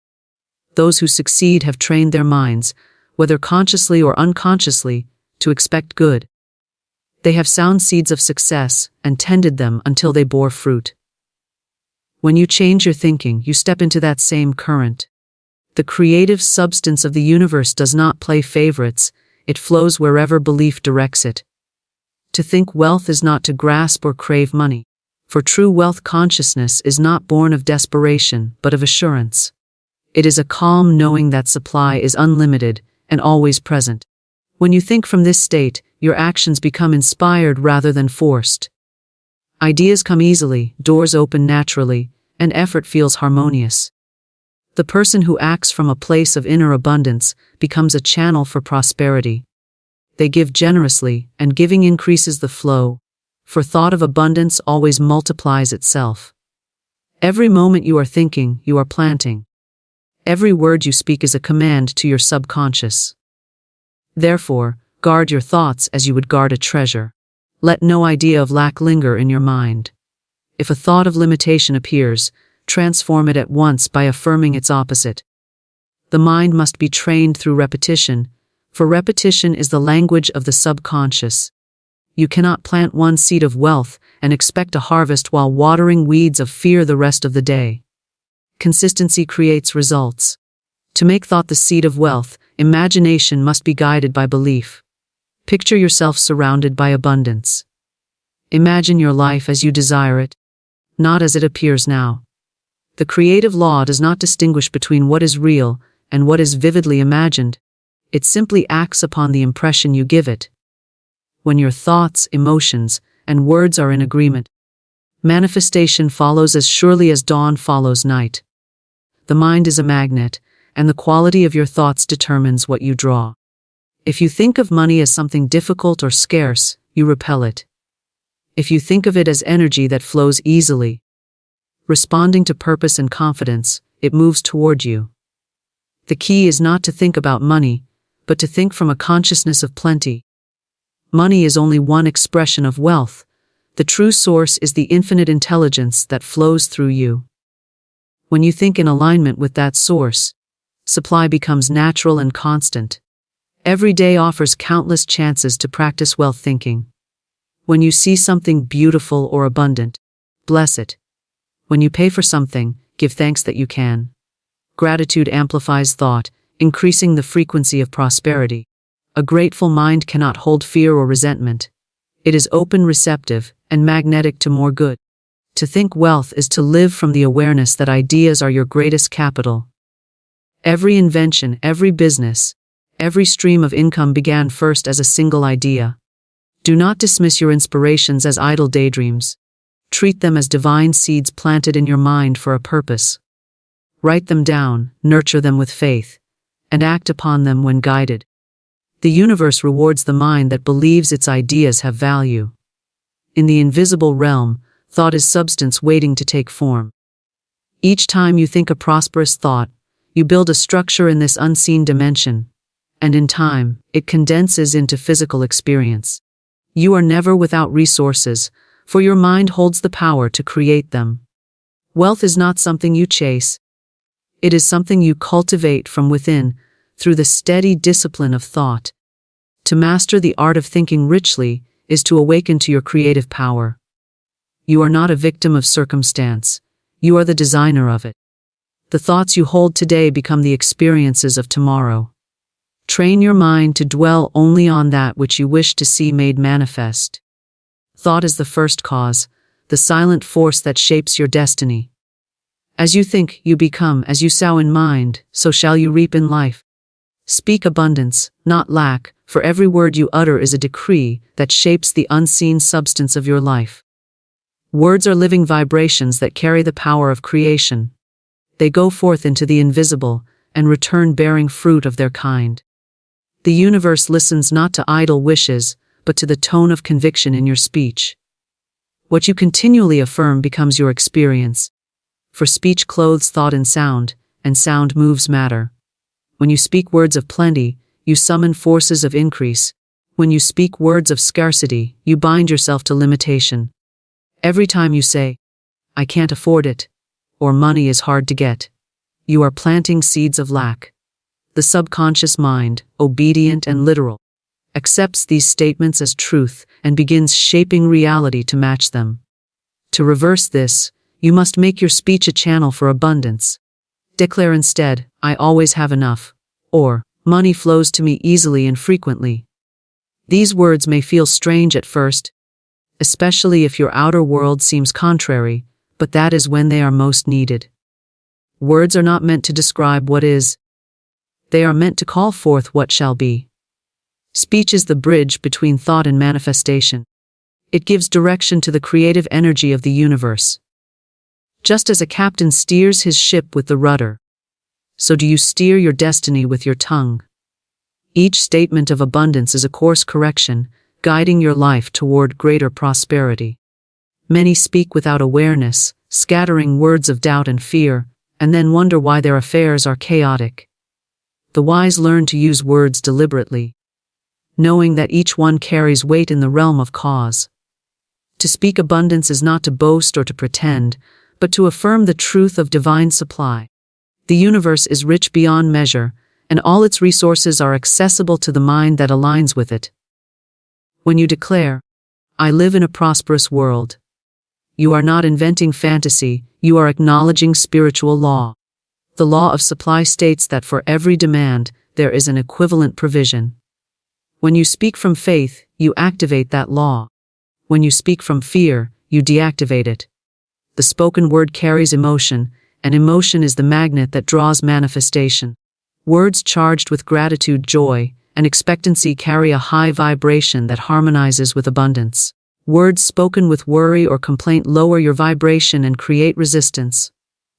Those who succeed have trained their minds, whether consciously or unconsciously, to expect good. They have sown seeds of success and tended them until they bore fruit. When you change your thinking, you step into that same current. The creative substance of the universe does not play favorites, it flows wherever belief directs it. To think wealth is not to grasp or crave money, for true wealth consciousness is not born of desperation but of assurance. It is a calm knowing that supply is unlimited and always present. When you think from this state, your actions become inspired rather than forced. Ideas come easily, doors open naturally, and effort feels harmonious. The person who acts from a place of inner abundance becomes a channel for prosperity. They give generously, and giving increases the flow, for thought of abundance always multiplies itself. Every moment you are thinking, you are planting. Every word you speak is a command to your subconscious. Therefore, guard your thoughts as you would guard a treasure. Let no idea of lack linger in your mind. If a thought of limitation appears, transform it at once by affirming its opposite. The mind must be trained through repetition, for repetition is the language of the subconscious. You cannot plant one seed of wealth and expect a harvest while watering weeds of fear the rest of the day. Consistency creates results. To make thought the seed of wealth, imagination must be guided by belief. Picture yourself surrounded by abundance. Imagine your life as you desire it, not as it appears now. The creative law does not distinguish between what is real and what is vividly imagined. It simply acts upon the impression you give it. When your thoughts, emotions, and words are in agreement, manifestation follows as surely as dawn follows night. The mind is a magnet, and the quality of your thoughts determines what you draw. If you think of money as something difficult or scarce, you repel it. If you think of it as energy that flows easily, responding to purpose and confidence, it moves toward you. The key is not to think about money, but to think from a consciousness of plenty. Money is only one expression of wealth. The true source is the infinite intelligence that flows through you. When you think in alignment with that source, supply becomes natural and constant. Every day offers countless chances to practice wealth thinking. When you see something beautiful or abundant, bless it. When you pay for something, give thanks that you can. Gratitude amplifies thought, increasing the frequency of prosperity. A grateful mind cannot hold fear or resentment. It is open, receptive, and magnetic to more good. To think wealth is to live from the awareness that ideas are your greatest capital. Every invention, every business, every stream of income began first as a single idea. Do not dismiss your inspirations as idle daydreams. Treat them as divine seeds planted in your mind for a purpose. Write them down, nurture them with faith, and act upon them when guided. The universe rewards the mind that believes its ideas have value. In the invisible realm, thought is substance waiting to take form. Each time you think a prosperous thought, you build a structure in this unseen dimension, and in time, it condenses into physical experience. You are never without resources, for your mind holds the power to create them. Wealth is not something you chase. It is something you cultivate from within, through the steady discipline of thought. To master the art of thinking richly is to awaken to your creative power. You are not a victim of circumstance. You are the designer of it. The thoughts you hold today become the experiences of tomorrow. Train your mind to dwell only on that which you wish to see made manifest. Thought is the first cause, the silent force that shapes your destiny. As you think, you become. As you sow in mind, so shall you reap in life. Speak abundance, not lack, for every word you utter is a decree that shapes the unseen substance of your life. Words are living vibrations that carry the power of creation. They go forth into the invisible and return bearing fruit of their kind. The universe listens not to idle wishes, but to the tone of conviction in your speech. What you continually affirm becomes your experience. For speech clothes thought and sound moves matter. When you speak words of plenty, you summon forces of increase. When you speak words of scarcity, you bind yourself to limitation. Every time you say, "I can't afford it," or "money is hard to get," you are planting seeds of lack. The subconscious mind, obedient and literal, accepts these statements as truth and begins shaping reality to match them. To reverse this, you must make your speech a channel for abundance. Declare instead, "I always have enough," or "Money flows to me easily and frequently." These words may feel strange at first, especially if your outer world seems contrary, but that is when they are most needed. Words are not meant to describe what is. They are meant to call forth what shall be. Speech is the bridge between thought and manifestation. It gives direction to the creative energy of the universe. Just as a captain steers his ship with the rudder, so do you steer your destiny with your tongue. Each statement of abundance is a course correction, guiding your life toward greater prosperity. Many speak without awareness, scattering words of doubt and fear, and then wonder why their affairs are chaotic. The wise learn to use words deliberately, knowing that each one carries weight in the realm of cause. To speak abundance is not to boast or to pretend, but to affirm the truth of divine supply. The universe is rich beyond measure, and all its resources are accessible to the mind that aligns with it. When you declare, "I live in a prosperous world," you are not inventing fantasy, you are acknowledging spiritual law. The law of supply states that for every demand, there is an equivalent provision. When you speak from faith, you activate that law. When you speak from fear, you deactivate it. The spoken word carries emotion, and emotion is the magnet that draws manifestation. Words charged with gratitude, joy, and expectancy carry a high vibration that harmonizes with abundance. Words spoken with worry or complaint lower your vibration and create resistance.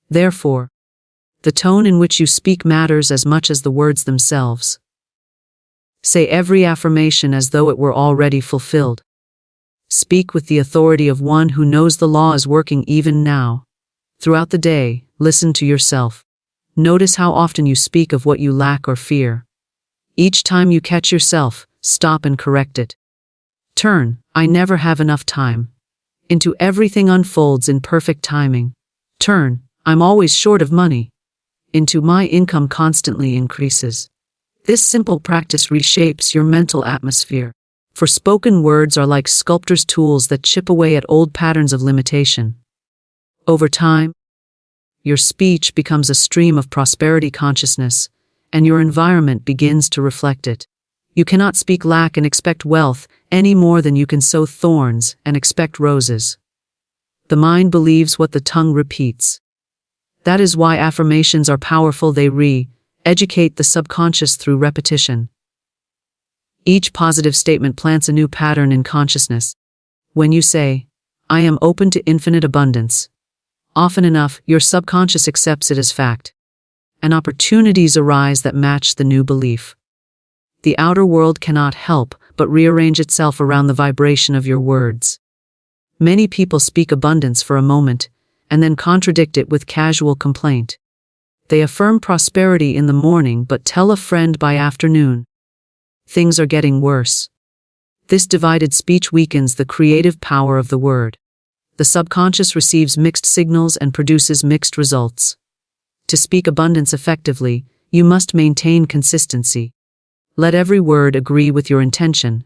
Therefore, the tone in which you speak matters as much as the words themselves. Say every affirmation as though it were already fulfilled. Speak with the authority of one who knows the law is working even now. Throughout the day, listen to yourself. Notice how often you speak of what you lack or fear. Each time you catch yourself, stop and correct it. Turn, "I never have enough time," into "everything unfolds in perfect timing." Turn, "I'm always short of money," into "my income constantly increases." This simple practice reshapes your mental atmosphere. For spoken words are like sculptor's tools that chip away at old patterns of limitation. Over time, your speech becomes a stream of prosperity consciousness, and your environment begins to reflect it. You cannot speak lack and expect wealth any more than you can sow thorns and expect roses. The mind believes what the tongue repeats. That is why affirmations are powerful. They educate the subconscious through repetition. Each positive statement plants a new pattern in consciousness. When you say, "I am open to infinite abundance," often enough, your subconscious accepts it as fact, and opportunities arise that match the new belief. The outer world cannot help but rearrange itself around the vibration of your words. Many people speak abundance for a moment, and then contradict it with casual complaint. They affirm prosperity in the morning but tell a friend by afternoon, "Things are getting worse." This divided speech weakens the creative power of the word. The subconscious receives mixed signals and produces mixed results. To speak abundance effectively, you must maintain consistency. Let every word agree with your intention.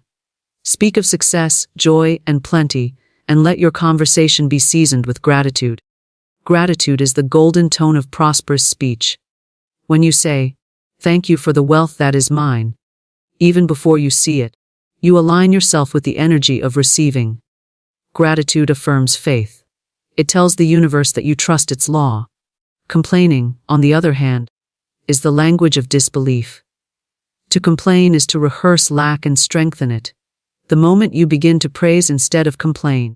Speak of success, joy, and plenty, and let your conversation be seasoned with gratitude. Gratitude is the golden tone of prosperous speech. When you say, "Thank you for the wealth that is mine," even before you see it, you align yourself with the energy of receiving. Gratitude affirms faith. It tells the universe that you trust its law. Complaining, on the other hand, is the language of disbelief. To complain is to rehearse lack and strengthen it. The moment you begin to praise instead of complain,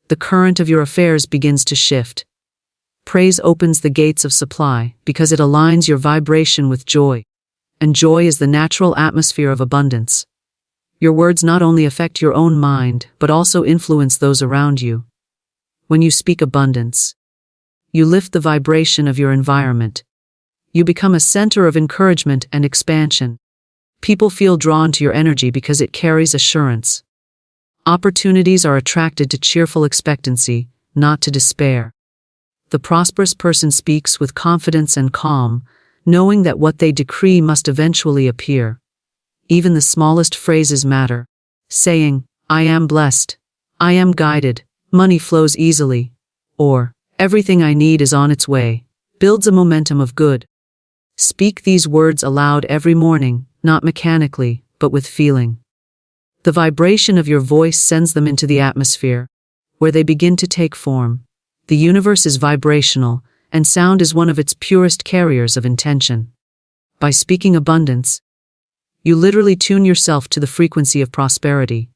the current of your affairs begins to shift. Praise opens the gates of supply because it aligns your vibration with joy, and joy is the natural atmosphere of abundance. Your words not only affect your own mind, but also influence those around you. When you speak abundance, you lift the vibration of your environment. You become a center of encouragement and expansion. People feel drawn to your energy because it carries assurance. Opportunities are attracted to cheerful expectancy, not to despair. The prosperous person speaks with confidence and calm, knowing that what they decree must eventually appear. Even the smallest phrases matter. Saying, "I am blessed," "I am guided," "money flows easily," or "everything I need is on its way," builds a momentum of good. Speak these words aloud every morning, not mechanically, but with feeling. The vibration of your voice sends them into the atmosphere, where they begin to take form. The universe is vibrational, and sound is one of its purest carriers of intention. By speaking abundance, you literally tune yourself to the frequency of prosperity.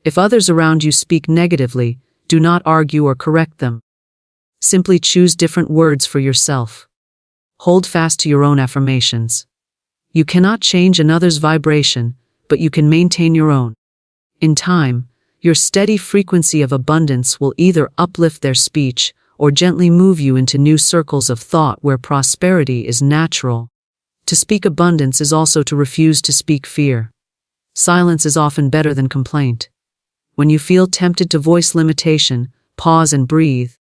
If others around you speak negatively, do not argue or correct them. Simply choose different words for yourself. Hold fast to your own affirmations. You cannot change another's vibration, but you can maintain your own. In time, your steady frequency of abundance will either uplift their speech or gently move you into new circles of thought where prosperity is natural. To speak abundance is also to refuse to speak fear. Silence is often better than complaint. When you feel tempted to voice limitation, pause and breathe.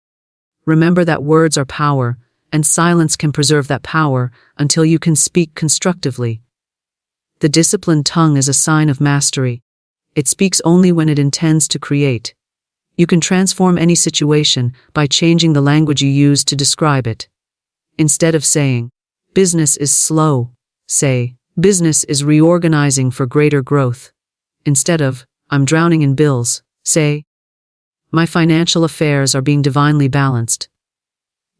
Remember that words are power, and silence can preserve that power until you can speak constructively. The disciplined tongue is a sign of mastery. It speaks only when it intends to create. You can transform any situation by changing the language you use to describe it. Instead of saying, "Business is slow," say, "Business is reorganizing for greater growth." Instead of, "I'm drowning in bills," say, "My financial affairs are being divinely balanced."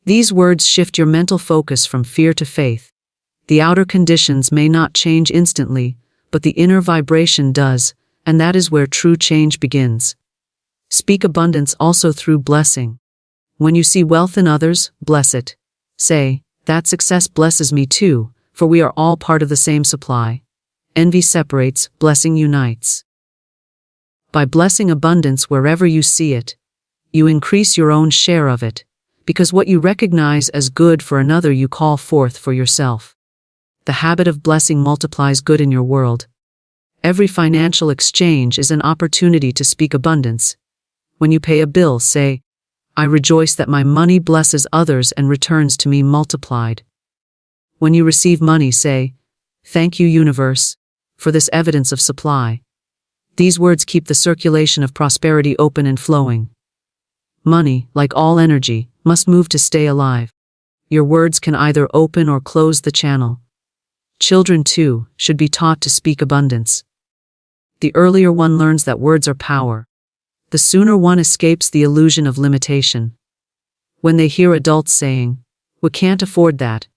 These words shift your mental focus from fear to faith. The outer conditions may not change instantly, but the inner vibration does, and that is where true change begins. Speak abundance also through blessing. When you see wealth in others, bless it. Say, "That success blesses me too, for we are all part of the same supply." Envy separates, blessing unites. By blessing abundance wherever you see it, you increase your own share of it, because what you recognize as good for another you call forth for yourself. The habit of blessing multiplies good in your world. Every financial exchange is an opportunity to speak abundance. When you pay a bill, say, "I rejoice that my money blesses others and returns to me multiplied." When you receive money, say, "Thank you, universe, for this evidence of supply." These words keep the circulation of prosperity open and flowing. Money, like all energy, must move to stay alive. Your words can either open or close the channel. Children, too, should be taught to speak abundance. The earlier one learns that words are power, the sooner one escapes the illusion of limitation. When they hear adults saying, "We can't afford that,"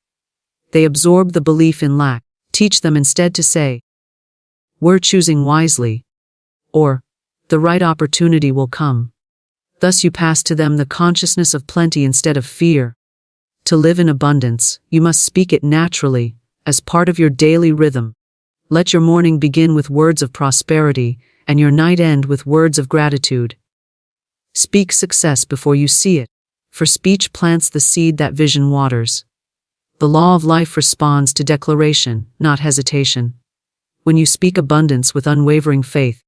they absorb the belief in lack. Teach them instead to say, "We're choosing wisely," or, "The right opportunity will come." Thus you pass to them the consciousness of plenty instead of fear. To live in abundance, you must speak it naturally, as part of your daily rhythm. Let your morning begin with words of prosperity, and your night end with words of gratitude. Speak success before you see it, for speech plants the seed that vision waters. The law of life responds to declaration, not hesitation. When you speak abundance with unwavering faith,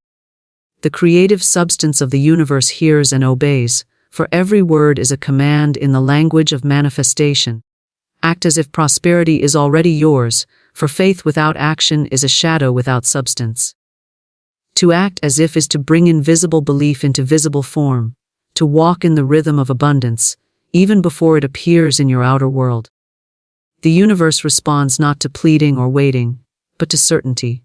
the creative substance of the universe hears and obeys, for every word is a command in the language of manifestation. Act as if prosperity is already yours, for faith without action is a shadow without substance. To act as if is to bring invisible belief into visible form, to walk in the rhythm of abundance, even before it appears in your outer world. The universe responds not to pleading or waiting, but to certainty.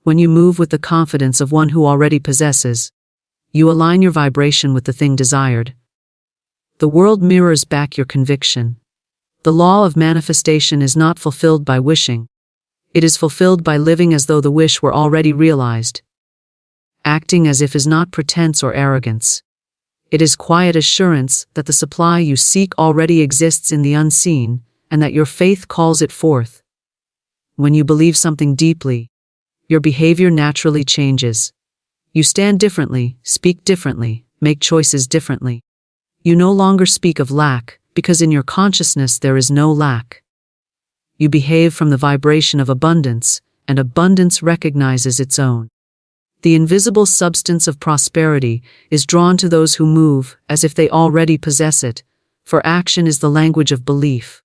When you move with the confidence of one who already possesses, you align your vibration with the thing desired. The world mirrors back your conviction. The law of manifestation is not fulfilled by wishing. It is fulfilled by living as though the wish were already realized. Acting as if is not pretense or arrogance. It is quiet assurance that the supply you seek already exists in the unseen, and that your faith calls it forth. When you believe something deeply, your behavior naturally changes. You stand differently, speak differently, make choices differently. You no longer speak of lack, because in your consciousness there is no lack. You behave from the vibration of abundance, and abundance recognizes its own. The invisible substance of prosperity is drawn to those who move as if they already possess it, for action is the language of belief.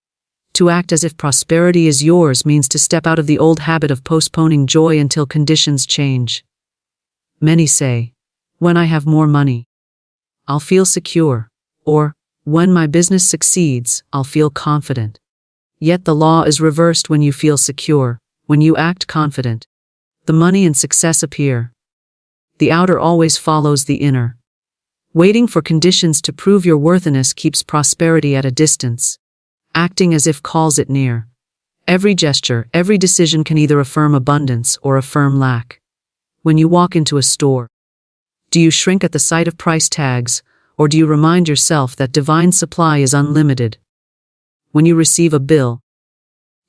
To act as if prosperity is yours means to step out of the old habit of postponing joy until conditions change. Many say, "When I have more money, I'll feel secure," or, "When my business succeeds, I'll feel confident." Yet the law is reversed. When you feel secure, when you act confident, the money and success appear. The outer always follows the inner. Waiting for conditions to prove your worthiness keeps prosperity at a distance. Acting as if calls it near. Every gesture, every decision can either affirm abundance or affirm lack. When you walk into a store, do you shrink at the sight of price tags, or do you remind yourself that divine supply is unlimited? When you receive a bill,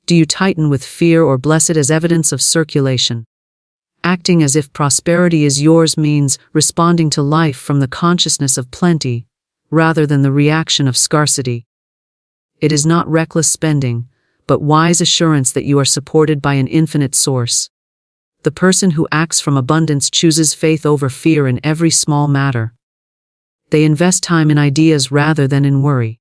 do you tighten with fear or bless it as evidence of circulation? Acting as if prosperity is yours means responding to life from the consciousness of plenty, rather than the reaction of scarcity. It is not reckless spending, but wise assurance that you are supported by an infinite source. The person who acts from abundance chooses faith over fear in every small matter. They invest time in ideas rather than in worry.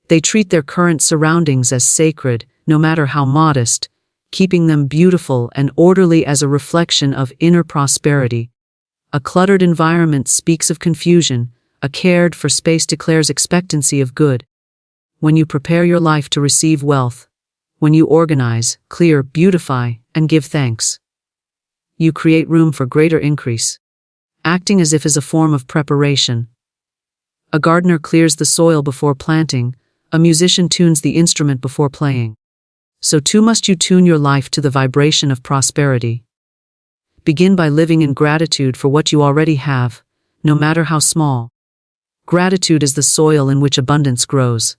They treat their current surroundings as sacred, no matter how modest, keeping them beautiful and orderly as a reflection of inner prosperity. A cluttered environment speaks of confusion, a cared-for space declares expectancy of good. When you prepare your life to receive wealth, when you organize, clear, beautify, and give thanks, you create room for greater increase. Acting as if is a form of preparation. A gardener clears the soil before planting, a musician tunes the instrument before playing. So too must you tune your life to the vibration of prosperity. Begin by living in gratitude for what you already have, no matter how small. Gratitude is the soil in which abundance grows.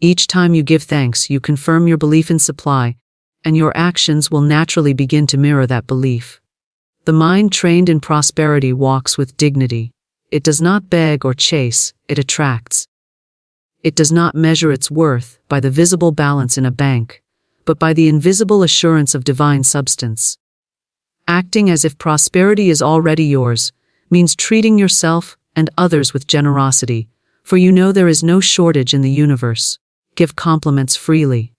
Each time you give thanks, you confirm your belief in supply, and your actions will naturally begin to mirror that belief. The mind trained in prosperity walks with dignity. It does not beg or chase, it attracts. It does not measure its worth by the visible balance in a bank, but by the invisible assurance of divine substance. Acting as if prosperity is already yours means treating yourself and others with generosity, for you know there is no shortage in the universe. Give compliments freely.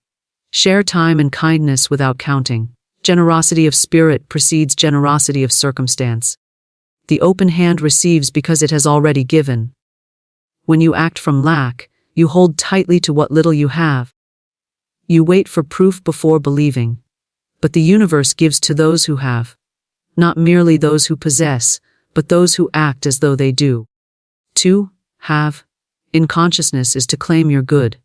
Share time and kindness without counting. Generosity of spirit precedes generosity of circumstance. The open hand receives because it has already given. When you act from lack, you hold tightly to what little you have. You wait for proof before believing. But the universe gives to those who have. Not merely those who possess, but those who act as though they do. To have in consciousness is to claim your good.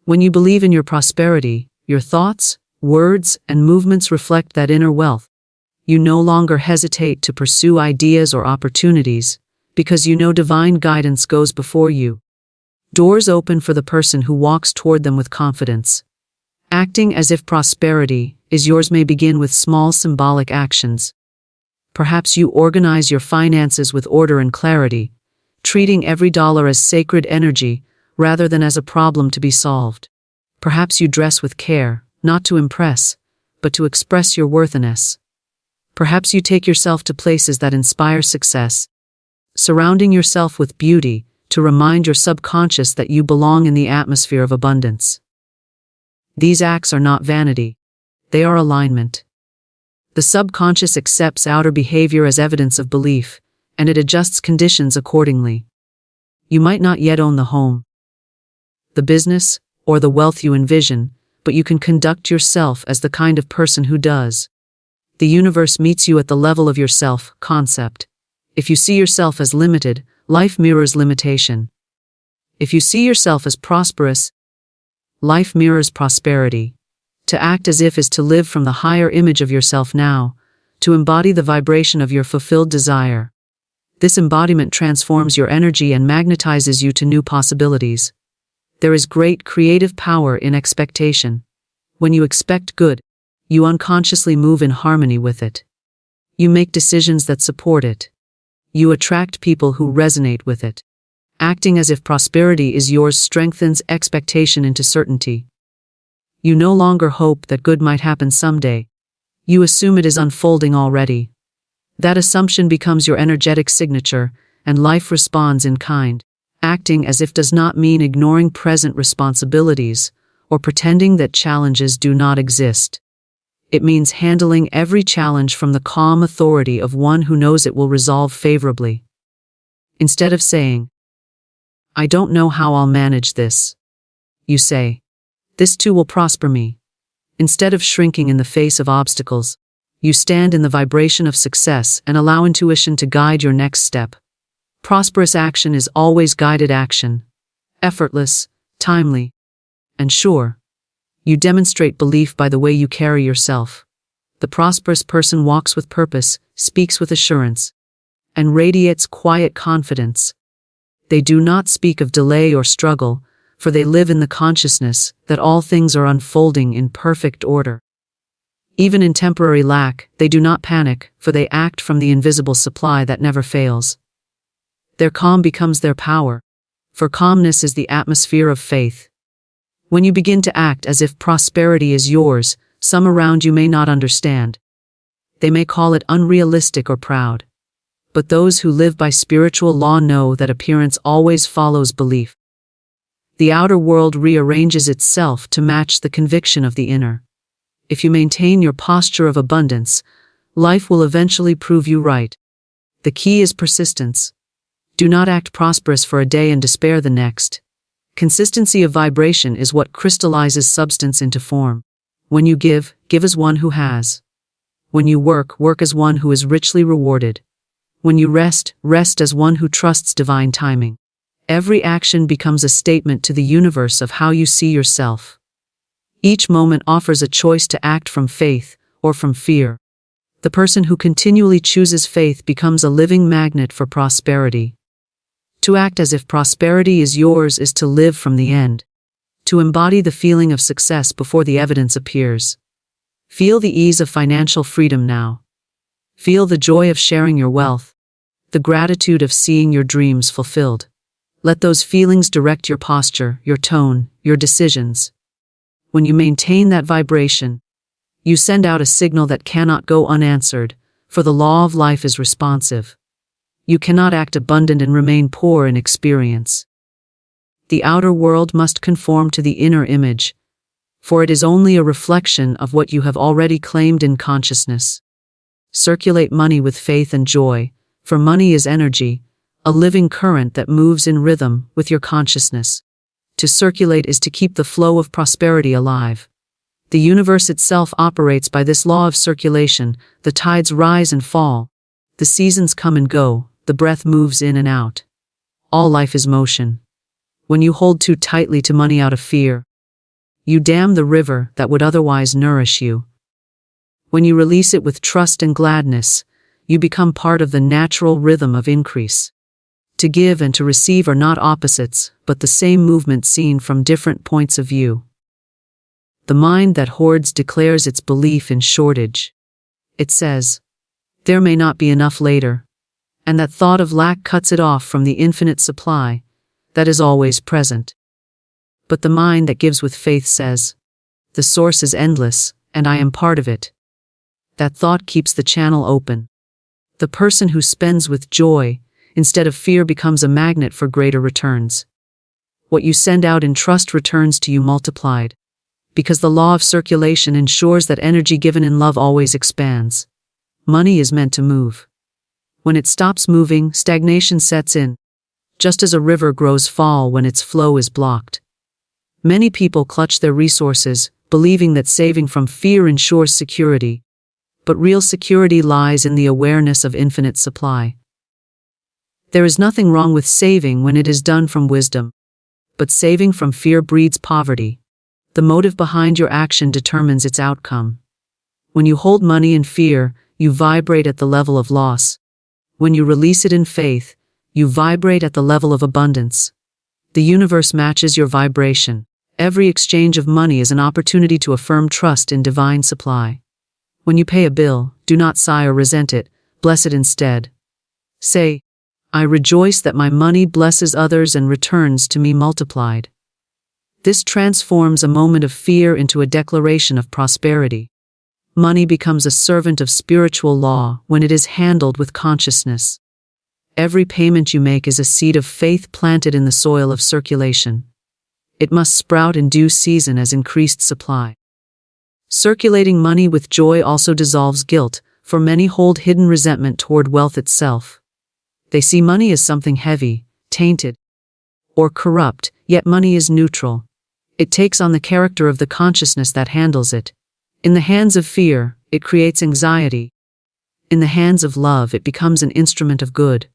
When you believe in your prosperity, your thoughts, words, and movements reflect that inner wealth. You no longer hesitate to pursue ideas or opportunities, because you know divine guidance goes before you. Doors open for the person who walks toward them with confidence. Acting as if prosperity is yours may begin with small symbolic actions. Perhaps you organize your finances with order and clarity, treating every dollar as sacred energy rather than as a problem to be solved. Perhaps you dress with care, not to impress, but to express your worthiness. Perhaps you take yourself to places that inspire success, surrounding yourself with beauty to remind your subconscious that you belong in the atmosphere of abundance. These acts are not vanity. They are alignment. The subconscious accepts outer behavior as evidence of belief, and it adjusts conditions accordingly. You might not yet own the home, the business, or the wealth you envision, but you can conduct yourself as the kind of person who does. The universe meets you at the level of your self-concept. If you see yourself as limited, life mirrors limitation. If you see yourself as prosperous, life mirrors prosperity. To act as if is to live from the higher image of yourself now, to embody the vibration of your fulfilled desire. This embodiment transforms your energy and magnetizes you to new possibilities. There is great creative power in expectation. When you expect good, you unconsciously move in harmony with it. You make decisions that support it. You attract people who resonate with it. Acting as if prosperity is yours strengthens expectation into certainty. You no longer hope that good might happen someday. You assume it is unfolding already. That assumption becomes your energetic signature, and life responds in kind. Acting as if does not mean ignoring present responsibilities or pretending that challenges do not exist. It means handling every challenge from the calm authority of one who knows it will resolve favorably. Instead of saying, "I don't know how I'll manage this," you say, "This too will prosper me." Instead of shrinking in the face of obstacles, you stand in the vibration of success and allow intuition to guide your next step. Prosperous action is always guided action, effortless, timely, and sure. You demonstrate belief by the way you carry yourself. The prosperous person walks with purpose, speaks with assurance, and radiates quiet confidence. They do not speak of delay or struggle, for they live in the consciousness that all things are unfolding in perfect order. Even in temporary lack, they do not panic, for they act from the invisible supply that never fails. Their calm becomes their power, for calmness is the atmosphere of faith. When you begin to act as if prosperity is yours, some around you may not understand. They may call it unrealistic or proud. But those who live by spiritual law know that appearance always follows belief. The outer world rearranges itself to match the conviction of the inner. If you maintain your posture of abundance, life will eventually prove you right. The key is persistence. Do not act prosperous for a day and despair the next. Consistency of vibration is what crystallizes substance into form. When you give, give as one who has. When you work, work as one who is richly rewarded. When you rest, rest as one who trusts divine timing. Every action becomes a statement to the universe of how you see yourself. Each moment offers a choice to act from faith or from fear. The person who continually chooses faith becomes a living magnet for prosperity. To act as if prosperity is yours is to live from the end. To embody the feeling of success before the evidence appears. Feel the ease of financial freedom now. Feel the joy of sharing your wealth, the gratitude of seeing your dreams fulfilled. Let those feelings direct your posture, your tone, your decisions. When you maintain that vibration, you send out a signal that cannot go unanswered, for the law of life is responsive. You cannot act abundant and remain poor in experience. The outer world must conform to the inner image, for it is only a reflection of what you have already claimed in consciousness. Circulate money with faith and joy, for money is energy, a living current that moves in rhythm with your consciousness. To circulate is to keep the flow of prosperity alive. The universe itself operates by this law of circulation. The tides rise and fall. The seasons come and go. The breath moves in and out. All life is motion. When you hold too tightly to money out of fear, you dam the river that would otherwise nourish you. When you release it with trust and gladness, you become part of the natural rhythm of increase. To give and to receive are not opposites, but the same movement seen from different points of view. The mind that hoards declares its belief in shortage. It says, "There may not be enough later," and that thought of lack cuts it off from the infinite supply that is always present. But the mind that gives with faith says, "The source is endless, and I am part of it." That thought keeps the channel open. The person who spends with joy, instead of fear, becomes a magnet for greater returns. What you send out in trust returns to you multiplied, because the law of circulation ensures that energy given in love always expands. Money is meant to move. When it stops moving, stagnation sets in, just as a river grows foul when its flow is blocked. Many people clutch their resources, believing that saving from fear ensures security, but real security lies in the awareness of infinite supply. There is nothing wrong with saving when it is done from wisdom, but saving from fear breeds poverty. The motive behind your action determines its outcome. When you hold money in fear, you vibrate at the level of loss. When you release it in faith, you vibrate at the level of abundance. The universe matches your vibration. Every exchange of money is an opportunity to affirm trust in divine supply. When you pay a bill, do not sigh or resent it, bless it instead. Say, "I rejoice that my money blesses others and returns to me multiplied." This transforms a moment of fear into a declaration of prosperity. Money becomes a servant of spiritual law when it is handled with consciousness. Every payment you make is a seed of faith planted in the soil of circulation. It must sprout in due season as increased supply. Circulating money with joy also dissolves guilt, for many hold hidden resentment toward wealth itself. They see money as something heavy, tainted, or corrupt, yet money is neutral. It takes on the character of the consciousness that handles it. In the hands of fear, it creates anxiety. In the hands of love, it becomes an instrument of good.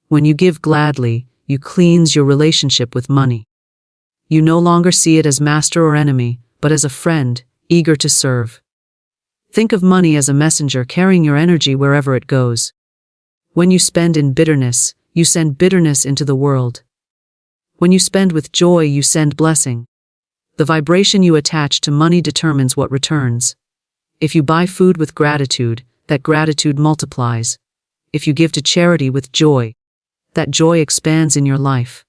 When you give gladly, you cleanse your relationship with money. You no longer see it as master or enemy, but as a friend, eager to serve. Think of money as a messenger carrying your energy wherever it goes. When you spend in bitterness, you send bitterness into the world. When you spend with joy, you send blessing. The vibration you attach to money determines what returns. If you buy food with gratitude, that gratitude multiplies. If you give to charity with joy, that joy expands in your life.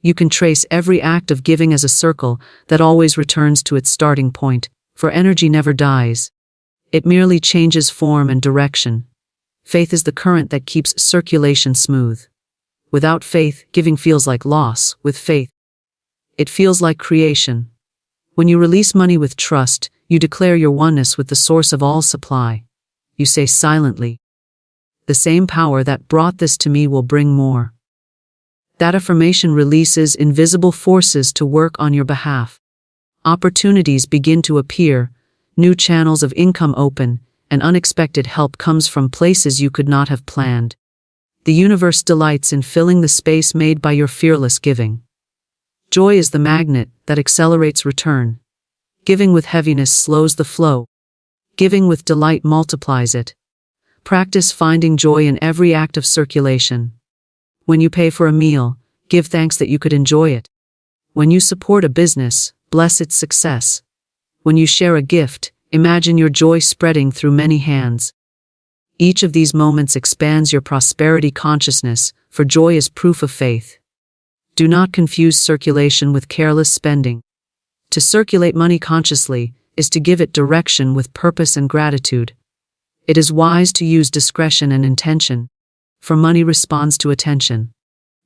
You can trace every act of giving as a circle that always returns to its starting point, for energy never dies. It merely changes form and direction. Faith is the current that keeps circulation smooth. Without faith, giving feels like loss. With faith, it feels like creation. When you release money with trust, you declare your oneness with the source of all supply. You say silently, "The same power that brought this to me will bring more." That affirmation releases invisible forces to work on your behalf. Opportunities begin to appear, new channels of income open, and unexpected help comes from places you could not have planned. The universe delights in filling the space made by your fearless giving. Joy is the magnet that accelerates return. Giving with heaviness slows the flow. Giving with delight multiplies it. Practice finding joy in every act of circulation. When you pay for a meal, give thanks that you could enjoy it. When you support a business, bless its success. When you share a gift, Imagine your joy spreading through many hands. Each of these moments expands your prosperity consciousness, for joy is proof of faith. Do not confuse circulation with careless spending. To circulate money consciously is to give it direction with purpose and gratitude. It is wise to use discretion and intention, for money responds to attention.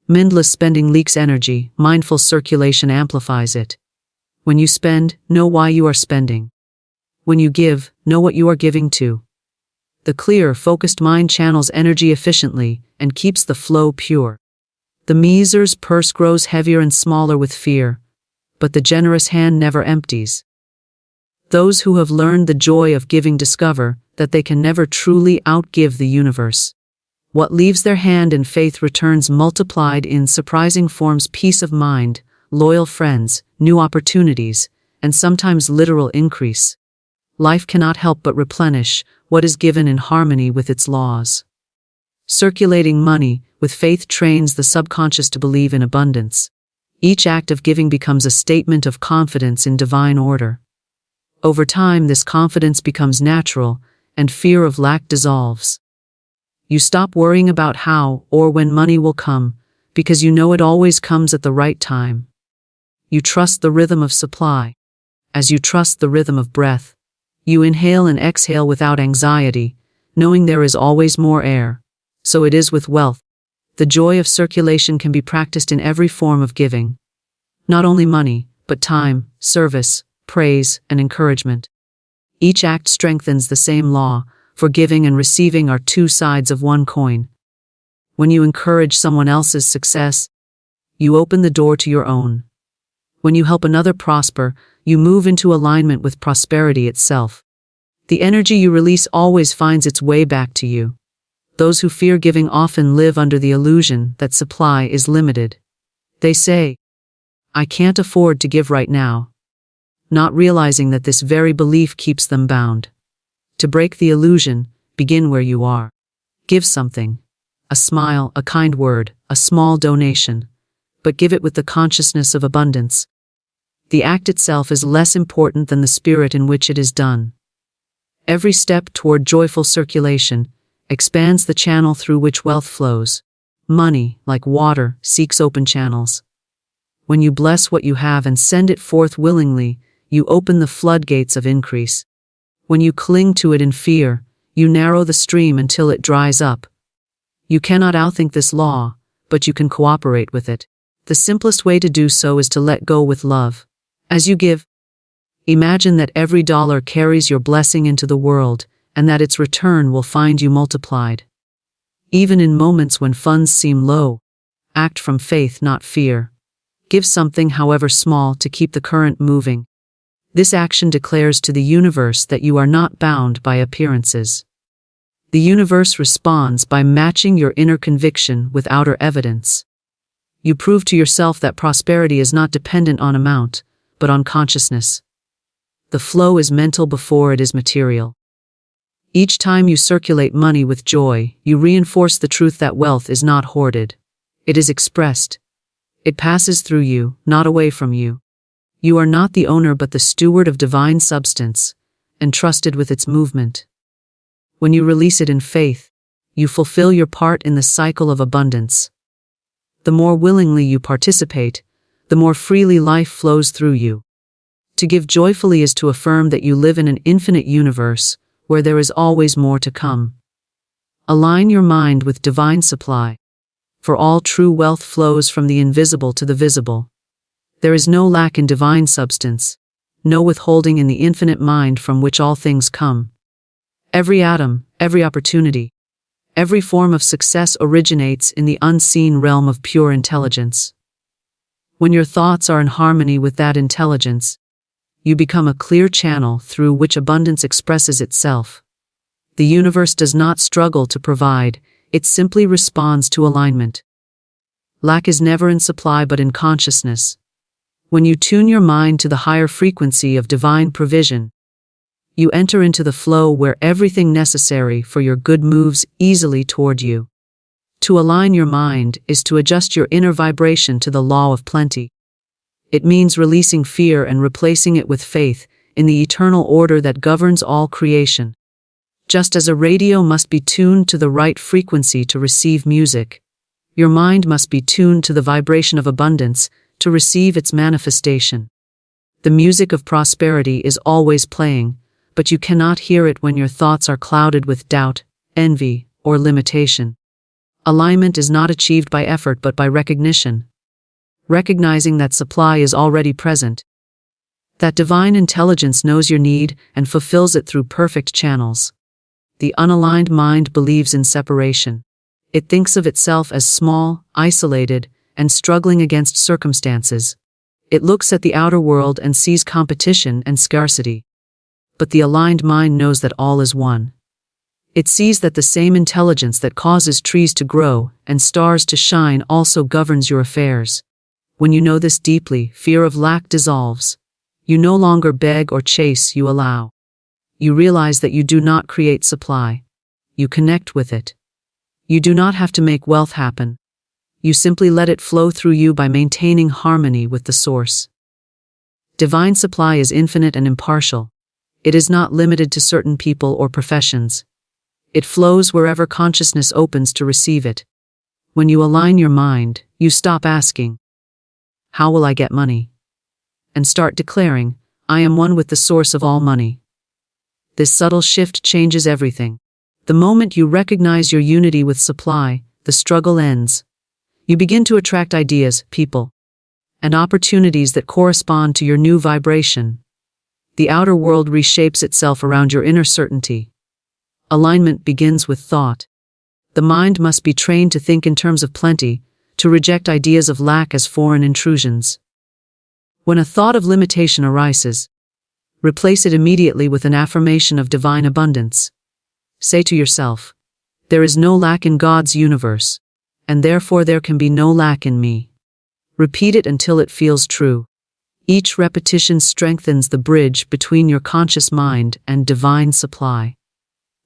Mindless spending leaks energy, mindful circulation amplifies it. When you spend, know why you are spending. When you give, know what you are giving to. The clear, focused mind channels energy efficiently and keeps the flow pure. The miser's purse grows heavier and smaller with fear, but the generous hand never empties. Those who have learned the joy of giving discover that they can never truly outgive the universe. What leaves their hand in faith returns multiplied in surprising forms: peace of mind, loyal friends, new opportunities, and sometimes literal increase. Life cannot help but replenish what is given in harmony with its laws. Circulating money with faith trains the subconscious to believe in abundance. Each act of giving becomes a statement of confidence in divine order. Over time, this confidence becomes natural, and fear of lack dissolves. You stop worrying about how or when money will come, because you know it always comes at the right time. You trust the rhythm of supply. As you trust the rhythm of breath, you inhale and exhale without anxiety, knowing there is always more air. So it is with wealth. The joy of circulation can be practiced in every form of giving. Not only money, but time, service, praise, and encouragement. Each act strengthens the same law, for giving and receiving are two sides of one coin. When you encourage someone else's success, you open the door to your own. When you help another prosper, you move into alignment with prosperity itself. The energy you release always finds its way back to you. Those who fear giving often live under the illusion that supply is limited. They say, "I can't afford to give right now," not realizing that this very belief keeps them bound. To break the illusion, begin where you are. Give something. A smile, a kind word, a small donation. But give it with the consciousness of abundance. The act itself is less important than the spirit in which it is done. Every step toward joyful circulation expands the channel through which wealth flows. Money, like water, seeks open channels. When you bless what you have and send it forth willingly, you open the floodgates of increase. When you cling to it in fear, you narrow the stream until it dries up. You cannot outthink this law, but you can cooperate with it. The simplest way to do so is to let go with love. As you give, imagine that every dollar carries your blessing into the world, and that its return will find you multiplied. Even in moments when funds seem low, act from faith, not fear. Give something, however small, to keep the current moving. This action declares to the universe that you are not bound by appearances. The universe responds by matching your inner conviction with outer evidence. You prove to yourself that prosperity is not dependent on amount, but on consciousness. The flow is mental before it is material. Each time you circulate money with joy, you reinforce the truth that wealth is not hoarded. It is expressed. It passes through you, not away from you. You are not the owner but the steward of divine substance, entrusted with its movement. When you release it in faith, you fulfill your part in the cycle of abundance. The more willingly you participate, the more freely life flows through you. To give joyfully is to affirm that you live in an infinite universe, where there is always more to come. Align your mind with divine supply, for all true wealth flows from the invisible to the visible. There is no lack in divine substance, no withholding in the infinite mind from which all things come. Every atom, every opportunity, every form of success originates in the unseen realm of pure intelligence. When your thoughts are in harmony with that intelligence, you become a clear channel through which abundance expresses itself. The universe does not struggle to provide, it simply responds to alignment. Lack is never in supply but in consciousness. When you tune your mind to the higher frequency of divine provision, you enter into the flow where everything necessary for your good moves easily toward you. To align your mind is to adjust your inner vibration to the law of plenty. It means releasing fear and replacing it with faith, in the eternal order that governs all creation. Just as a radio must be tuned to the right frequency to receive music, your mind must be tuned to the vibration of abundance to receive its manifestation. The music of prosperity is always playing, but you cannot hear it when your thoughts are clouded with doubt, envy, or limitation. Alignment is not achieved by effort but by recognition. Recognizing that supply is already present, that divine intelligence knows your need and fulfills it through perfect channels. The unaligned mind believes in separation. It thinks of itself as small, isolated, and struggling against circumstances. It looks at the outer world and sees competition and scarcity. But the aligned mind knows that all is one. It sees that the same intelligence that causes trees to grow and stars to shine also governs your affairs. When you know this deeply, fear of lack dissolves. You no longer beg or chase, you allow. You realize that you do not create supply. You connect with it. You do not have to make wealth happen. You simply let it flow through you by maintaining harmony with the source. Divine supply is infinite and impartial. It is not limited to certain people or professions. It flows wherever consciousness opens to receive it. When you align your mind, you stop asking, "How will I get money?" and start declaring, "I am one with the source of all money." This subtle shift changes everything. The moment you recognize your unity with supply, the struggle ends. You begin to attract ideas, people, and opportunities that correspond to your new vibration. The outer world reshapes itself around your inner certainty. Alignment begins with thought. The mind must be trained to think in terms of plenty, to reject ideas of lack as foreign intrusions. When a thought of limitation arises, replace it immediately with an affirmation of divine abundance. Say to yourself, "There is no lack in God's universe, and therefore there can be no lack in me." Repeat it until it feels true. Each repetition strengthens the bridge between your conscious mind and divine supply.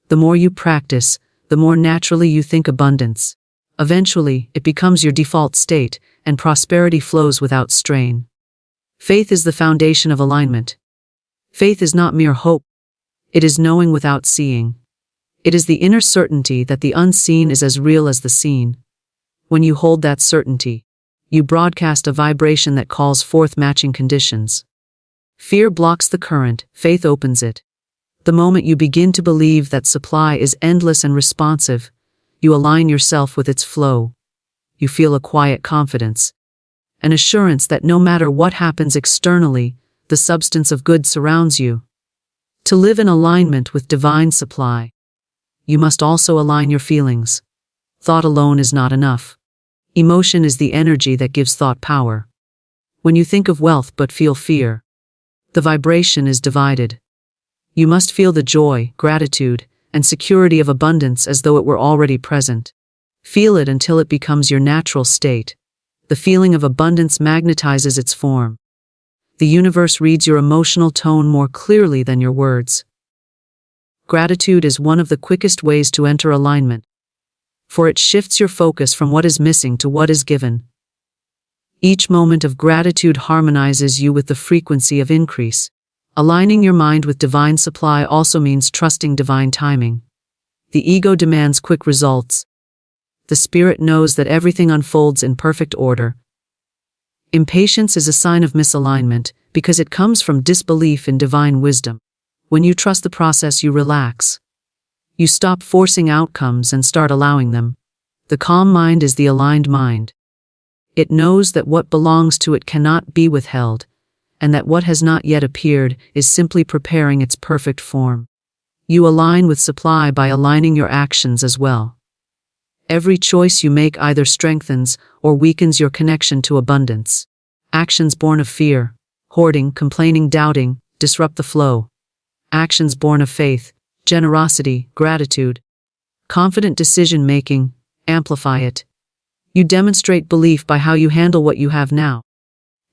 The more you practice, the more naturally you think abundance. Eventually, it becomes your default state, and prosperity flows without strain. Faith is the foundation of alignment. Faith is not mere hope. It is knowing without seeing. It is the inner certainty that the unseen is as real as the seen. When you hold that certainty, you broadcast a vibration that calls forth matching conditions. Fear blocks the current, faith opens it. The moment you begin to believe that supply is endless and responsive, you align yourself with its flow. You feel a quiet confidence, an assurance that no matter what happens externally, the substance of good surrounds you. To live in alignment with divine supply, you must also align your feelings. Thought alone is not enough. Emotion is the energy that gives thought power. When you think of wealth but feel fear, the vibration is divided. You must feel the joy, gratitude, and security of abundance as though it were already present. Feel it until it becomes your natural state. The feeling of abundance magnetizes its form. The universe reads your emotional tone more clearly than your words. Gratitude is one of the quickest ways to enter alignment, for it shifts your focus from what is missing to what is given. Each moment of gratitude harmonizes you with the frequency of increase. Aligning your mind with divine supply also means trusting divine timing. The ego demands quick results. The spirit knows that everything unfolds in perfect order. Impatience is a sign of misalignment because it comes from disbelief in divine wisdom. When you trust the process, you relax. You stop forcing outcomes and start allowing them. The calm mind is the aligned mind. It knows that what belongs to it cannot be withheld, and that what has not yet appeared is simply preparing its perfect form. You align with supply by aligning your actions as well. Every choice you make either strengthens or weakens your connection to abundance. Actions born of fear, hoarding, complaining, doubting, disrupt the flow. Actions born of faith, generosity, gratitude, confident decision-making, amplify it. You demonstrate belief by how you handle what you have now.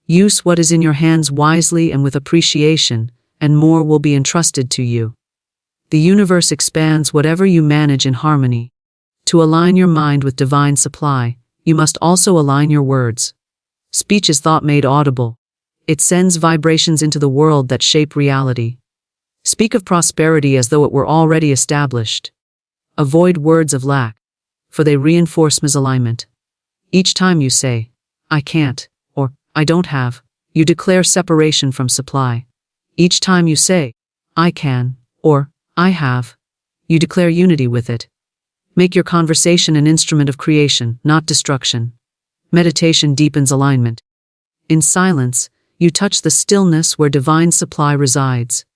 Use what is in your hands wisely and with appreciation, and more will be entrusted to you. The universe expands whatever you manage in harmony. To align your mind with divine supply, you must also align your words. Speech is thought made audible. It sends vibrations into the world that shape reality. Speak of prosperity as though it were already established. Avoid words of lack, for they reinforce misalignment. Each time you say, I can't, or I don't have, you declare separation from supply. Each time you say, I can, or I have, you declare unity with it. Make your conversation an instrument of creation, not destruction. Meditation deepens alignment. In silence, you touch the stillness where divine supply resides.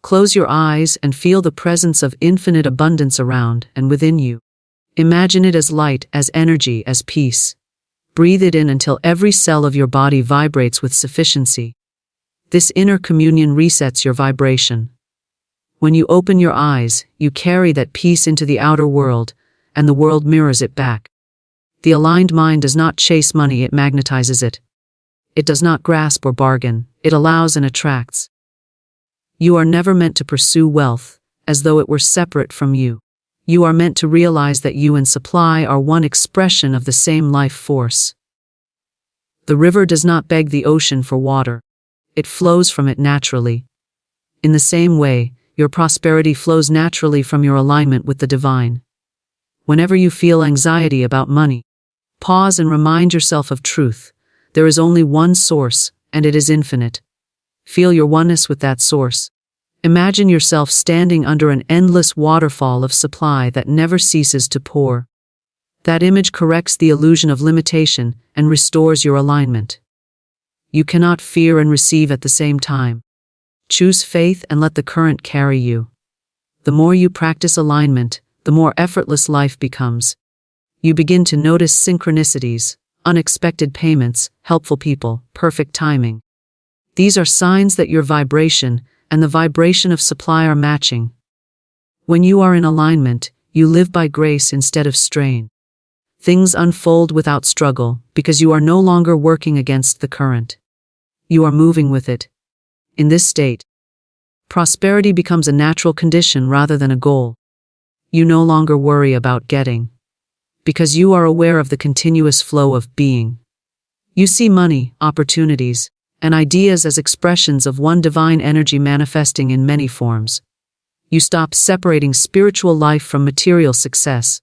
Close your eyes and feel the presence of infinite abundance around and within you. Imagine it as light, as energy, as peace. Breathe it in until every cell of your body vibrates with sufficiency. This inner communion resets your vibration. When you open your eyes, you carry that peace into the outer world, and the world mirrors it back. The aligned mind does not chase money, it magnetizes it. It does not grasp or bargain, it allows and attracts. You are never meant to pursue wealth, as though it were separate from you. You are meant to realize that you and supply are one expression of the same life force. The river does not beg the ocean for water. It flows from it naturally. In the same way, your prosperity flows naturally from your alignment with the divine. Whenever you feel anxiety about money, pause and remind yourself of truth. There is only one source, and it is infinite. Feel your oneness with that source. Imagine yourself standing under an endless waterfall of supply that never ceases to pour. That image corrects the illusion of limitation and restores your alignment. You cannot fear and receive at the same time. Choose faith and let the current carry you. The more you practice alignment, the more effortless life becomes. You begin to notice synchronicities, unexpected payments, helpful people, perfect timing. These are signs that your vibration and the vibration of supply are matching. When you are in alignment, you live by grace instead of strain. Things unfold without struggle because you are no longer working against the current. You are moving with it. In this state, prosperity becomes a natural condition rather than a goal. You no longer worry about getting, because you are aware of the continuous flow of being. You see money, opportunities, and ideas as expressions of one divine energy manifesting in many forms. You stop separating spiritual life from material success.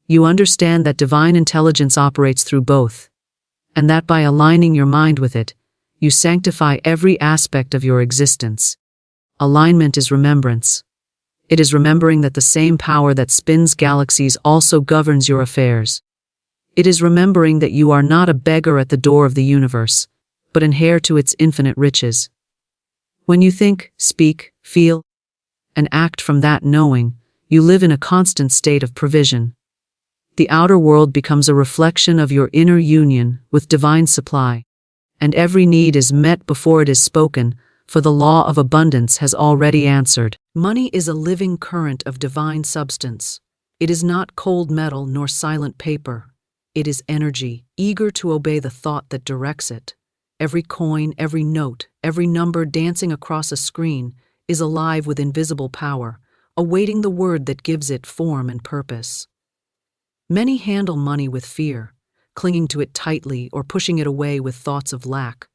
You understand that divine intelligence operates through both, and that by aligning your mind with it, you sanctify every aspect of your existence. Alignment is remembrance. It is remembering that the same power that spins galaxies also governs your affairs. It is remembering that you are not a beggar at the door of the universe, but an heir to its infinite riches. When you think, speak, feel, and act from that knowing, you live in a constant state of provision. The outer world becomes a reflection of your inner union with divine supply, and every need is met before it is spoken, for the law of abundance has already answered. Money is a living current of divine substance. It is not cold metal nor silent paper. It is energy, eager to obey the thought that directs it. Every coin, every note, every number dancing across a screen is alive with invisible power, awaiting the word that gives it form and purpose. Many handle money with fear, clinging to it tightly or pushing it away with thoughts of lack.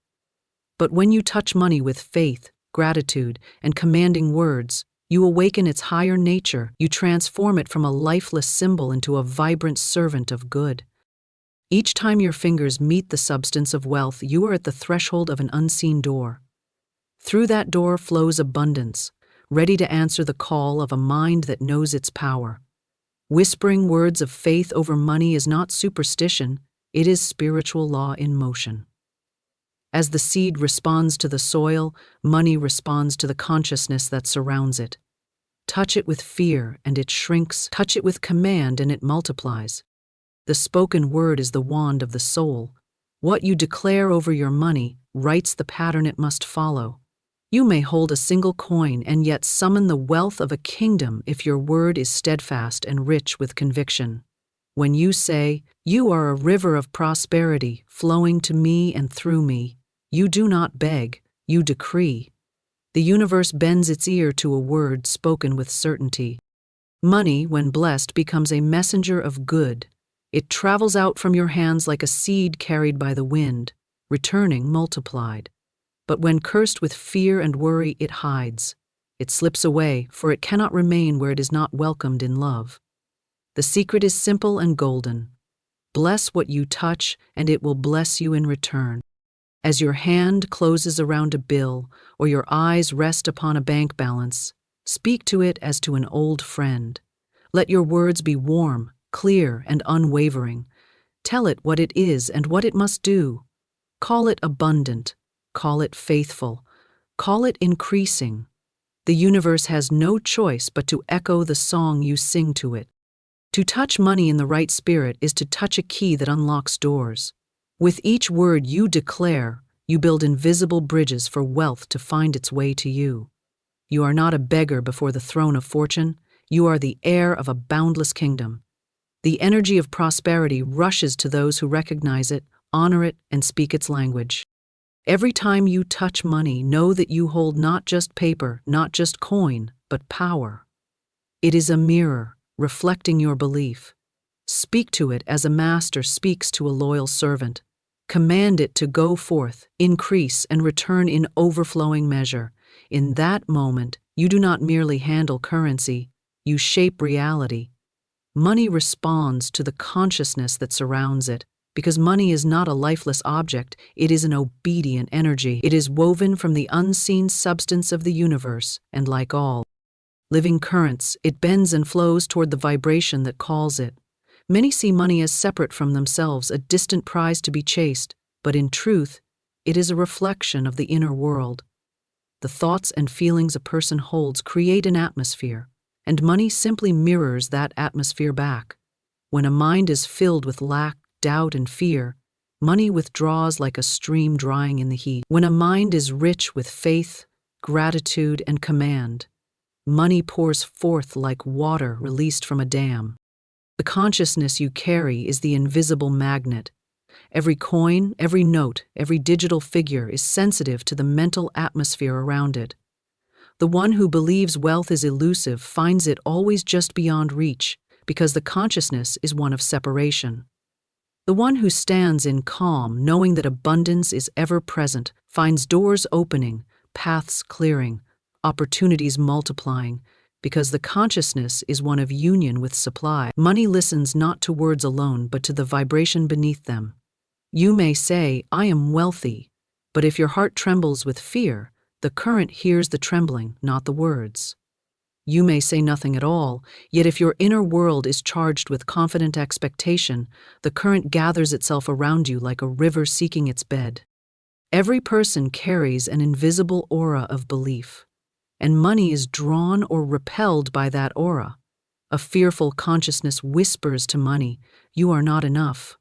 But when you touch money with faith, gratitude, and commanding words, you awaken its higher nature. You transform it from a lifeless symbol into a vibrant servant of good. Each time your fingers meet the substance of wealth, you are at the threshold of an unseen door. Through that door flows abundance, ready to answer the call of a mind that knows its power. Whispering words of faith over money is not superstition, it is spiritual law in motion. As the seed responds to the soil, money responds to the consciousness that surrounds it. Touch it with fear and it shrinks, touch it with command and it multiplies. The spoken word is the wand of the soul. What you declare over your money writes the pattern it must follow. You may hold a single coin and yet summon the wealth of a kingdom if your word is steadfast and rich with conviction. When you say, "You are a river of prosperity flowing to me and through me," you do not beg, you decree. The universe bends its ear to a word spoken with certainty. Money, when blessed, becomes a messenger of good. It travels out from your hands like a seed carried by the wind, returning multiplied. But when cursed with fear and worry, it hides. It slips away, for it cannot remain where it is not welcomed in love. The secret is simple and golden. Bless what you touch, and it will bless you in return. As your hand closes around a bill, or your eyes rest upon a bank balance, speak to it as to an old friend. Let your words be warm, clear, and unwavering. Tell it what it is and what it must do. Call it abundant. Call it faithful. Call it increasing. The universe has no choice but to echo the song you sing to it. To touch money in the right spirit is to touch a key that unlocks doors. With each word you declare, you build invisible bridges for wealth to find its way to you. You are not a beggar before the throne of fortune. You are the heir of a boundless kingdom. The energy of prosperity rushes to those who recognize it, honor it, and speak its language. Every time you touch money, know that you hold not just paper, not just coin, but power. It is a mirror, reflecting your belief. Speak to it as a master speaks to a loyal servant. Command it to go forth, increase, and return in overflowing measure. In that moment, you do not merely handle currency, you shape reality. Money responds to the consciousness that surrounds it, because money is not a lifeless object, it is an obedient energy. It is woven from the unseen substance of the universe, and like all living currents, it bends and flows toward the vibration that calls it. Many see money as separate from themselves, a distant prize to be chased, but in truth, it is a reflection of the inner world. The thoughts and feelings a person holds create an atmosphere, and money simply mirrors that atmosphere back. When a mind is filled with lack, doubt, and fear, money withdraws like a stream drying in the heat. When a mind is rich with faith, gratitude, and command, money pours forth like water released from a dam. The consciousness you carry is the invisible magnet. Every coin, every note, every digital figure is sensitive to the mental atmosphere around it. The one who believes wealth is elusive finds it always just beyond reach, because the consciousness is one of separation. The one who stands in calm, knowing that abundance is ever present, finds doors opening, paths clearing, opportunities multiplying, because the consciousness is one of union with supply. Money listens not to words alone, but to the vibration beneath them. You may say, "I am wealthy," but if your heart trembles with fear, the current hears the trembling, not the words. You may say nothing at all, yet if your inner world is charged with confident expectation, the current gathers itself around you like a river seeking its bed. Every person carries an invisible aura of belief, and money is drawn or repelled by that aura. A fearful consciousness whispers to money, "You are not enough."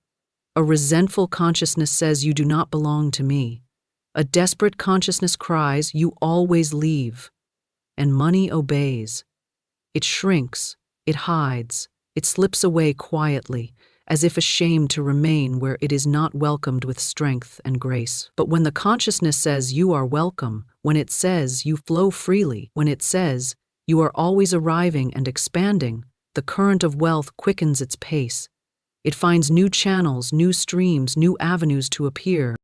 A resentful consciousness says, "You do not belong to me." A desperate consciousness cries, "You always leave." And money obeys. It shrinks, it hides, it slips away quietly, as if ashamed to remain where it is not welcomed with strength and grace. But when the consciousness says, "You are welcome," when it says, "You flow freely," when it says, "You are always arriving and expanding," the current of wealth quickens its pace. It finds new channels, new streams, new avenues to appear.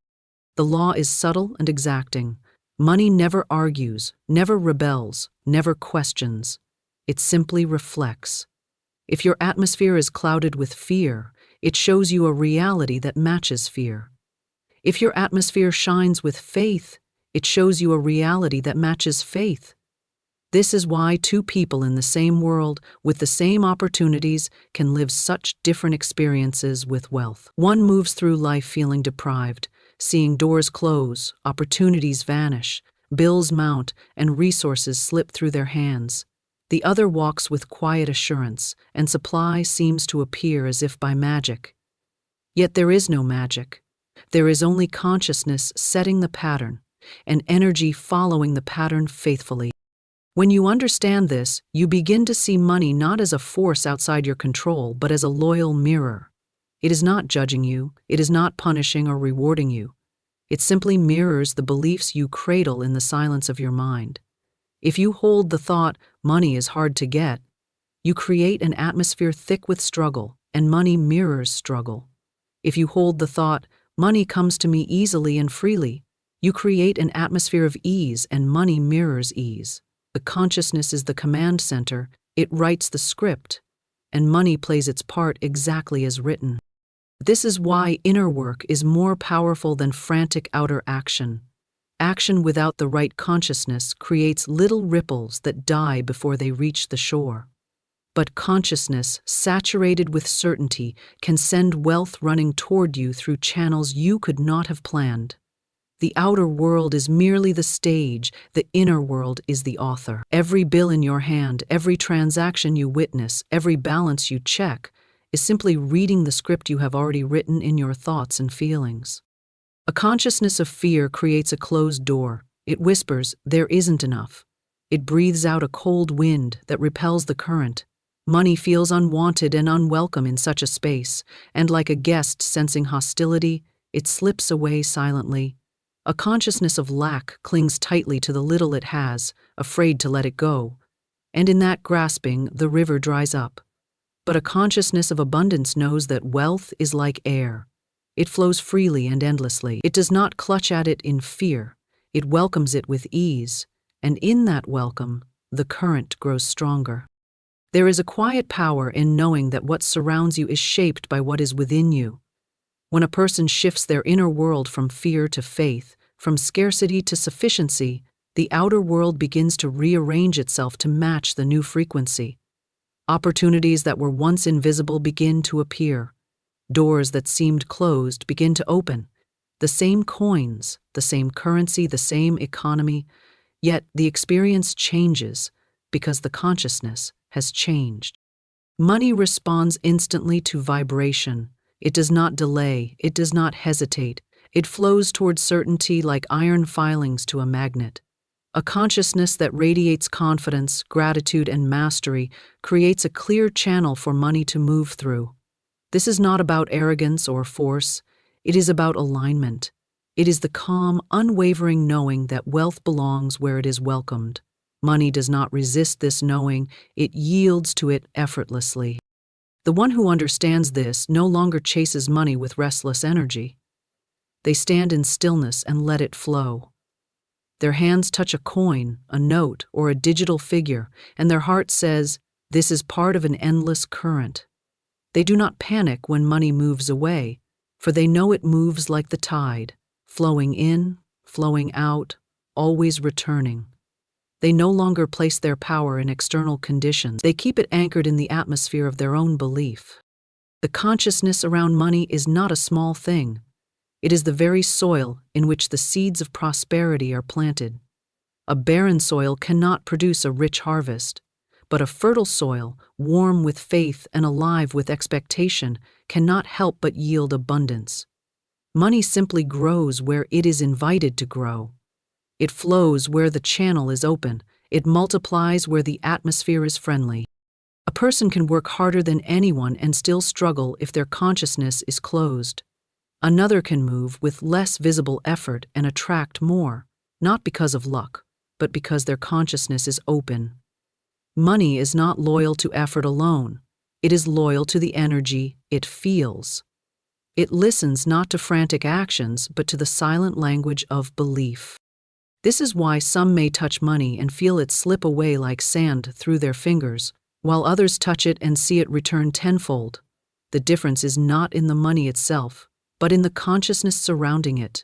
The law is subtle and exacting. Money never argues, never rebels, never questions. It simply reflects. If your atmosphere is clouded with fear, it shows you a reality that matches fear. If your atmosphere shines with faith, it shows you a reality that matches faith. This is why two people in the same world, with the same opportunities, can live such different experiences with wealth. One moves through life feeling deprived, seeing doors close, opportunities vanish, bills mount, and resources slip through their hands. The other walks with quiet assurance, and supply seems to appear as if by magic. Yet there is no magic. There is only consciousness setting the pattern, and energy following the pattern faithfully. When you understand this, you begin to see money not as a force outside your control, but as a loyal mirror. It is not judging you, it is not punishing or rewarding you. It simply mirrors the beliefs you cradle in the silence of your mind. If you hold the thought, "Money is hard to get," you create an atmosphere thick with struggle, and money mirrors struggle. If you hold the thought, "Money comes to me easily and freely," You create an atmosphere of ease, and money mirrors ease. The consciousness is the command center, it writes the script, and money plays its part exactly as written. This is why inner work is more powerful than frantic outer action. Action without the right consciousness creates little ripples that die before they reach the shore. But consciousness, saturated with certainty, can send wealth running toward you through channels you could not have planned. The outer world is merely the stage, the inner world is the author. Every bill in your hand, every transaction you witness, every balance you check, is simply reading the script you have already written in your thoughts and feelings. A consciousness of fear creates a closed door. It whispers, "There isn't enough." It breathes out a cold wind that repels the current. Money feels unwanted and unwelcome in such a space, and like a guest sensing hostility, it slips away silently. A consciousness of lack clings tightly to the little it has, afraid to let it go. And in that grasping, the river dries up. But a consciousness of abundance knows that wealth is like air. It flows freely and endlessly. It does not clutch at it in fear. It welcomes it with ease, and in that welcome, the current grows stronger. There is a quiet power in knowing that what surrounds you is shaped by what is within you. When a person shifts their inner world from fear to faith, from scarcity to sufficiency, the outer world begins to rearrange itself to match the new frequency. Opportunities that were once invisible begin to appear. Doors that seemed closed begin to open. The same coins, the same currency, the same economy, yet the experience changes because the consciousness has changed. Money responds instantly to vibration. It does not delay, it does not hesitate. It flows toward certainty like iron filings to a magnet. A consciousness that radiates confidence, gratitude, and mastery creates a clear channel for money to move through. This is not about arrogance or force. It is about alignment. It is the calm, unwavering knowing that wealth belongs where it is welcomed. Money does not resist this knowing, it yields to it effortlessly. The one who understands this no longer chases money with restless energy. They stand in stillness and let it flow. Their hands touch a coin, a note, or a digital figure, and their heart says, "This is part of an endless current." They do not panic when money moves away, for they know it moves like the tide, flowing in, flowing out, always returning. They no longer place their power in external conditions. They keep it anchored in the atmosphere of their own belief. The consciousness around money is not a small thing. It is the very soil in which the seeds of prosperity are planted. A barren soil cannot produce a rich harvest, but a fertile soil, warm with faith and alive with expectation, cannot help but yield abundance. Money simply grows where it is invited to grow. It flows where the channel is open. It multiplies where the atmosphere is friendly. A person can work harder than anyone and still struggle if their consciousness is closed. Another can move with less visible effort and attract more, not because of luck, but because their consciousness is open. Money is not loyal to effort alone. It is loyal to the energy it feels. It listens not to frantic actions, but to the silent language of belief. This is why some may touch money and feel it slip away like sand through their fingers, while others touch it and see it return tenfold. The difference is not in the money itself, but in the consciousness surrounding it.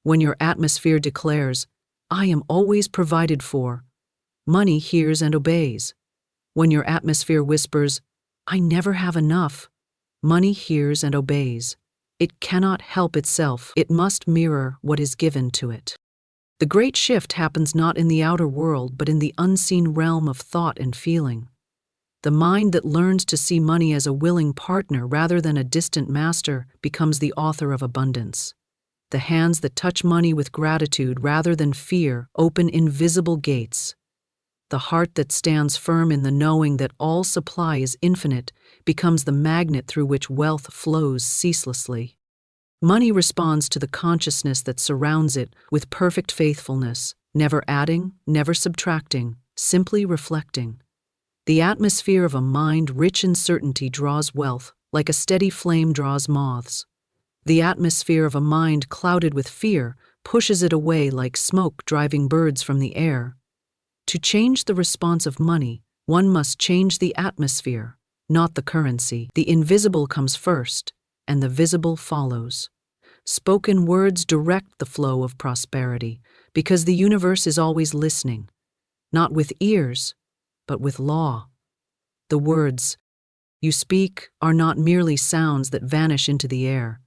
When your atmosphere declares, "I am always provided for," money hears and obeys. When your atmosphere whispers, "I never have enough," money hears and obeys. It cannot help itself. It must mirror what is given to it. The great shift happens not in the outer world, but in the unseen realm of thought and feeling. The mind that learns to see money as a willing partner rather than a distant master becomes the author of abundance. The hands that touch money with gratitude rather than fear open invisible gates. The heart that stands firm in the knowing that all supply is infinite becomes the magnet through which wealth flows ceaselessly. Money responds to the consciousness that surrounds it with perfect faithfulness, never adding, never subtracting, simply reflecting. The atmosphere of a mind rich in certainty draws wealth, like a steady flame draws moths. The atmosphere of a mind clouded with fear pushes it away like smoke driving birds from the air. To change the response of money, one must change the atmosphere, not the currency. The invisible comes first, and the visible follows. Spoken words direct the flow of prosperity, because the universe is always listening, not with ears, but with law. The words you speak are not merely sounds that vanish into the air.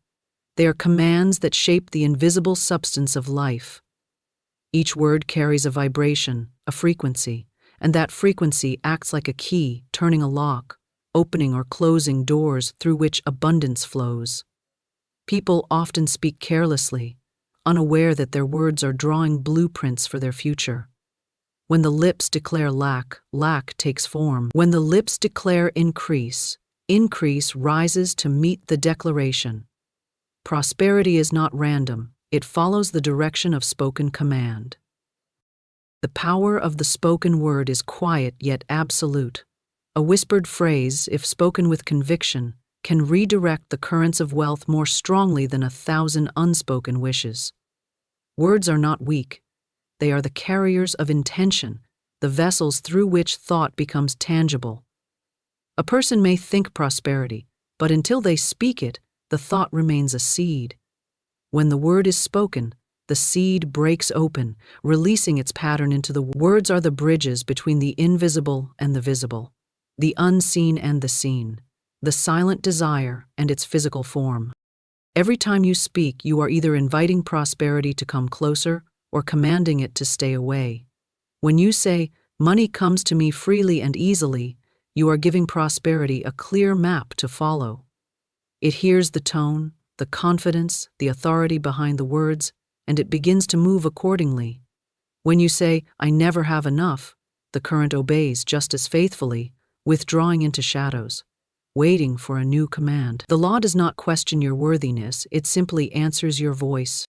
They are commands that shape the invisible substance of life. Each word carries a vibration, a frequency, and that frequency acts like a key, turning a lock, opening or closing doors through which abundance flows. People often speak carelessly, unaware that their words are drawing blueprints for their future. When the lips declare lack, lack takes form. When the lips declare increase, increase rises to meet the declaration. Prosperity is not random, it follows the direction of spoken command. The power of the spoken word is quiet yet absolute. A whispered phrase, if spoken with conviction, can redirect the currents of wealth more strongly than 1,000 unspoken wishes. Words are not weak. They are the carriers of intention, the vessels through which thought becomes tangible. A person may think prosperity, but until they speak it, the thought remains a seed. When the word is spoken, the seed breaks open, releasing its pattern into the words are the bridges between the invisible and the visible, the unseen and the seen, the silent desire and its physical form. Every time you speak, you are either inviting prosperity to come closer or commanding it to stay away. When you say, "Money comes to me freely and easily," you are giving prosperity a clear map to follow. It hears the tone, the confidence, the authority behind the words, and it begins to move accordingly. When you say, "I never have enough," the current obeys just as faithfully, withdrawing into shadows, waiting for a new command. The law does not question your worthiness, it simply answers your voice.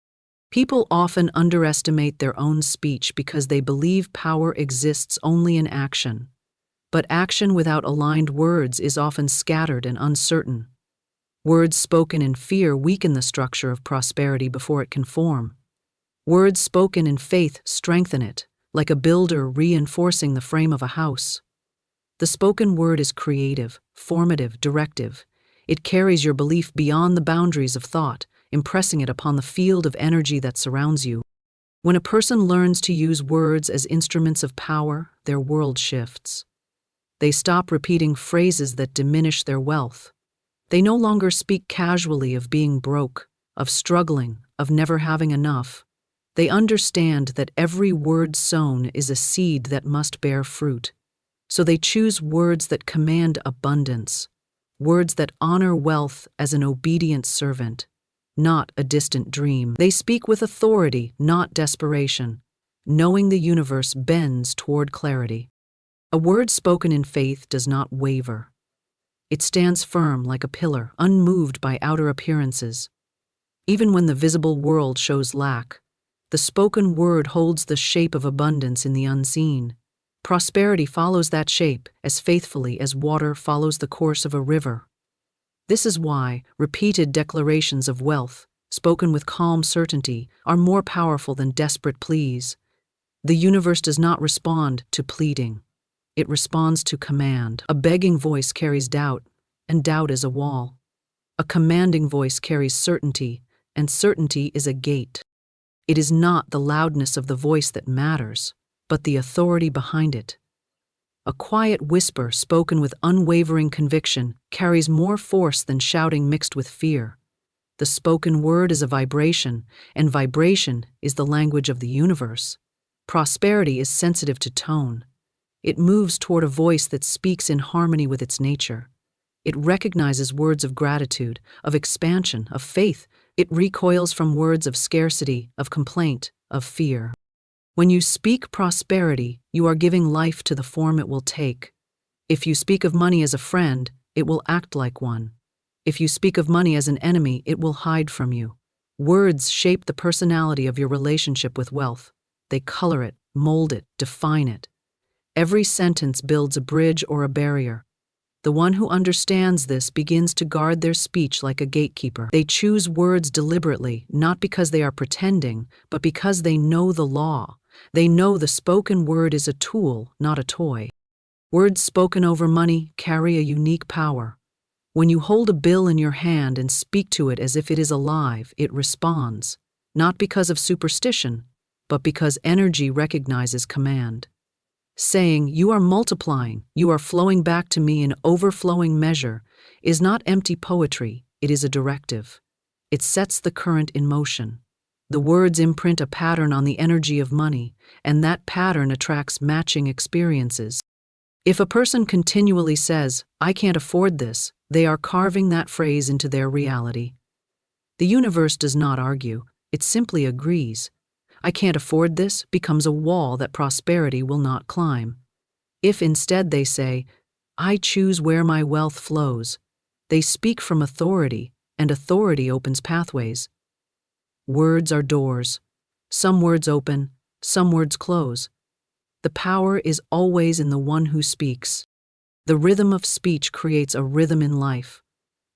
People often underestimate their own speech because they believe power exists only in action. But action without aligned words is often scattered and uncertain. Words spoken in fear weaken the structure of prosperity before it can form. Words spoken in faith strengthen it, like a builder reinforcing the frame of a house. The spoken word is creative, formative, directive. It carries your belief beyond the boundaries of thought, impressing it upon the field of energy that surrounds you. When a person learns to use words as instruments of power, their world shifts. They stop repeating phrases that diminish their wealth. They no longer speak casually of being broke, of struggling, of never having enough. They understand that every word sown is a seed that must bear fruit. So they choose words that command abundance, words that honor wealth as an obedient servant, not a distant dream. They speak with authority, not desperation, knowing the universe bends toward clarity. A word spoken in faith does not waver. It stands firm like a pillar, unmoved by outer appearances. Even when the visible world shows lack, the spoken word holds the shape of abundance in the unseen. Prosperity follows that shape as faithfully as water follows the course of a river. This is why repeated declarations of wealth, spoken with calm certainty, are more powerful than desperate pleas. The universe does not respond to pleading. It responds to command. A begging voice carries doubt, and doubt is a wall. A commanding voice carries certainty, and certainty is a gate. It is not the loudness of the voice that matters, but the authority behind it. A quiet whisper spoken with unwavering conviction carries more force than shouting mixed with fear. The spoken word is a vibration, and vibration is the language of the universe. Prosperity is sensitive to tone. It moves toward a voice that speaks in harmony with its nature. It recognizes words of gratitude, of expansion, of faith. It recoils from words of scarcity, of complaint, of fear. When you speak prosperity, you are giving life to the form it will take. If you speak of money as a friend, it will act like one. If you speak of money as an enemy, it will hide from you. Words shape the personality of your relationship with wealth. They color it, mold it, define it. Every sentence builds a bridge or a barrier. The one who understands this begins to guard their speech like a gatekeeper. They choose words deliberately, not because they are pretending, but because they know the law. They know the spoken word is a tool, not a toy. Words spoken over money carry a unique power. When you hold a bill in your hand and speak to it as if it is alive, it responds, not because of superstition, but because energy recognizes command. Saying, "You are multiplying, you are flowing back to me in overflowing measure," is not empty poetry, it is a directive. It sets the current in motion. The words imprint a pattern on the energy of money, and that pattern attracts matching experiences. If a person continually says, "I can't afford this," they are carving that phrase into their reality. The universe does not argue, it simply agrees. "I can't afford this" becomes a wall that prosperity will not climb. If instead they say, "I choose where my wealth flows," they speak from authority, and authority opens pathways. Words are doors. Some words open, some words close. The power is always in the one who speaks. The rhythm of speech creates a rhythm in life.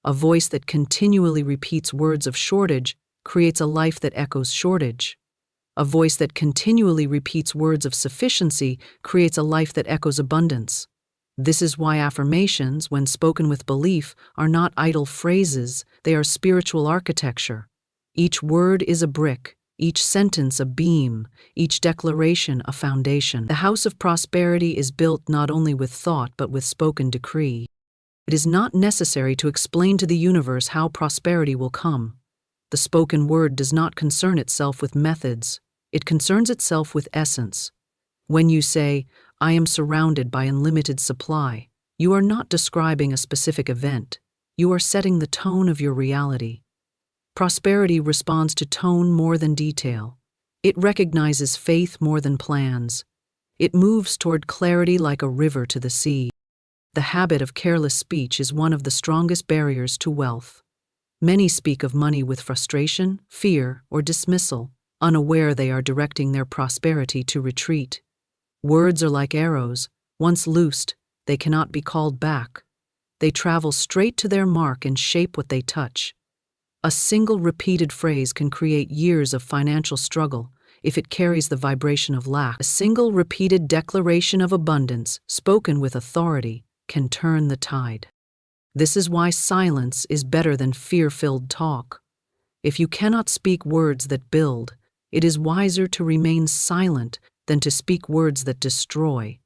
A voice that continually repeats words of shortage creates a life that echoes shortage. A voice that continually repeats words of sufficiency creates a life that echoes abundance. This is why affirmations, when spoken with belief, are not idle phrases, they are spiritual architecture. Each word is a brick, each sentence a beam, each declaration a foundation. The house of prosperity is built not only with thought but with spoken decree. It is not necessary to explain to the universe how prosperity will come. The spoken word does not concern itself with methods. It concerns itself with essence. When you say, "I am surrounded by unlimited supply," you are not describing a specific event. You are setting the tone of your reality. Prosperity responds to tone more than detail. It recognizes faith more than plans. It moves toward clarity like a river to the sea. The habit of careless speech is one of the strongest barriers to wealth. Many speak of money with frustration, fear, or dismissal, unaware they are directing their prosperity to retreat. Words are like arrows. Once loosed, they cannot be called back. They travel straight to their mark and shape what they touch. A single repeated phrase can create years of financial struggle if it carries the vibration of lack. A single repeated declaration of abundance, spoken with authority, can turn the tide. This is why silence is better than fear-filled talk. If you cannot speak words that build, it is wiser to remain silent than to speak words that destroy.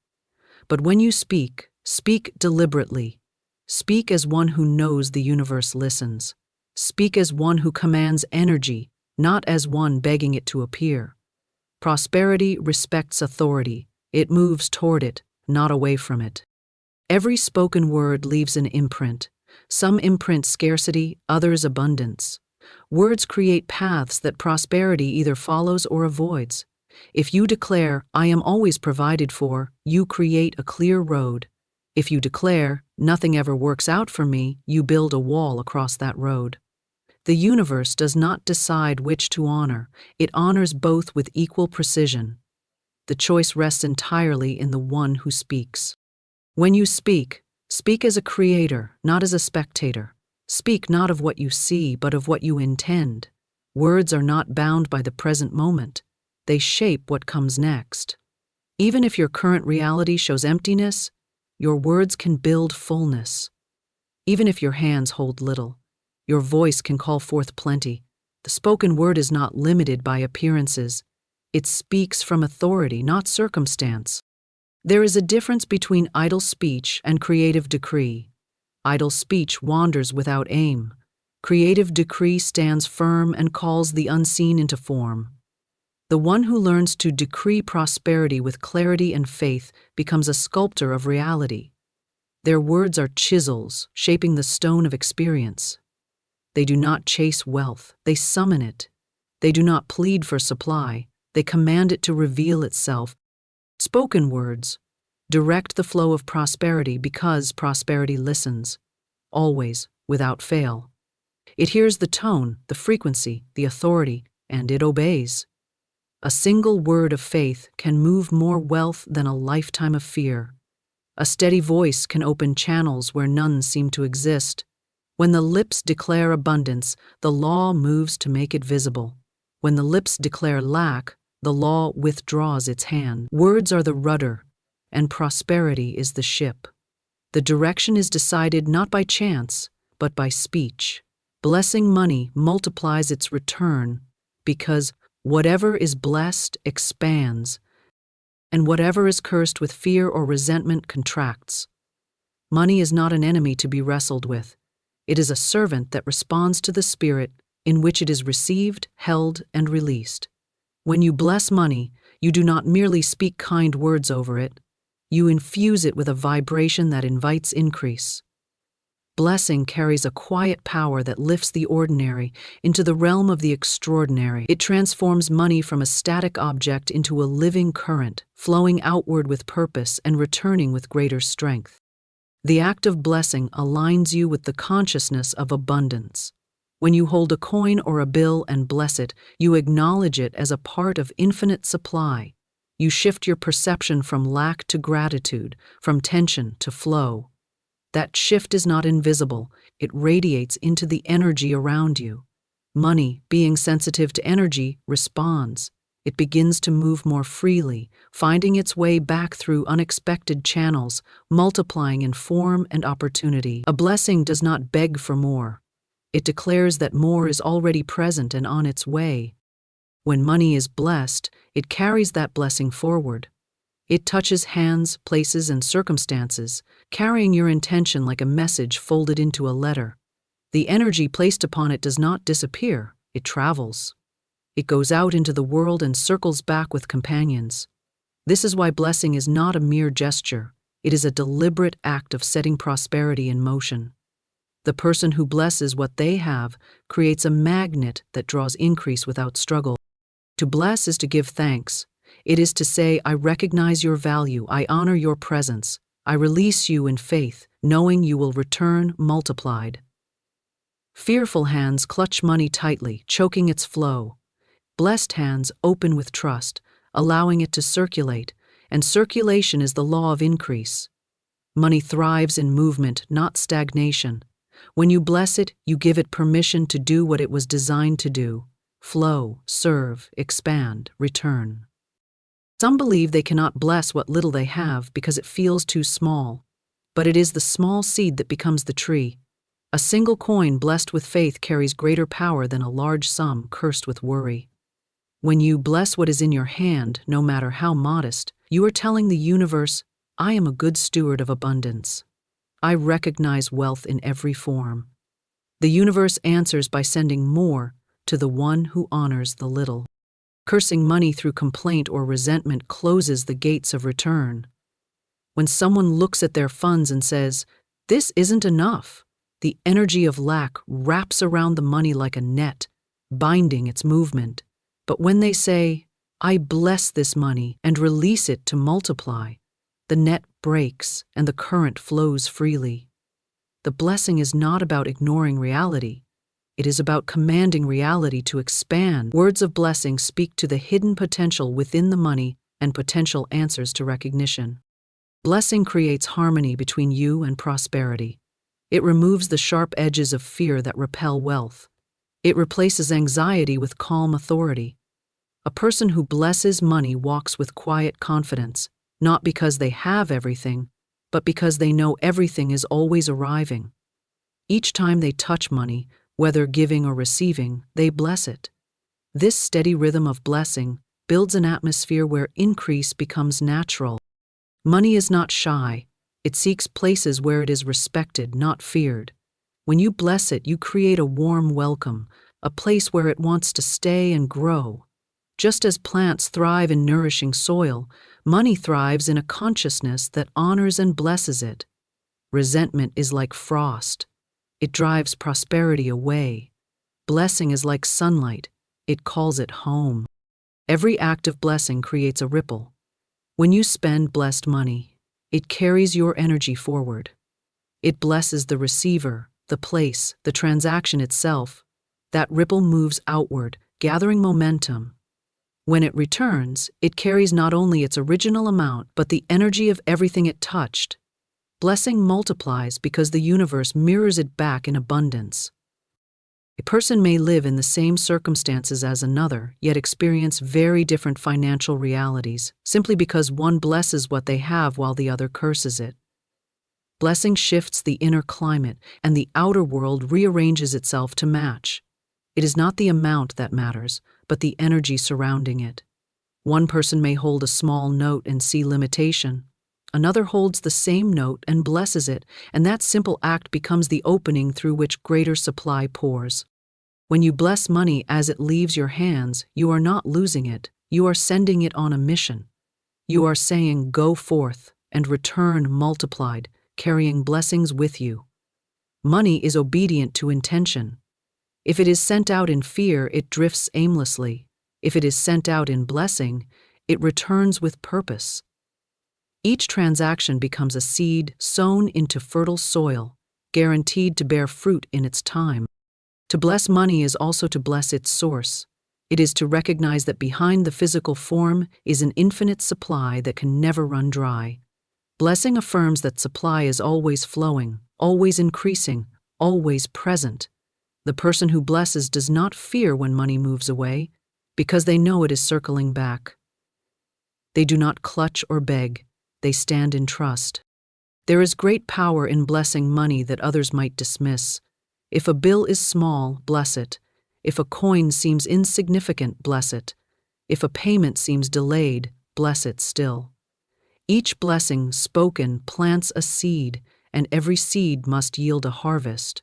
But when you speak, speak deliberately. Speak as one who knows the universe listens. Speak as one who commands energy, not as one begging it to appear. Prosperity respects authority. It moves toward it, not away from it. Every spoken word leaves an imprint. Some imprint scarcity, others abundance. Words create paths that prosperity either follows or avoids. If you declare, "I am always provided for," you create a clear road. If you declare, "Nothing ever works out for me," you build a wall across that road. The universe does not decide which to honor. It honors both with equal precision. The choice rests entirely in the one who speaks. When you speak, speak as a creator, not as a spectator. Speak not of what you see, but of what you intend. Words are not bound by the present moment. They shape what comes next. Even if your current reality shows emptiness, your words can build fullness. Even if your hands hold little, your voice can call forth plenty. The spoken word is not limited by appearances. It speaks from authority, not circumstance. There is a difference between idle speech and creative decree. Idle speech wanders without aim. Creative decree stands firm and calls the unseen into form. The one who learns to decree prosperity with clarity and faith becomes a sculptor of reality. Their words are chisels, shaping the stone of experience. They do not chase wealth, they summon it. They do not plead for supply, they command it to reveal itself. Spoken words direct the flow of prosperity because prosperity listens, always, without fail. It hears the tone, the frequency, the authority, and it obeys. A single word of faith can move more wealth than a lifetime of fear. A steady voice can open channels where none seem to exist. When the lips declare abundance, the law moves to make it visible. When the lips declare lack, the law withdraws its hand. Words are the rudder, and prosperity is the ship. The direction is decided not by chance, but by speech. Blessing money multiplies its return because whatever is blessed expands, and whatever is cursed with fear or resentment contracts. Money is not an enemy to be wrestled with. It is a servant that responds to the spirit in which it is received, held, and released. When you bless money, you do not merely speak kind words over it. You infuse it with a vibration that invites increase. Blessing carries a quiet power that lifts the ordinary into the realm of the extraordinary. It transforms money from a static object into a living current, flowing outward with purpose and returning with greater strength. The act of blessing aligns you with the consciousness of abundance. When you hold a coin or a bill and bless it, you acknowledge it as a part of infinite supply. You shift your perception from lack to gratitude, from tension to flow. That shift is not invisible, it radiates into the energy around you. Money, being sensitive to energy, responds. It begins to move more freely, finding its way back through unexpected channels, multiplying in form and opportunity. A blessing does not beg for more. It declares that more is already present and on its way. When money is blessed, it carries that blessing forward. It touches hands, places, and circumstances, carrying your intention like a message folded into a letter. The energy placed upon it does not disappear, it travels. It goes out into the world and circles back with companions. This is why blessing is not a mere gesture. It is a deliberate act of setting prosperity in motion. The person who blesses what they have creates a magnet that draws increase without struggle. To bless is to give thanks. It is to say, I recognize your value, I honor your presence, I release you in faith, knowing you will return multiplied. Fearful hands clutch money tightly, choking its flow. Blessed hands open with trust, allowing it to circulate, and circulation is the law of increase. Money thrives in movement, not stagnation. When you bless it, you give it permission to do what it was designed to do: flow, serve, expand, return. Some believe they cannot bless what little they have because it feels too small. But it is the small seed that becomes the tree. A single coin blessed with faith carries greater power than a large sum cursed with worry. When you bless what is in your hand, no matter how modest, you are telling the universe, I am a good steward of abundance. I recognize wealth in every form. The universe answers by sending more to the one who honors the little. Cursing money through complaint or resentment closes the gates of return. When someone looks at their funds and says, this isn't enough, the energy of lack wraps around the money like a net, binding its movement. But when they say, I bless this money and release it to multiply, the net breaks and the current flows freely. The blessing is not about ignoring reality. It is about commanding reality to expand. Words of blessing speak to the hidden potential within the money and potential answers to recognition. Blessing creates harmony between you and prosperity. It removes the sharp edges of fear that repel wealth. It replaces anxiety with calm authority. A person who blesses money walks with quiet confidence, not because they have everything, but because they know everything is always arriving. Each time they touch money, whether giving or receiving, they bless it. This steady rhythm of blessing builds an atmosphere where increase becomes natural. Money is not shy. It seeks places where it is respected, not feared. When you bless it, you create a warm welcome, a place where it wants to stay and grow. Just as plants thrive in nourishing soil, money thrives in a consciousness that honors and blesses it. Resentment is like frost. It drives prosperity away. Blessing is like sunlight. It calls it home. Every act of blessing creates a ripple. When you spend blessed money, it carries your energy forward. It blesses the receiver, the place, the transaction itself. That ripple moves outward, gathering momentum. When it returns, it carries not only its original amount, but the energy of everything it touched. Blessing multiplies because the universe mirrors it back in abundance. A person may live in the same circumstances as another, yet experience very different financial realities, simply because one blesses what they have while the other curses it. Blessing shifts the inner climate, and the outer world rearranges itself to match. It is not the amount that matters, but the energy surrounding it. One person may hold a small note and see limitation. Another holds the same note and blesses it, and that simple act becomes the opening through which greater supply pours. When you bless money as it leaves your hands, you are not losing it, you are sending it on a mission. You are saying, "Go forth," and return multiplied, carrying blessings with you. Money is obedient to intention. If it is sent out in fear, it drifts aimlessly. If it is sent out in blessing, it returns with purpose. Each transaction becomes a seed sown into fertile soil, guaranteed to bear fruit in its time. To bless money is also to bless its source. It is to recognize that behind the physical form is an infinite supply that can never run dry. Blessing affirms that supply is always flowing, always increasing, always present. The person who blesses does not fear when money moves away, because they know it is circling back. They do not clutch or beg, they stand in trust. There is great power in blessing money that others might dismiss. If a bill is small, bless it. If a coin seems insignificant, bless it. If a payment seems delayed, bless it still. Each blessing spoken plants a seed, and every seed must yield a harvest.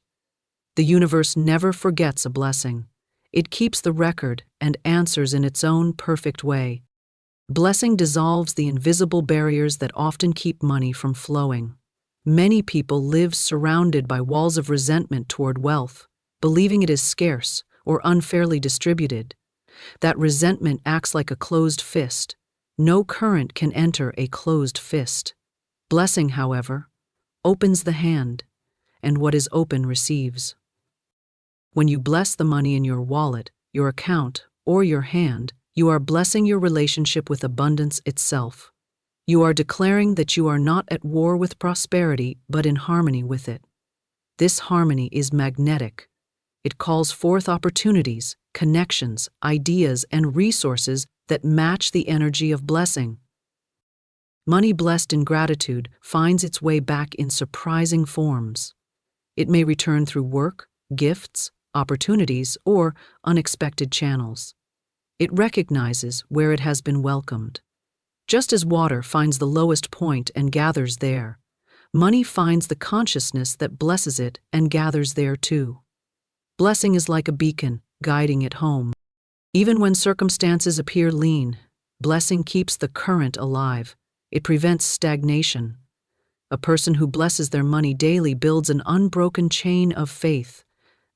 The universe never forgets a blessing. It keeps the record and answers in its own perfect way. Blessing dissolves the invisible barriers that often keep money from flowing. Many people live surrounded by walls of resentment toward wealth, believing it is scarce or unfairly distributed. That resentment acts like a closed fist. No current can enter a closed fist. Blessing, however, opens the hand, and what is open receives. When you bless the money in your wallet, your account, or your hand, you are blessing your relationship with abundance itself. You are declaring that you are not at war with prosperity, but in harmony with it. This harmony is magnetic. It calls forth opportunities, connections, ideas, and resources that match the energy of blessing. Money blessed in gratitude finds its way back in surprising forms. It may return through work, gifts, opportunities, or unexpected channels. It recognizes where it has been welcomed. Just as water finds the lowest point and gathers there, money finds the consciousness that blesses it and gathers there too. Blessing is like a beacon, guiding it home. Even when circumstances appear lean, blessing keeps the current alive. It prevents stagnation. A person who blesses their money daily builds an unbroken chain of faith.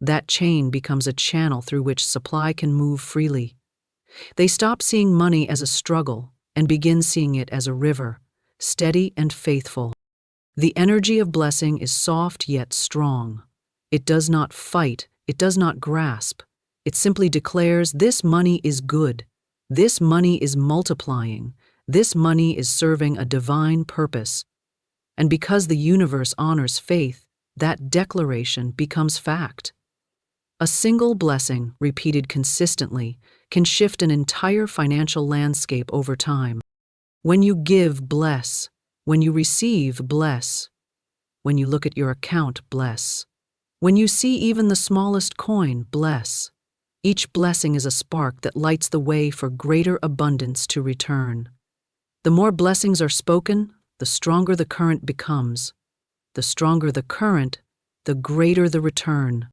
That chain becomes a channel through which supply can move freely. They stop seeing money as a struggle and begin seeing it as a river, steady and faithful. The energy of blessing is soft yet strong. It does not fight, it does not grasp. It simply declares, this money is good, this money is multiplying, this money is serving a divine purpose. And because the universe honors faith, that declaration becomes fact. A single blessing, repeated consistently, can shift an entire financial landscape over time. When you give, bless. When you receive, bless. When you look at your account, bless. When you see even the smallest coin, bless. Each blessing is a spark that lights the way for greater abundance to return. The more blessings are spoken, the stronger the current becomes. The stronger the current, the greater the return.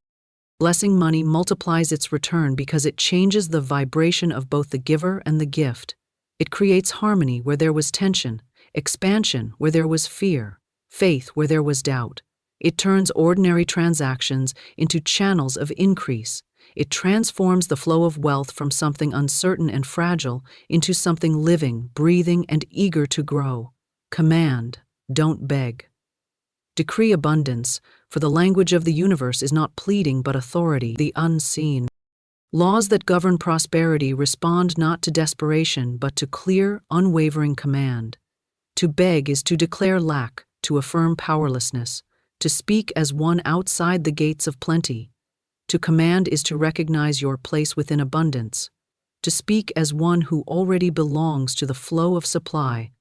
Blessing money multiplies its return because it changes the vibration of both the giver and the gift. It creates harmony where there was tension, expansion where there was fear, faith where there was doubt. It turns ordinary transactions into channels of increase. It transforms the flow of wealth from something uncertain and fragile into something living, breathing, and eager to grow. Command, don't beg. Decree abundance, for the language of the universe is not pleading but authority, the unseen. Laws that govern prosperity respond not to desperation but to clear, unwavering command. To beg is to declare lack, to affirm powerlessness, to speak as one outside the gates of plenty. To command is to recognize your place within abundance, to speak as one who already belongs to the flow of supply.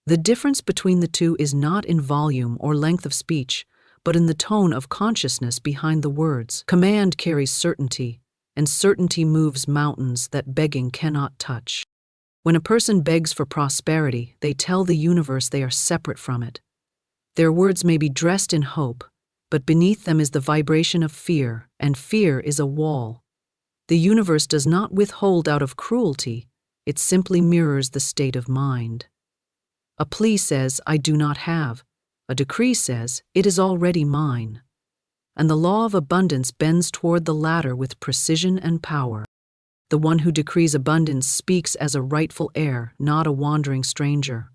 The difference between the two is not in volume or length of speech, but in the tone of consciousness behind the words. Command carries certainty, and certainty moves mountains that begging cannot touch. When a person begs for prosperity, they tell the universe they are separate from it. Their words may be dressed in hope, but beneath them is the vibration of fear, and fear is a wall. The universe does not withhold out of cruelty, it simply mirrors the state of mind. A plea says, "I do not have." A decree says, "It is already mine." And the law of abundance bends toward the latter with precision and power. The one who decrees abundance speaks as a rightful heir, not a wandering stranger.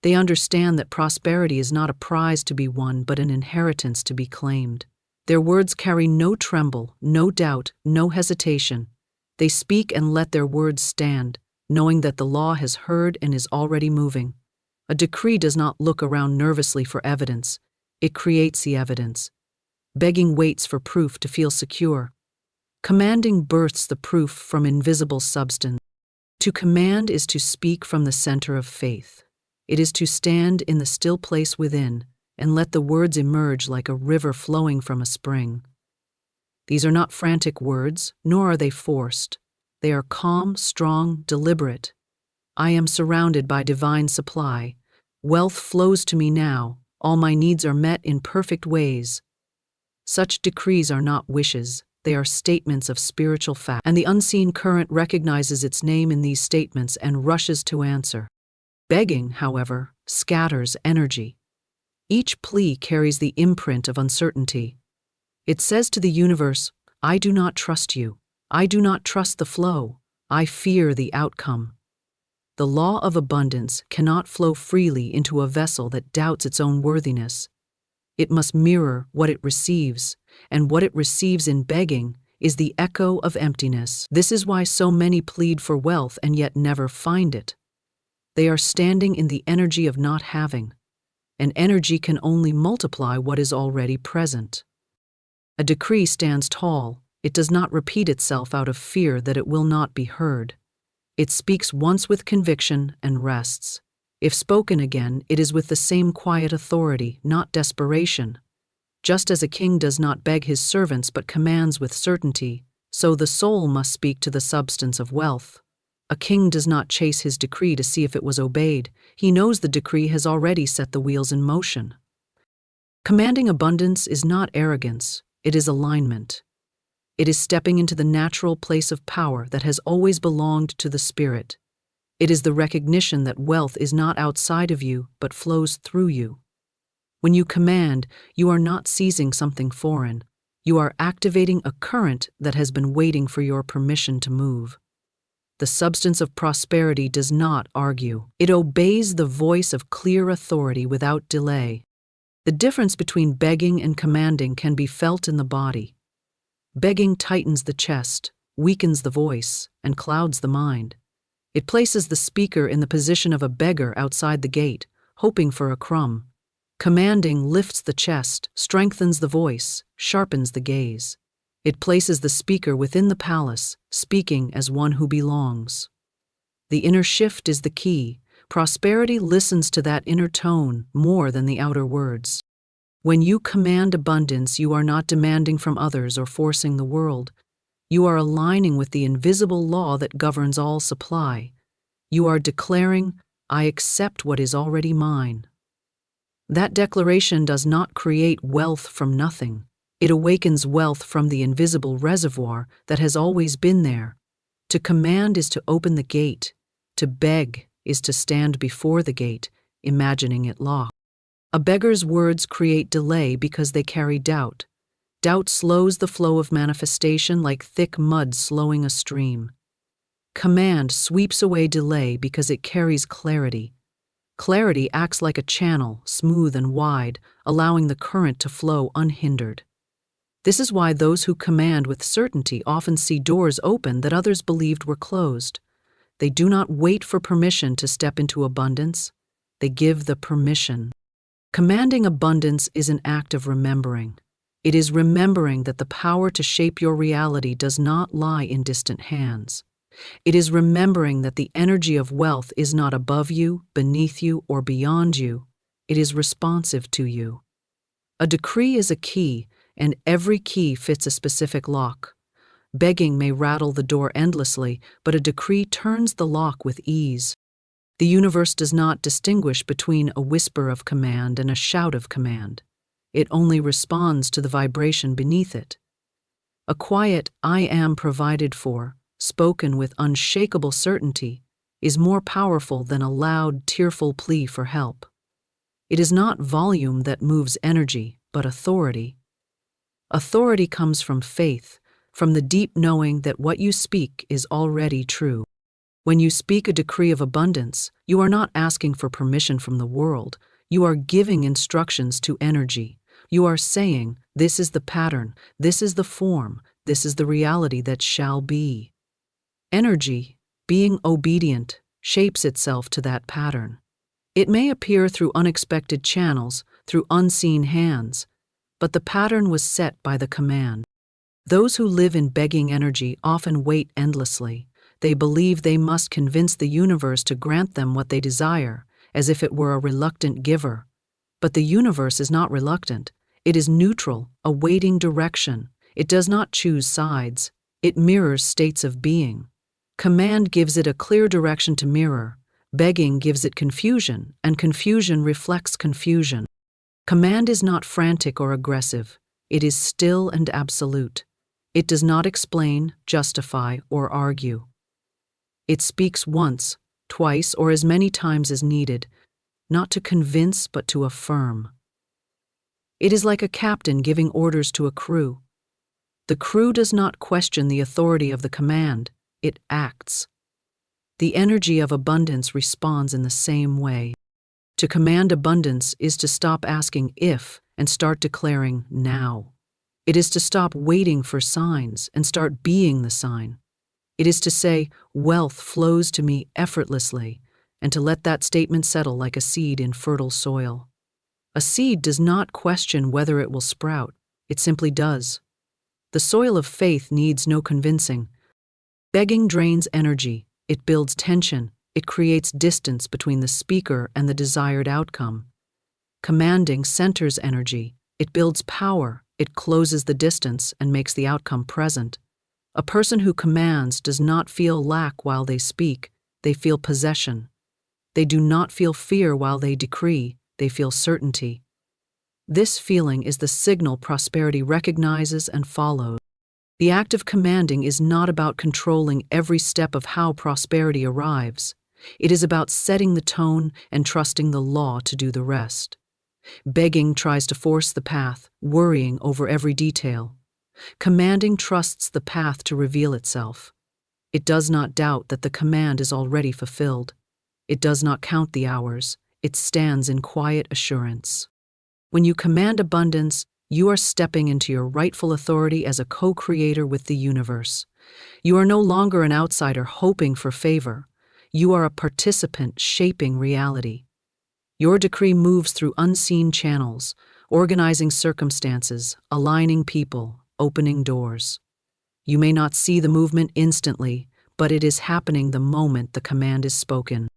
They understand that prosperity is not a prize to be won, but an inheritance to be claimed. Their words carry no tremble, no doubt, no hesitation. They speak and let their words stand, knowing that the law has heard and is already moving. A decree does not look around nervously for evidence. It creates the evidence. Begging waits for proof to feel secure. Commanding births the proof from invisible substance. To command is to speak from the center of faith. It is to stand in the still place within and let the words emerge like a river flowing from a spring. These are not frantic words, nor are they forced. They are calm, strong, deliberate. I am surrounded by divine supply. Wealth flows to me now. All my needs are met in perfect ways. Such decrees are not wishes. They are statements of spiritual fact, and the unseen current recognizes its name in these statements and rushes to answer. Begging, however, scatters energy. Each plea carries the imprint of uncertainty. It says to the universe, "I do not trust you. I do not trust the flow. I fear the outcome." The law of abundance cannot flow freely into a vessel that doubts its own worthiness. It must mirror what it receives, and what it receives in begging is the echo of emptiness. This is why so many plead for wealth and yet never find it. They are standing in the energy of not having, and energy can only multiply what is already present. A decree stands tall. It does not repeat itself out of fear that it will not be heard. It speaks once with conviction and rests. If spoken again, it is with the same quiet authority, not desperation. Just as a king does not beg his servants but commands with certainty, so the soul must speak to the substance of wealth. A king does not chase his decree to see if it was obeyed. He knows the decree has already set the wheels in motion. Commanding abundance is not arrogance, it is alignment. It is stepping into the natural place of power that has always belonged to the spirit. It is the recognition that wealth is not outside of you, but flows through you. When you command, you are not seizing something foreign. You are activating a current that has been waiting for your permission to move. The substance of prosperity does not argue. It obeys the voice of clear authority without delay. The difference between begging and commanding can be felt in the body. Begging tightens the chest, weakens the voice, and clouds the mind. It places the speaker in the position of a beggar outside the gate, hoping for a crumb. Commanding lifts the chest, strengthens the voice, sharpens the gaze. It places the speaker within the palace, speaking as one who belongs. The inner shift is the key. Prosperity listens to that inner tone more than the outer words. When you command abundance, you are not demanding from others or forcing the world. You are aligning with the invisible law that governs all supply. You are declaring, "I accept what is already mine." That declaration does not create wealth from nothing. It awakens wealth from the invisible reservoir that has always been there. To command is to open the gate. To beg is to stand before the gate, imagining it locked. A beggar's words create delay because they carry doubt. Doubt slows the flow of manifestation like thick mud slowing a stream. Command sweeps away delay because it carries clarity. Clarity acts like a channel, smooth and wide, allowing the current to flow unhindered. This is why those who command with certainty often see doors open that others believed were closed. They do not wait for permission to step into abundance. They give the permission. Commanding abundance is an act of remembering. It is remembering that the power to shape your reality does not lie in distant hands. It is remembering that the energy of wealth is not above you, beneath you, or beyond you. It is responsive to you. A decree is a key, and every key fits a specific lock. Begging may rattle the door endlessly, but a decree turns the lock with ease. The universe does not distinguish between a whisper of command and a shout of command. It only responds to the vibration beneath it. A quiet "I am provided for," spoken with unshakable certainty, is more powerful than a loud, tearful plea for help. It is not volume that moves energy, but authority. Authority comes from faith, from the deep knowing that what you speak is already true. When you speak a decree of abundance, you are not asking for permission from the world. You are giving instructions to energy. You are saying, "This is the pattern, this is the form, this is the reality that shall be." Energy, being obedient, shapes itself to that pattern. It may appear through unexpected channels, through unseen hands, but the pattern was set by the command. Those who live in begging energy often wait endlessly. They believe they must convince the universe to grant them what they desire, as if it were a reluctant giver. But the universe is not reluctant. It is neutral, awaiting direction. It does not choose sides. It mirrors states of being. Command gives it a clear direction to mirror. Begging gives it confusion, and confusion reflects confusion. Command is not frantic or aggressive. It is still and absolute. It does not explain, justify, or argue. It speaks once, twice, or as many times as needed, not to convince but to affirm. It is like a captain giving orders to a crew. The crew does not question the authority of the command, it acts. The energy of abundance responds in the same way. To command abundance is to stop asking if and start declaring now. It is to stop waiting for signs and start being the sign. It is to say, "Wealth flows to me effortlessly," and to let that statement settle like a seed in fertile soil. A seed does not question whether it will sprout, it simply does. The soil of faith needs no convincing. Begging drains energy, it builds tension, it creates distance between the speaker and the desired outcome. Commanding centers energy, it builds power, it closes the distance and makes the outcome present. A person who commands does not feel lack while they speak, they feel possession. They do not feel fear while they decree, they feel certainty. This feeling is the signal prosperity recognizes and follows. The act of commanding is not about controlling every step of how prosperity arrives. It is about setting the tone and trusting the law to do the rest. Begging tries to force the path, worrying over every detail. Commanding trusts the path to reveal itself. It does not doubt that the command is already fulfilled. It does not count the hours. It stands in quiet assurance. When you command abundance, you are stepping into your rightful authority as a co-creator with the universe. You are no longer an outsider hoping for favor. You are a participant shaping reality. Your decree moves through unseen channels, organizing circumstances, aligning people, opening doors. You may not see the movement instantly, but it is happening the moment the command is spoken.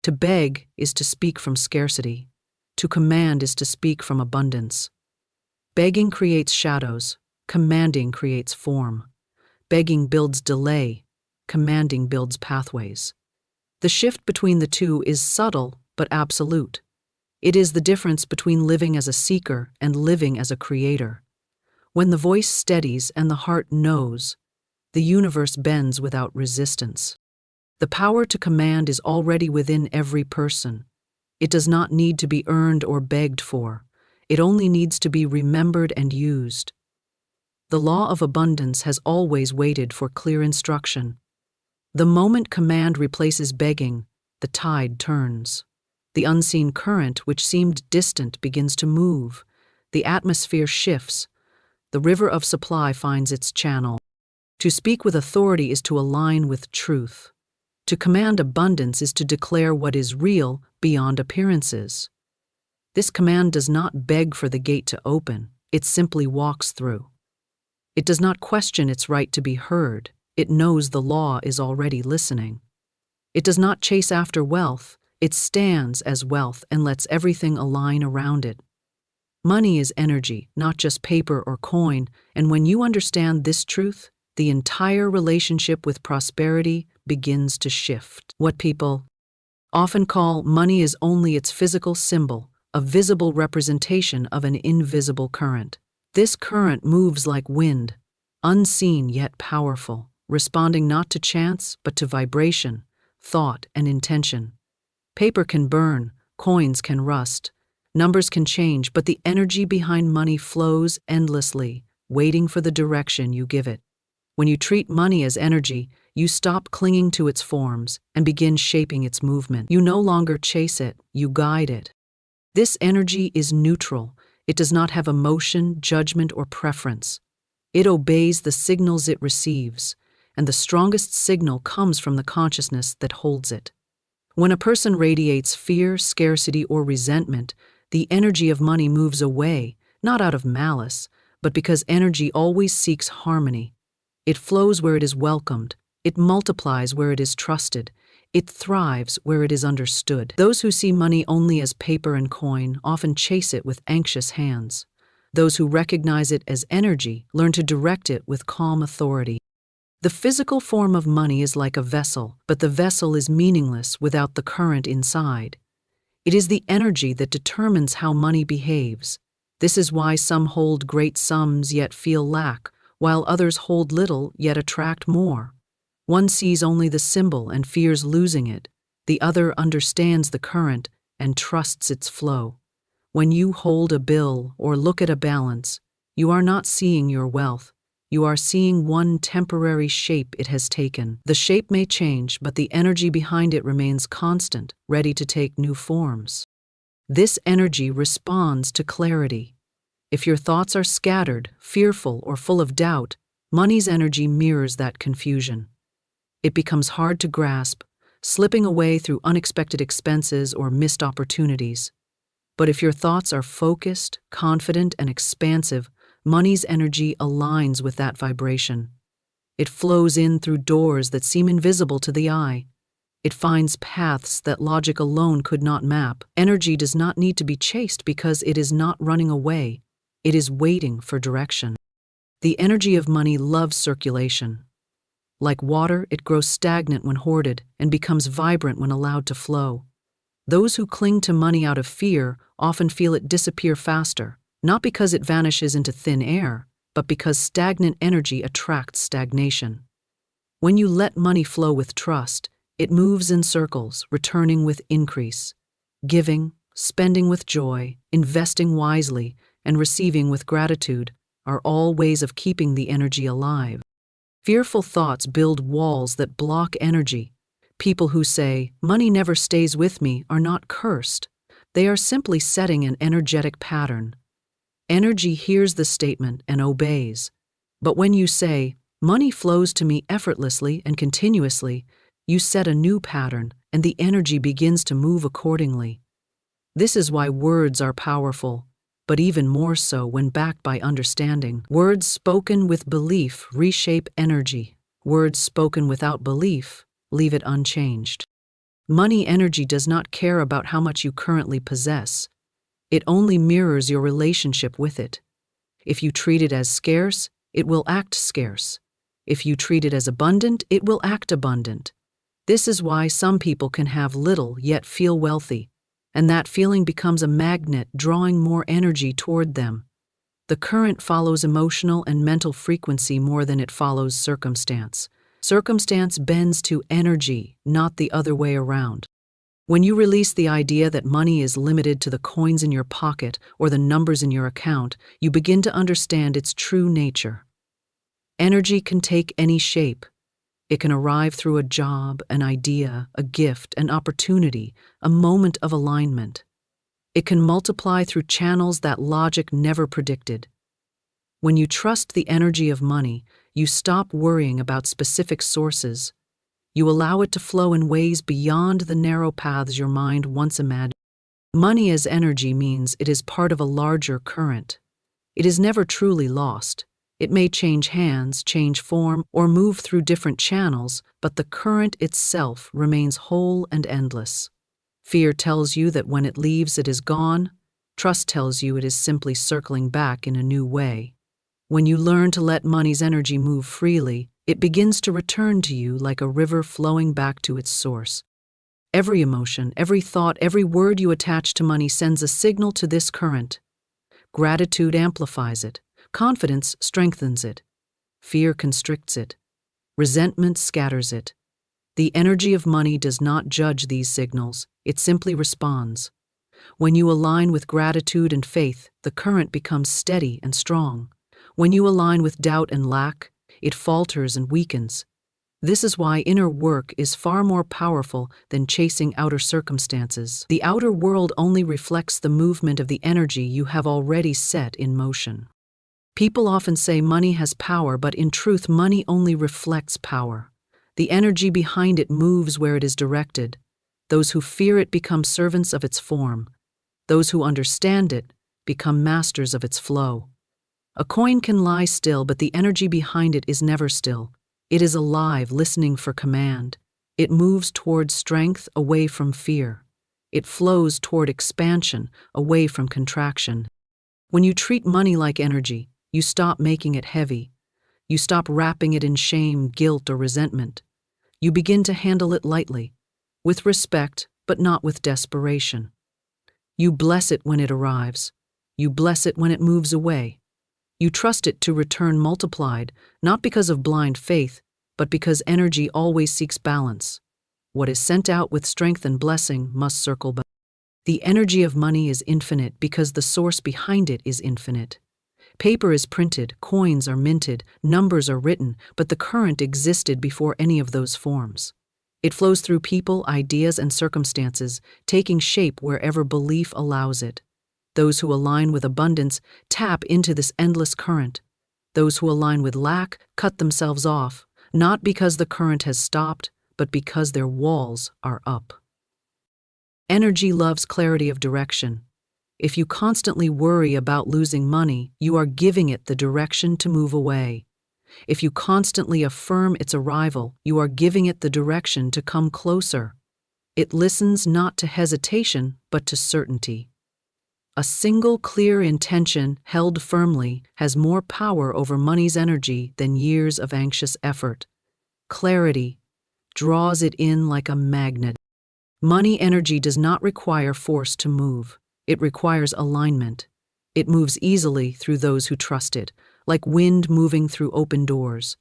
To beg is to speak from scarcity. To command is to speak from abundance. Begging creates shadows, commanding creates form. Begging builds delay, commanding builds pathways. The shift between the two is subtle but absolute. It is the difference between living as a seeker and living as a creator. When the voice steadies and the heart knows, the universe bends without resistance. The power to command is already within every person. It does not need to be earned or begged for. It only needs to be remembered and used. The law of abundance has always waited for clear instruction. The moment command replaces begging, the tide turns. The unseen current, which seemed distant, begins to move. The atmosphere shifts. The river of supply finds its channel. To speak with authority is to align with truth. To command abundance is to declare what is real beyond appearances. This command does not beg for the gate to open, it simply walks through. It does not question its right to be heard, it knows the law is already listening. It does not chase after wealth, it stands as wealth and lets everything align around it. Money is energy, not just paper or coin, and when you understand this truth, the entire relationship with prosperity begins to shift. What people often call money is only its physical symbol, a visible representation of an invisible current. This current moves like wind, unseen yet powerful, responding not to chance but to vibration, thought, and intention. Paper can burn, coins can rust, numbers can change, but the energy behind money flows endlessly, waiting for the direction you give it. When you treat money as energy, you stop clinging to its forms and begin shaping its movement. You no longer chase it, you guide it. This energy is neutral. It does not have emotion, judgment, or preference. It obeys the signals it receives, and the strongest signal comes from the consciousness that holds it. When a person radiates fear, scarcity, or resentment, the energy of money moves away, not out of malice, but because energy always seeks harmony. It flows where it is welcomed, it multiplies where it is trusted, it thrives where it is understood. Those who see money only as paper and coin often chase it with anxious hands. Those who recognize it as energy learn to direct it with calm authority. The physical form of money is like a vessel, but the vessel is meaningless without the current inside. It is the energy that determines how money behaves. This is why some hold great sums yet feel lack, while others hold little yet attract more. One sees only the symbol and fears losing it. The other understands the current and trusts its flow. When you hold a bill or look at a balance, you are not seeing your wealth. You are seeing one temporary shape it has taken. The shape may change, but the energy behind it remains constant, ready to take new forms. This energy responds to clarity. If your thoughts are scattered, fearful, or full of doubt, money's energy mirrors that confusion. It becomes hard to grasp, slipping away through unexpected expenses or missed opportunities. But if your thoughts are focused, confident, and expansive, money's energy aligns with that vibration. It flows in through doors that seem invisible to the eye. It finds paths that logic alone could not map. Energy does not need to be chased because it is not running away. It is waiting for direction. The energy of money loves circulation. Like water, it grows stagnant when hoarded and becomes vibrant when allowed to flow. Those who cling to money out of fear often feel it disappear faster, not because it vanishes into thin air, but because stagnant energy attracts stagnation. When you let money flow with trust, it moves in circles, returning with increase. Giving, spending with joy, investing wisely, and receiving with gratitude are all ways of keeping the energy alive. Fearful thoughts build walls that block energy. People who say, "Money never stays with me," are not cursed. They are simply setting an energetic pattern. Energy hears the statement and obeys. But when you say, "Money flows to me effortlessly and continuously," you set a new pattern, and the energy begins to move accordingly. This is why words are powerful, but even more so when backed by understanding. Words spoken with belief reshape energy. Words spoken without belief leave it unchanged. Money energy does not care about how much you currently possess. It only mirrors your relationship with it. If you treat it as scarce, it will act scarce. If you treat it as abundant, it will act abundant. This is why some people can have little yet feel wealthy, and that feeling becomes a magnet drawing more energy toward them. The current follows emotional and mental frequency more than it follows circumstance. Circumstance bends to energy, not the other way around. When you release the idea that money is limited to the coins in your pocket or the numbers in your account, you begin to understand its true nature. Energy can take any shape. It can arrive through a job, an idea, a gift, an opportunity, a moment of alignment. It can multiply through channels that logic never predicted. When you trust the energy of money, you stop worrying about specific sources. You allow it to flow in ways beyond the narrow paths your mind once imagined. Money as energy means it is part of a larger current. It is never truly lost. It may change hands, change form, or move through different channels, but the current itself remains whole and endless. Fear tells you that when it leaves, it is gone. Trust tells you it is simply circling back in a new way. When you learn to let money's energy move freely, it begins to return to you like a river flowing back to its source. Every emotion, every thought, every word you attach to money sends a signal to this current. Gratitude amplifies it. Confidence strengthens it. Fear constricts it. Resentment scatters it. The energy of money does not judge these signals, it simply responds. When you align with gratitude and faith, the current becomes steady and strong. When you align with doubt and lack, it falters and weakens. This is why inner work is far more powerful than chasing outer circumstances. The outer world only reflects the movement of the energy you have already set in motion. People often say money has power, but in truth, money only reflects power. The energy behind it moves where it is directed. Those who fear it become servants of its form. Those who understand it become masters of its flow. A coin can lie still, but the energy behind it is never still. It is alive, listening for command. It moves toward strength, away from fear. It flows toward expansion, away from contraction. When you treat money like energy, you stop making it heavy. You stop wrapping it in shame, guilt, or resentment. You begin to handle it lightly, with respect, but not with desperation. You bless it when it arrives. You bless it when it moves away. You trust it to return multiplied, not because of blind faith, but because energy always seeks balance. What is sent out with strength and blessing must circle back. The energy of money is infinite because the source behind it is infinite. Paper is printed, coins are minted, numbers are written, but the current existed before any of those forms. It flows through people, ideas, and circumstances, taking shape wherever belief allows it. Those who align with abundance tap into this endless current. Those who align with lack cut themselves off, not because the current has stopped, but because their walls are up. Energy loves clarity of direction. If you constantly worry about losing money, you are giving it the direction to move away. If you constantly affirm its arrival, you are giving it the direction to come closer. It listens not to hesitation, but to certainty. A single clear intention held firmly has more power over money's energy than years of anxious effort. Clarity draws it in like a magnet. Money energy does not require force to move. It requires alignment. It moves easily through those who trust it, like wind moving through open doors.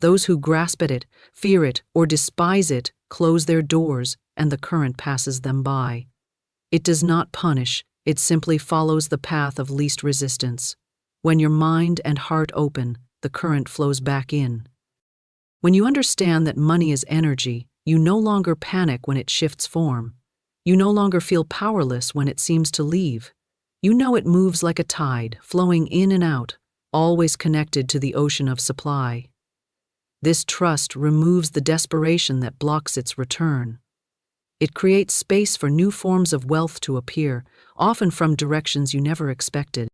Those who grasp at it, fear it, or despise it close their doors, and the current passes them by. It does not punish. It simply follows the path of least resistance. When your mind and heart open, the current flows back in. When you understand that money is energy, you no longer panic when it shifts form. You no longer feel powerless when it seems to leave. You know it moves like a tide, flowing in and out, always connected to the ocean of supply. This trust removes the desperation that blocks its return. It creates space for new forms of wealth to appear, often from directions you never expected.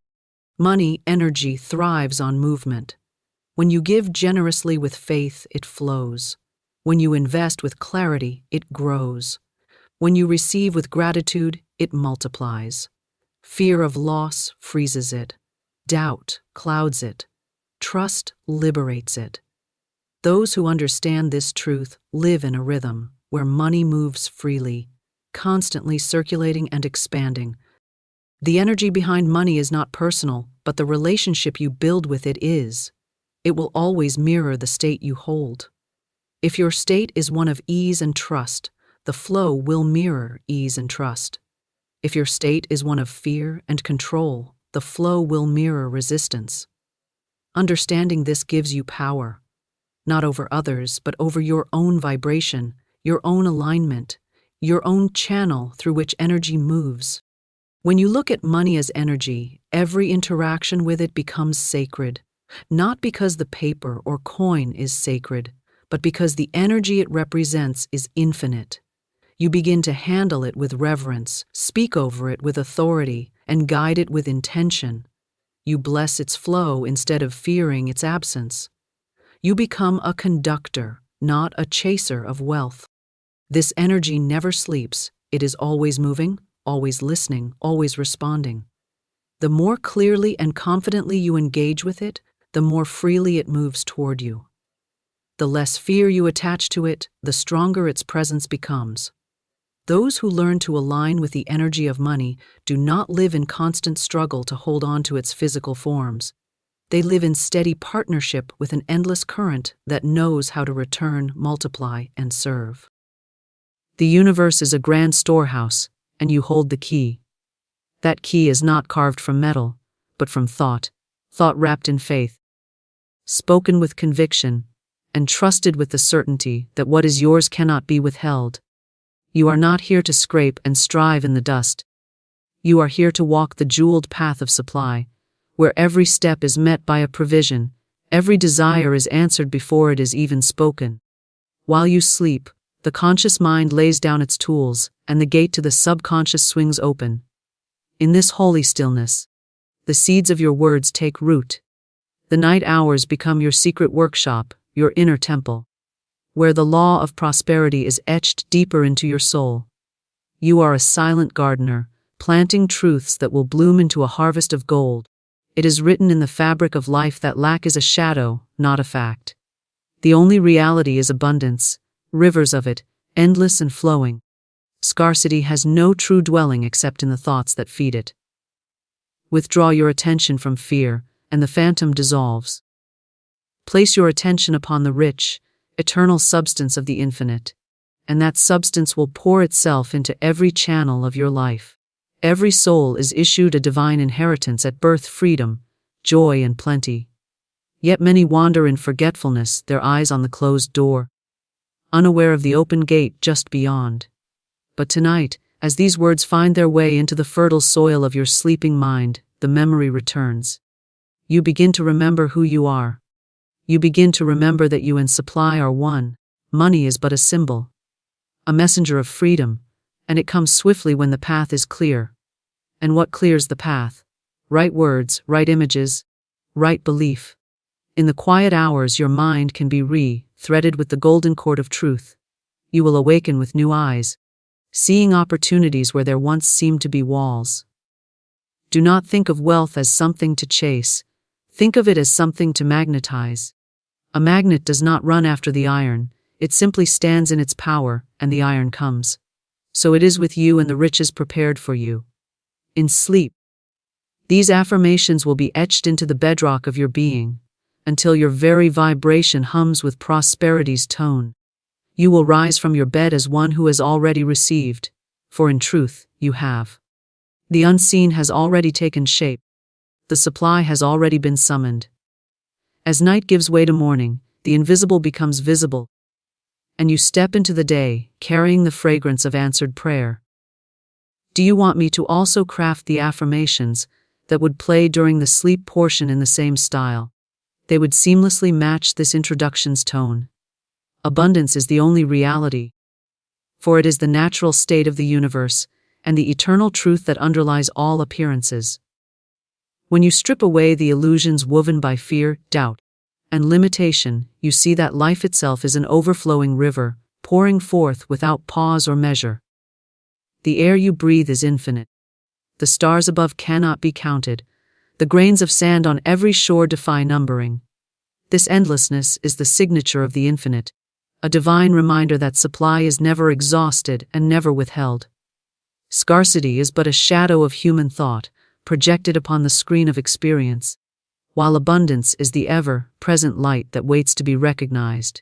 Money energy thrives on movement. When you give generously with faith, it flows. When you invest with clarity, it grows. When you receive with gratitude, it multiplies. Fear of loss freezes it. Doubt clouds it. Trust liberates it. Those who understand this truth live in a rhythm where money moves freely, constantly circulating and expanding. The energy behind money is not personal, but the relationship you build with it is. It will always mirror the state you hold. If your state is one of ease and trust, the flow will mirror ease and trust. If your state is one of fear and control, the flow will mirror resistance. Understanding this gives you power, not over others, but over your own vibration, your own alignment, your own channel through which energy moves. When you look at money as energy, every interaction with it becomes sacred, not because the paper or coin is sacred, but because the energy it represents is infinite. You begin to handle it with reverence, speak over it with authority, and guide it with intention. You bless its flow instead of fearing its absence. You become a conductor, not a chaser of wealth. This energy never sleeps. It is always moving, always listening, always responding. The more clearly and confidently you engage with it, the more freely it moves toward you. The less fear you attach to it, the stronger its presence becomes. Those who learn to align with the energy of money do not live in constant struggle to hold on to its physical forms. They live in steady partnership with an endless current that knows how to return, multiply, and serve. The universe is a grand storehouse, and you hold the key. That key is not carved from metal, but from thought wrapped in faith, spoken with conviction, and trusted with the certainty that what is yours cannot be withheld. You are not here to scrape and strive in the dust. You are here to walk the jeweled path of supply, where every step is met by a provision, every desire is answered before it is even spoken. While you sleep, the conscious mind lays down its tools, and the gate to the subconscious swings open. In this holy stillness, the seeds of your words take root. The night hours become your secret workshop, your inner temple, where the law of prosperity is etched deeper into your soul. You are a silent gardener, planting truths that will bloom into a harvest of gold. It is written in the fabric of life that lack is a shadow, not a fact. The only reality is abundance, rivers of it, endless and flowing. Scarcity has no true dwelling except in the thoughts that feed it. Withdraw your attention from fear, and the phantom dissolves. Place your attention upon the rich, eternal substance of the infinite, and that substance will pour itself into every channel of your life. Every soul is issued a divine inheritance at birth: freedom, joy, and plenty. Yet many wander in forgetfulness, their eyes on the closed door, unaware of the open gate just beyond. But tonight, as these words find their way into the fertile soil of your sleeping mind, the memory returns. You begin to remember who you are. You begin to remember that you and supply are one. Money is but a symbol, a messenger of freedom, and it comes swiftly when the path is clear. And what clears the path? Right words, right images, right belief. In the quiet hours, your mind can be threaded with the golden cord of truth. You will awaken with new eyes, seeing opportunities where there once seemed to be walls. Do not think of wealth as something to chase. Think of it as something to magnetize. A magnet does not run after the iron, it simply stands in its power, and the iron comes. So it is with you and the riches prepared for you. In sleep, these affirmations will be etched into the bedrock of your being, until your very vibration hums with prosperity's tone. You will rise from your bed as one who has already received, for in truth, you have. The unseen has already taken shape. The supply has already been summoned. As night gives way to morning, the invisible becomes visible, and you step into the day, carrying the fragrance of answered prayer. Do you want me to also craft the affirmations that would play during the sleep portion in the same style? They would seamlessly match this introduction's tone. Abundance is the only reality, for it is the natural state of the universe and the eternal truth that underlies all appearances. When you strip away the illusions woven by fear, doubt, and limitation, you see that life itself is an overflowing river, pouring forth without pause or measure. The air you breathe is infinite. The stars above cannot be counted. The grains of sand on every shore defy numbering. This endlessness is the signature of the infinite, a divine reminder that supply is never exhausted and never withheld. Scarcity is but a shadow of human thought, projected upon the screen of experience, while abundance is the ever-present light that waits to be recognized.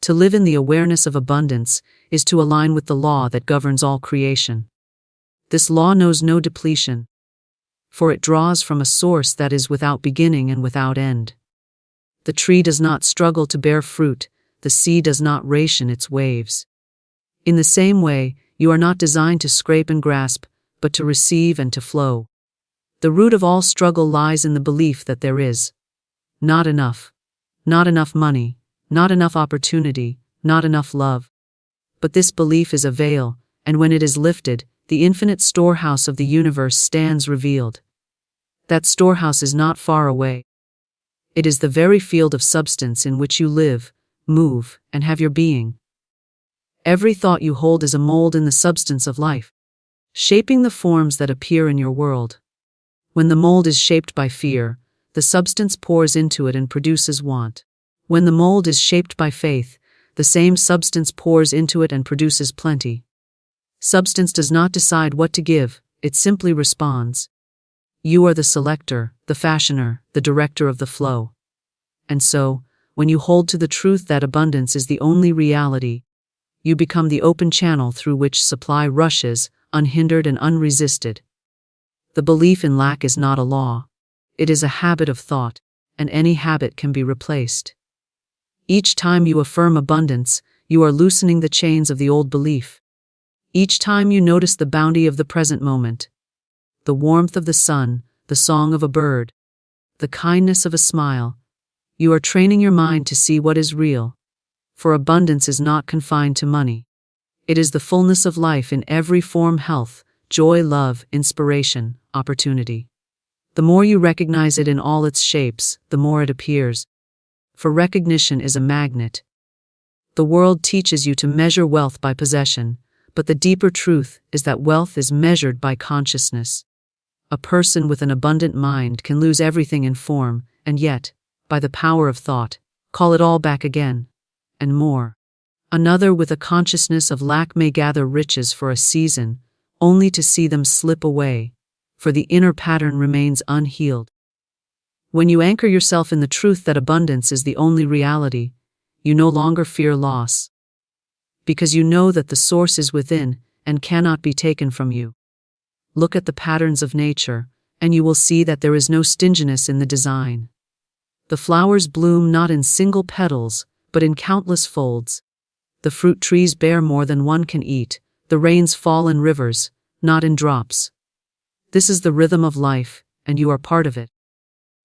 To live in the awareness of abundance is to align with the law that governs all creation. This law knows no depletion, for it draws from a source that is without beginning and without end. The tree does not struggle to bear fruit, the sea does not ration its waves. In the same way, you are not designed to scrape and grasp, but to receive and to flow. The root of all struggle lies in the belief that there is not enough money, not enough opportunity, not enough love. But this belief is a veil, and when it is lifted, the infinite storehouse of the universe stands revealed. That storehouse is not far away. It is the very field of substance in which you live, move, and have your being. Every thought you hold is a mold in the substance of life, shaping the forms that appear in your world. When the mold is shaped by fear, the substance pours into it and produces want. When the mold is shaped by faith, the same substance pours into it and produces plenty. Substance does not decide what to give, it simply responds. You are the selector, the fashioner, the director of the flow. And so, when you hold to the truth that abundance is the only reality, you become the open channel through which supply rushes, unhindered and unresisted. The belief in lack is not a law. It is a habit of thought, and any habit can be replaced. Each time you affirm abundance, you are loosening the chains of the old belief. Each time you notice the bounty of the present moment, the warmth of the sun, the song of a bird, the kindness of a smile, you are training your mind to see what is real. For abundance is not confined to money. It is the fullness of life in every form: health, joy, love, inspiration, opportunity. The more you recognize it in all its shapes, the more it appears. For recognition is a magnet. The world teaches you to measure wealth by possession, but the deeper truth is that wealth is measured by consciousness. A person with an abundant mind can lose everything in form, and yet, by the power of thought, call it all back again, and more. Another with a consciousness of lack may gather riches for a season, only to see them slip away, for the inner pattern remains unhealed. When you anchor yourself in the truth that abundance is the only reality, you no longer fear loss, because you know that the source is within and cannot be taken from you. Look at the patterns of nature, and you will see that there is no stinginess in the design. The flowers bloom not in single petals, but in countless folds. The fruit trees bear more than one can eat. The rains fall in rivers, not in drops. This is the rhythm of life, and you are part of it.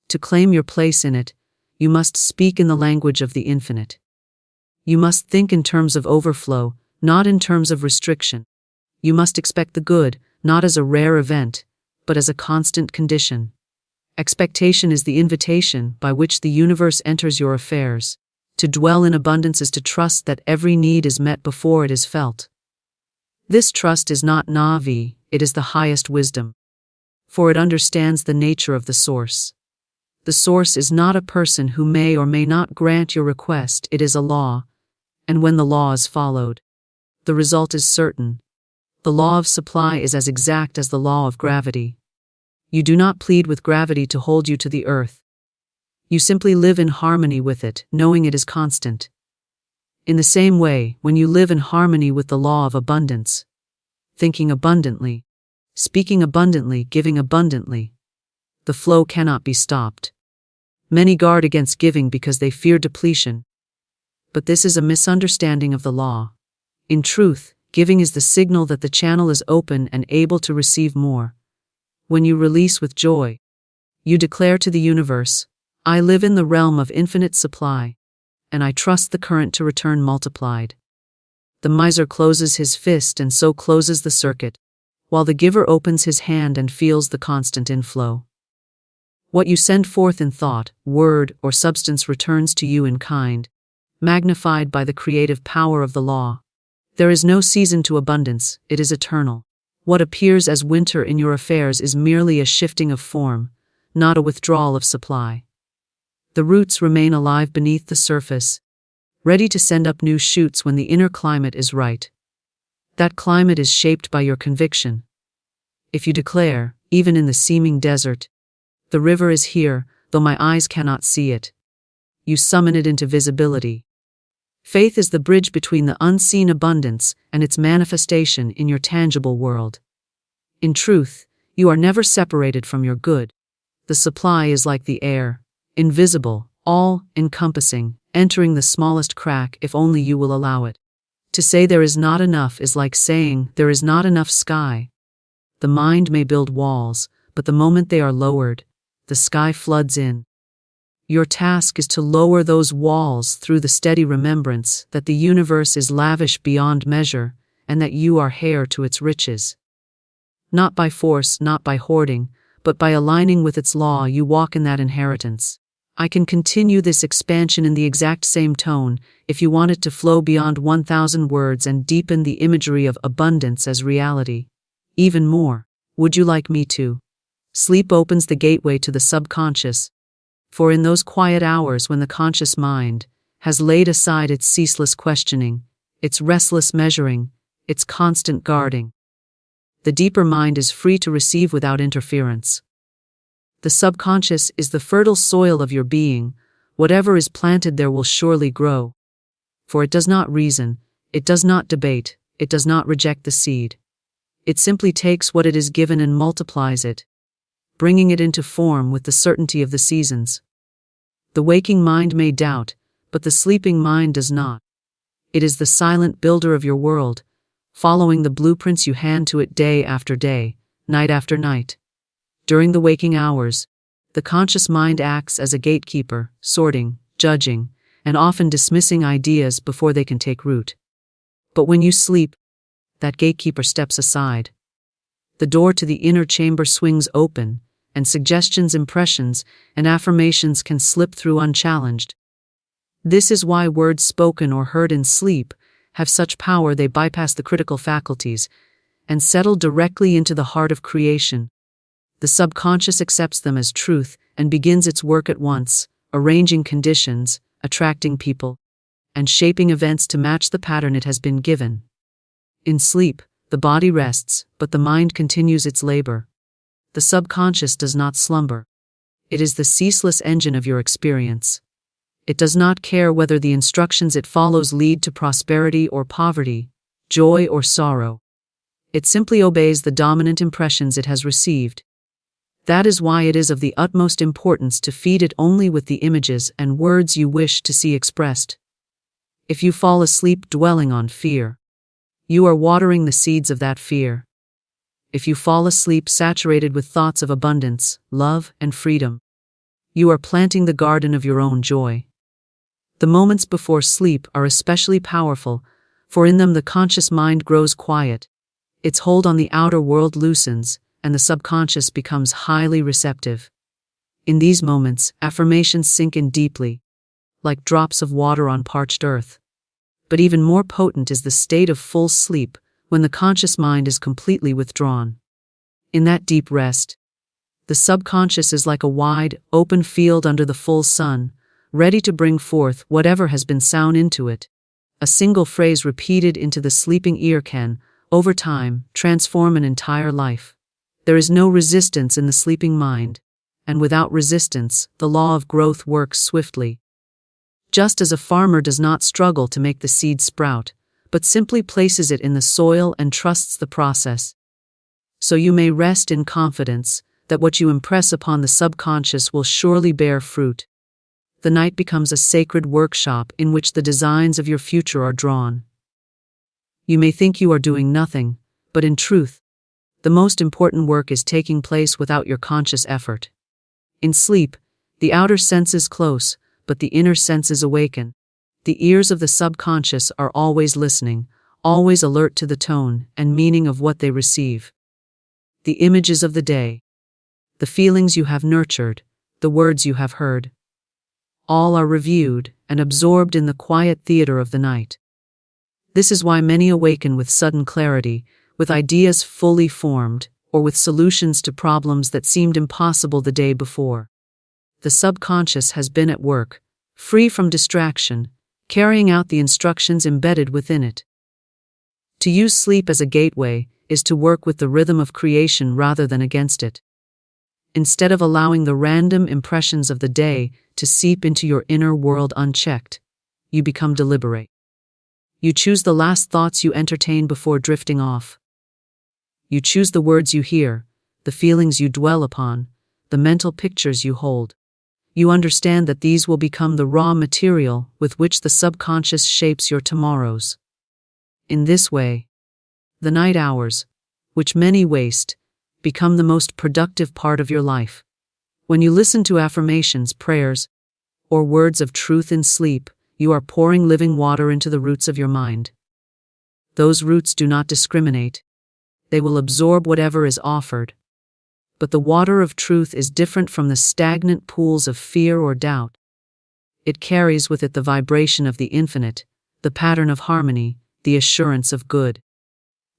To claim your place in it, you must speak in the language of the infinite. You must think in terms of overflow, not in terms of restriction. You must expect the good, not as a rare event, but as a constant condition. Expectation is the invitation by which the universe enters your affairs. To dwell in abundance is to trust that every need is met before it is felt. This trust is not naive, it is the highest wisdom. For it understands the nature of the source. The source is not a person who may or may not grant your request, it is a law, and when the law is followed, the result is certain. The law of supply is as exact as the law of gravity. You do not plead with gravity to hold you to the earth. You simply live in harmony with it, knowing it is constant. In the same way, when you live in harmony with the law of abundance, thinking abundantly, speaking abundantly, giving abundantly, the flow cannot be stopped. Many guard against giving because they fear depletion. But this is a misunderstanding of the law. In truth, giving is the signal that the channel is open and able to receive more. When you release with joy, you declare to the universe, I live in the realm of infinite supply, and I trust the current to return multiplied. The miser closes his fist and so closes the circuit, while the giver opens his hand and feels the constant inflow. What you send forth in thought, word, or substance returns to you in kind, magnified by the creative power of the law. There is no season to abundance, it is eternal. What appears as winter in your affairs is merely a shifting of form, not a withdrawal of supply. The roots remain alive beneath the surface, ready to send up new shoots when the inner climate is right. That climate is shaped by your conviction. If you declare, even in the seeming desert, the river is here, though my eyes cannot see it, you summon it into visibility. Faith is the bridge between the unseen abundance and its manifestation in your tangible world. In truth, you are never separated from your good. The supply is like the air, invisible, all-encompassing, entering the smallest crack if only you will allow it. To say there is not enough is like saying there is not enough sky. The mind may build walls, but the moment they are lowered, the sky floods in. Your task is to lower those walls through the steady remembrance that the universe is lavish beyond measure and that you are heir to its riches. Not by force, not by hoarding, but by aligning with its law, you walk in that inheritance. I can continue this expansion in the exact same tone if you want it to flow beyond 1,000 words and deepen the imagery of abundance as reality. Even more, would you like me to? Sleep opens the gateway to the subconscious, for in those quiet hours when the conscious mind has laid aside its ceaseless questioning, its restless measuring, its constant guarding, the deeper mind is free to receive without interference. The subconscious is the fertile soil of your being. Whatever is planted there will surely grow. For it does not reason, it does not debate, it does not reject the seed. It simply takes what it is given and multiplies it, bringing it into form with the certainty of the seasons. The waking mind may doubt, but the sleeping mind does not. It is the silent builder of your world, following the blueprints you hand to it day after day, night after night. During the waking hours, the conscious mind acts as a gatekeeper, sorting, judging, and often dismissing ideas before they can take root. But when you sleep, that gatekeeper steps aside. The door to the inner chamber swings open, and suggestions, impressions, and affirmations can slip through unchallenged. This is why words spoken or heard in sleep have such power. They bypass the critical faculties and settle directly into the heart of creation. The subconscious accepts them as truth and begins its work at once, arranging conditions, attracting people, and shaping events to match the pattern it has been given. In sleep, the body rests, but the mind continues its labor. The subconscious does not slumber. It is the ceaseless engine of your experience. It does not care whether the instructions it follows lead to prosperity or poverty, joy or sorrow. It simply obeys the dominant impressions it has received. That is why it is of the utmost importance to feed it only with the images and words you wish to see expressed. If you fall asleep dwelling on fear, you are watering the seeds of that fear. If you fall asleep saturated with thoughts of abundance, love, and freedom, you are planting the garden of your own joy. The moments before sleep are especially powerful, for in them the conscious mind grows quiet, its hold on the outer world loosens, and the subconscious becomes highly receptive. In these moments, affirmations sink in deeply, like drops of water on parched earth. But even more potent is the state of full sleep, when the conscious mind is completely withdrawn. In that deep rest, the subconscious is like a wide, open field under the full sun, ready to bring forth whatever has been sown into it. A single phrase repeated into the sleeping ear can, over time, transform an entire life. There is no resistance in the sleeping mind, and without resistance, the law of growth works swiftly. Just as a farmer does not struggle to make the seed sprout, but simply places it in the soil and trusts the process, so you may rest in confidence that what you impress upon the subconscious will surely bear fruit. The night becomes a sacred workshop in which the designs of your future are drawn. You may think you are doing nothing, but in truth, the most important work is taking place without your conscious effort. In sleep, the outer senses close, but the inner senses awaken. The ears of the subconscious are always listening, always alert to the tone and meaning of what they receive. The images of the day, the feelings you have nurtured, the words you have heard, all are reviewed and absorbed in the quiet theater of the night. This is why many awaken with sudden clarity, with ideas fully formed, or with solutions to problems that seemed impossible the day before. The subconscious has been at work, free from distraction, carrying out the instructions embedded within it. To use sleep as a gateway is to work with the rhythm of creation rather than against it. Instead of allowing the random impressions of the day to seep into your inner world unchecked, you become deliberate. You choose the last thoughts you entertain before drifting off. You choose the words you hear, the feelings you dwell upon, the mental pictures you hold. You understand that these will become the raw material with which the subconscious shapes your tomorrows. In this way, the night hours, which many waste, become the most productive part of your life. When you listen to affirmations, prayers, or words of truth in sleep, you are pouring living water into the roots of your mind. Those roots do not discriminate. They will absorb whatever is offered. But the water of truth is different from the stagnant pools of fear or doubt. It carries with it the vibration of the infinite, the pattern of harmony, the assurance of good.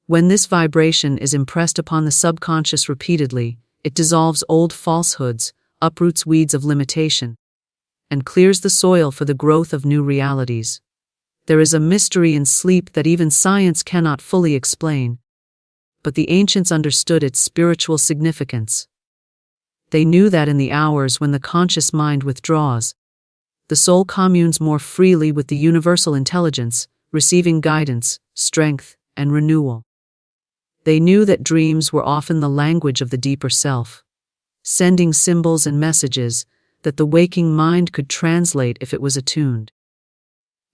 When this vibration is impressed upon the subconscious repeatedly, it dissolves old falsehoods, uproots weeds of limitation, and clears the soil for the growth of new realities. There is a mystery in sleep that even science cannot fully explain, but the ancients understood its spiritual significance. They knew that in the hours when the conscious mind withdraws, the soul communes more freely with the universal intelligence, receiving guidance, strength, and renewal. They knew that dreams were often the language of the deeper self, sending symbols and messages that the waking mind could translate if it was attuned.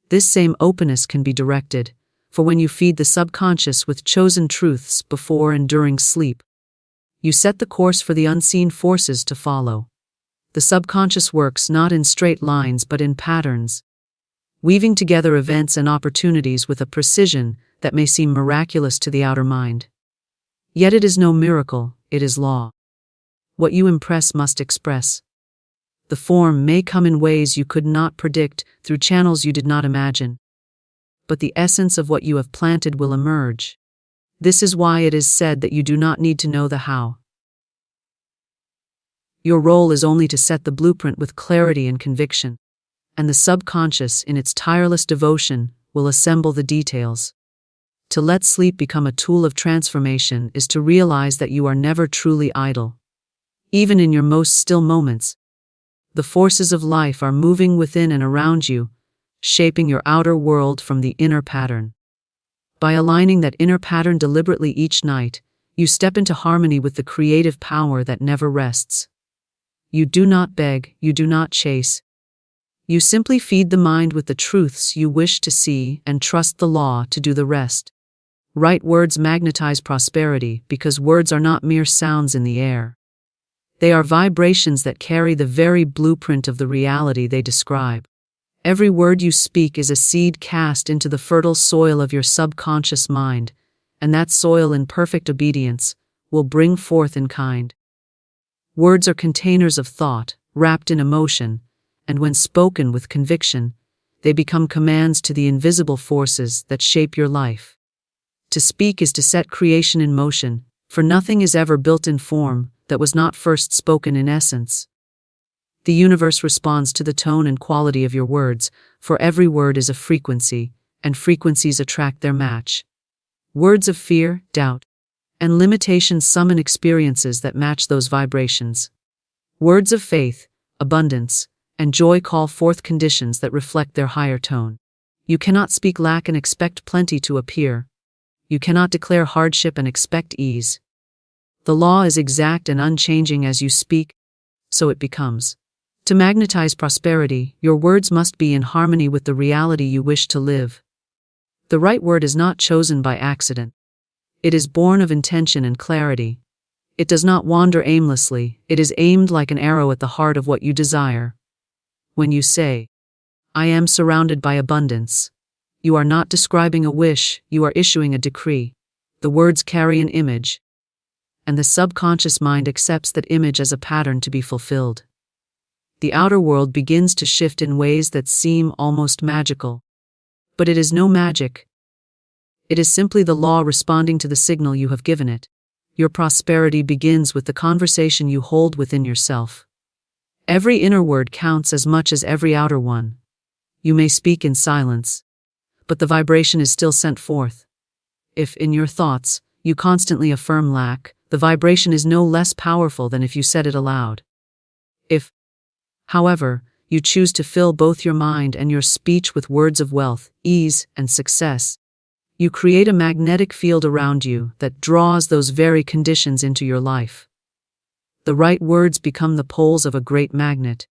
This same openness can be directed, for when you feed the subconscious with chosen truths before and during sleep, you set the course for the unseen forces to follow. The subconscious works not in straight lines but in patterns, weaving together events and opportunities with a precision that may seem miraculous to the outer mind. Yet it is no miracle, it is law. What you impress must express. The form may come in ways you could not predict, through channels you did not imagine. But the essence of what you have planted will emerge. This is why it is said that you do not need to know the how. Your role is only to set the blueprint with clarity and conviction, and the subconscious, in its tireless devotion, will assemble the details. To let sleep become a tool of transformation is to realize that you are never truly idle. Even in your most still moments, the forces of life are moving within and around you, shaping your outer world from the inner pattern. By aligning that inner pattern deliberately each night, you step into harmony with the creative power that never rests. You do not beg, you do not chase. You simply feed the mind with the truths you wish to see and trust the law to do the rest. Right words magnetize prosperity because words are not mere sounds in the air. They are vibrations that carry the very blueprint of the reality they describe. Every word you speak is a seed cast into the fertile soil of your subconscious mind, and that soil in perfect obedience will bring forth in kind. Words are containers of thought, wrapped in emotion, and when spoken with conviction, they become commands to the invisible forces that shape your life. To speak is to set creation in motion, for nothing is ever built in form that was not first spoken in essence. The universe responds to the tone and quality of your words, for every word is a frequency, and frequencies attract their match. Words of fear, doubt, and limitation summon experiences that match those vibrations. Words of faith, abundance, and joy call forth conditions that reflect their higher tone. You cannot speak lack and expect plenty to appear. You cannot declare hardship and expect ease. The law is exact and unchanging as you speak, so it becomes. To magnetize prosperity, your words must be in harmony with the reality you wish to live. The right word is not chosen by accident. It is born of intention and clarity. It does not wander aimlessly, it is aimed like an arrow at the heart of what you desire. When you say, "I am surrounded by abundance," you are not describing a wish, you are issuing a decree. The words carry an image, and the subconscious mind accepts that image as a pattern to be fulfilled. The outer world begins to shift in ways that seem almost magical. But it is no magic. It is simply the law responding to the signal you have given it. Your prosperity begins with the conversation you hold within yourself. Every inner word counts as much as every outer one. You may speak in silence, but the vibration is still sent forth. If, in your thoughts, you constantly affirm lack, the vibration is no less powerful than if you said it aloud. If, however, you choose to fill both your mind and your speech with words of wealth, ease, and success, you create a magnetic field around you that draws those very conditions into your life. The right words become the poles of a great magnet,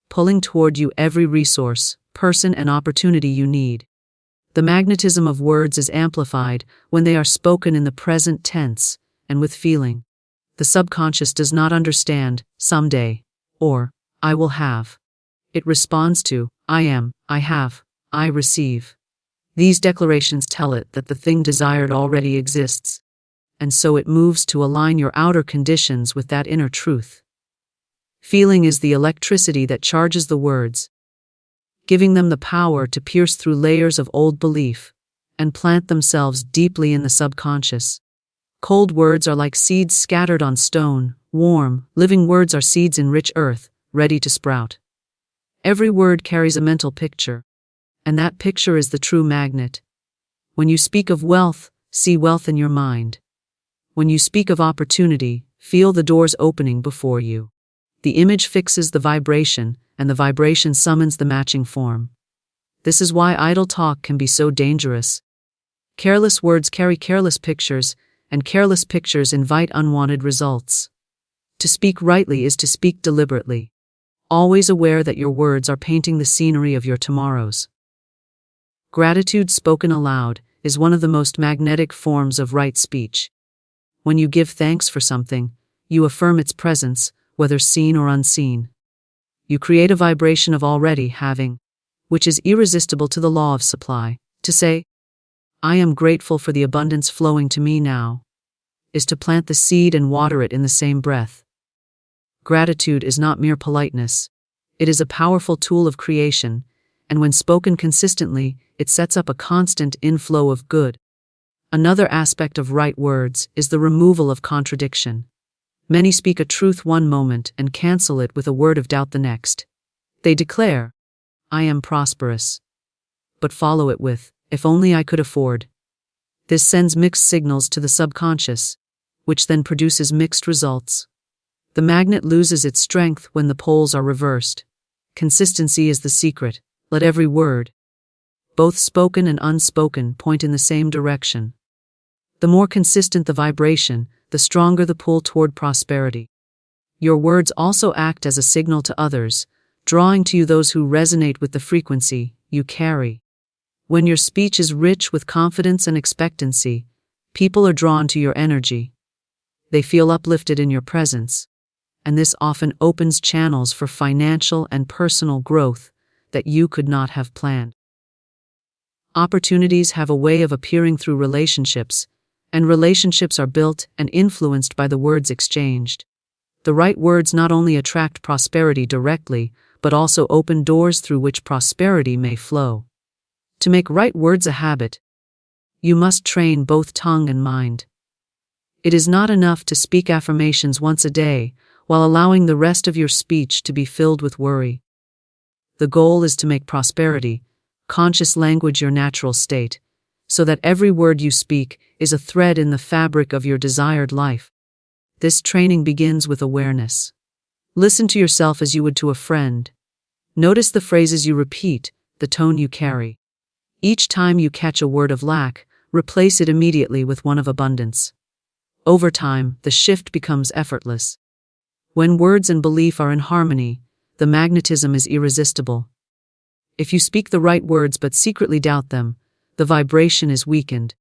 pulling toward you every resource, person, and opportunity you need. The magnetism of words is amplified when they are spoken in the present tense and with feeling. The subconscious does not understand, "someday," or "I will have." It responds to, I am, I have, I receive. These declarations tell it that the thing desired already exists, and so it moves to align your outer conditions with that inner truth. Feeling is the electricity that charges the words, giving them the power to pierce through layers of old belief and plant themselves deeply in the subconscious. Cold words are like seeds scattered on stone. Warm, living words are seeds in rich earth, ready to sprout. Every word carries a mental picture, and that picture is the true magnet. When you speak of wealth, see wealth in your mind. When you speak of opportunity, feel the doors opening before you. The image fixes the vibration, and the vibration summons the matching form. This is why idle talk can be so dangerous. Careless words carry careless pictures, and careless pictures invite unwanted results. To speak rightly is to speak deliberately, always aware that your words are painting the scenery of your tomorrows. Gratitude spoken aloud is one of the most magnetic forms of right speech. When you give thanks for something, you affirm its presence, whether seen or unseen. You create a vibration of already having, which is irresistible to the law of supply. To say, I am grateful for the abundance flowing to me now, is to plant the seed and water it in the same breath. Gratitude is not mere politeness. It is a powerful tool of creation, and when spoken consistently, it sets up a constant inflow of good. Another aspect of right words is the removal of contradiction. Many speak a truth one moment and cancel it with a word of doubt the next. They declare, I am prosperous, but follow it with, if only I could afford. This sends mixed signals to the subconscious, which then produces mixed results. The magnet loses its strength when the poles are reversed. Consistency is the secret. Let every word, both spoken and unspoken, point in the same direction. The more consistent the vibration, the stronger the pull toward prosperity. Your words also act as a signal to others, drawing to you those who resonate with the frequency you carry. When your speech is rich with confidence and expectancy, people are drawn to your energy. They feel uplifted in your presence, and this often opens channels for financial and personal growth that you could not have planned. Opportunities have a way of appearing through relationships, and relationships are built and influenced by the words exchanged. The right words not only attract prosperity directly, but also open doors through which prosperity may flow. To make right words a habit, you must train both tongue and mind. It is not enough to speak affirmations once a day, while allowing the rest of your speech to be filled with worry. The goal is to make prosperity, conscious language your natural state, so that every word you speak is a thread in the fabric of your desired life. This training begins with awareness. Listen to yourself as you would to a friend. Notice the phrases you repeat, the tone you carry. Each time you catch a word of lack, replace it immediately with one of abundance. Over time, the shift becomes effortless. When words and belief are in harmony, the magnetism is irresistible. If you speak the right words but secretly doubt them, the vibration is weakened.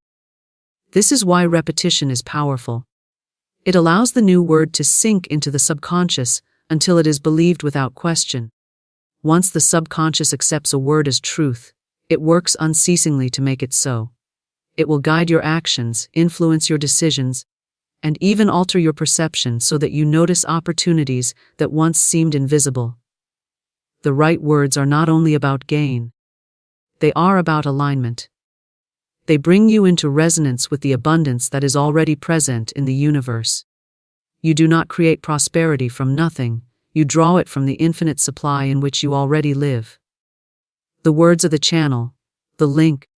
This is why repetition is powerful. It allows the new word to sink into the subconscious until it is believed without question. Once the subconscious accepts a word as truth, it works unceasingly to make it so. It will guide your actions, influence your decisions, and even alter your perception so that you notice opportunities that once seemed invisible. The right words are not only about gain. They are about alignment. They bring you into resonance with the abundance that is already present in the universe. You do not create prosperity from nothing, you draw it from the infinite supply in which you already live. The words are the channel, the link,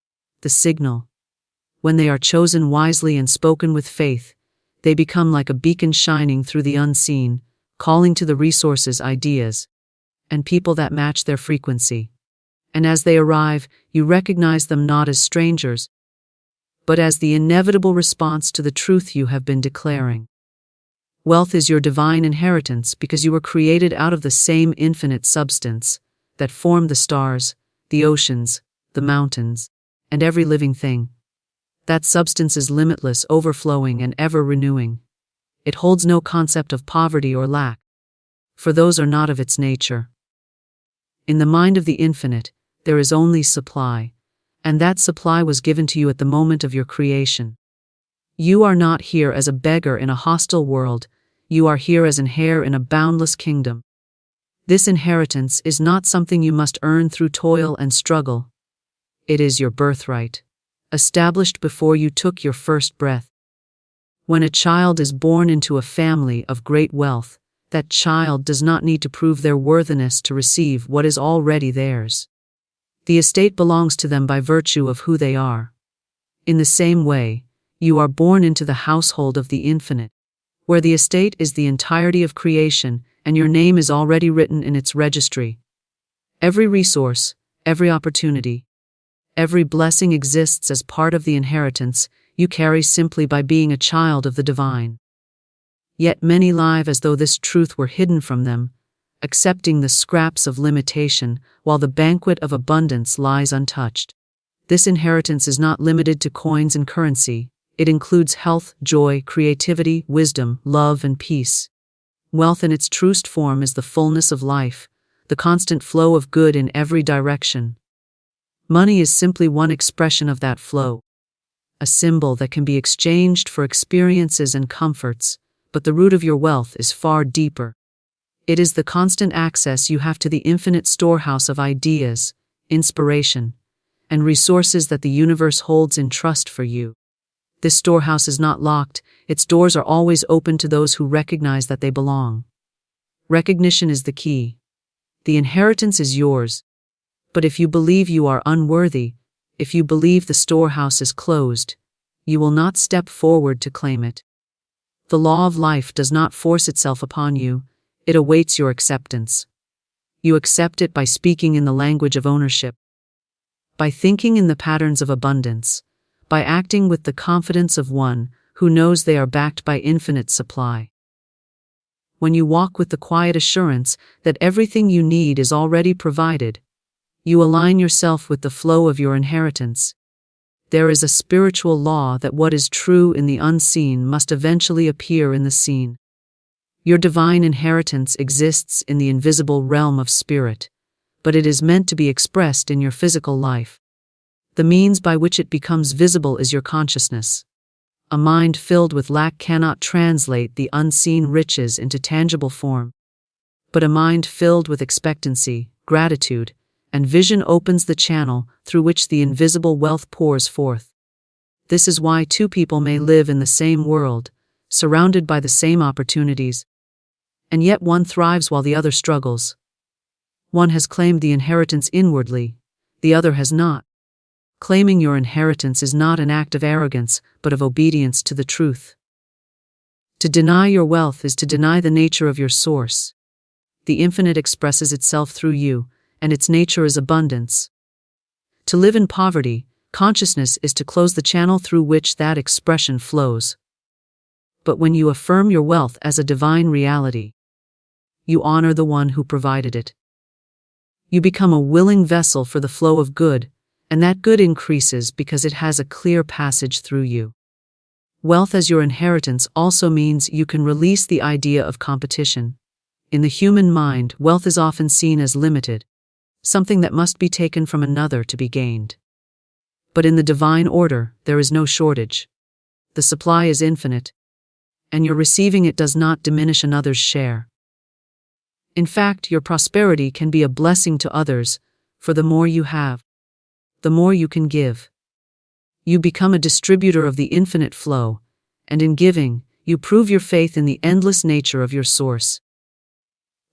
the signal. When they are chosen wisely and spoken with faith, they become like a beacon shining through the unseen, calling to the resources, ideas, and people that match their frequency. And as they arrive, you recognize them not as strangers, but as the inevitable response to the truth you have been declaring. Wealth is your divine inheritance because you were created out of the same infinite substance that formed the stars, the oceans, the mountains, and every living thing. That substance is limitless, overflowing, and ever-renewing. It holds no concept of poverty or lack, for those are not of its nature. In the mind of the infinite, there is only supply, and that supply was given to you at the moment of your creation. You are not here as a beggar in a hostile world, you are here as an heir in a boundless kingdom. This inheritance is not something you must earn through toil and struggle. It is your birthright, established before you took your first breath. When a child is born into a family of great wealth, that child does not need to prove their worthiness to receive what is already theirs. The estate belongs to them by virtue of who they are. In the same way, you are born into the household of the infinite, where the estate is the entirety of creation and your name is already written in its registry. Every resource, every opportunity, every blessing exists as part of the inheritance you carry simply by being a child of the divine. Yet many live as though this truth were hidden from them, accepting the scraps of limitation while the banquet of abundance lies untouched. This inheritance is not limited to coins and currency. It includes health, joy, creativity, wisdom, love, and peace. Wealth in its truest form is the fullness of life, the constant flow of good in every direction. Money is simply one expression of that flow, a symbol that can be exchanged for experiences and comforts, but the root of your wealth is far deeper. It is the constant access you have to the infinite storehouse of ideas, inspiration, and resources that the universe holds in trust for you. This storehouse is not locked, its doors are always open to those who recognize that they belong. Recognition is the key. The inheritance is yours. But if you believe you are unworthy, if you believe the storehouse is closed, you will not step forward to claim it. The law of life does not force itself upon you, it awaits your acceptance. You accept it by speaking in the language of ownership, by thinking in the patterns of abundance, by acting with the confidence of one who knows they are backed by infinite supply. When you walk with the quiet assurance that everything you need is already provided, you align yourself with the flow of your inheritance. There is a spiritual law that what is true in the unseen must eventually appear in the seen. Your divine inheritance exists in the invisible realm of spirit, but it is meant to be expressed in your physical life. The means by which it becomes visible is your consciousness. A mind filled with lack cannot translate the unseen riches into tangible form. But a mind filled with expectancy, gratitude, and vision opens the channel through which the invisible wealth pours forth. This is why two people may live in the same world, surrounded by the same opportunities, and yet one thrives while the other struggles. One has claimed the inheritance inwardly, the other has not. Claiming your inheritance is not an act of arrogance, but of obedience to the truth. To deny your wealth is to deny the nature of your source. The infinite expresses itself through you, and its nature is abundance. To live in poverty, consciousness is to close the channel through which that expression flows. But when you affirm your wealth as a divine reality, you honor the one who provided it. You become a willing vessel for the flow of good, and that good increases because it has a clear passage through you. Wealth as your inheritance also means you can release the idea of competition. In the human mind, wealth is often seen as limited, something that must be taken from another to be gained. But in the divine order, there is no shortage. The supply is infinite, and your receiving it does not diminish another's share. In fact, your prosperity can be a blessing to others, for the more you have, the more you can give. You become a distributor of the infinite flow, and in giving, you prove your faith in the endless nature of your source.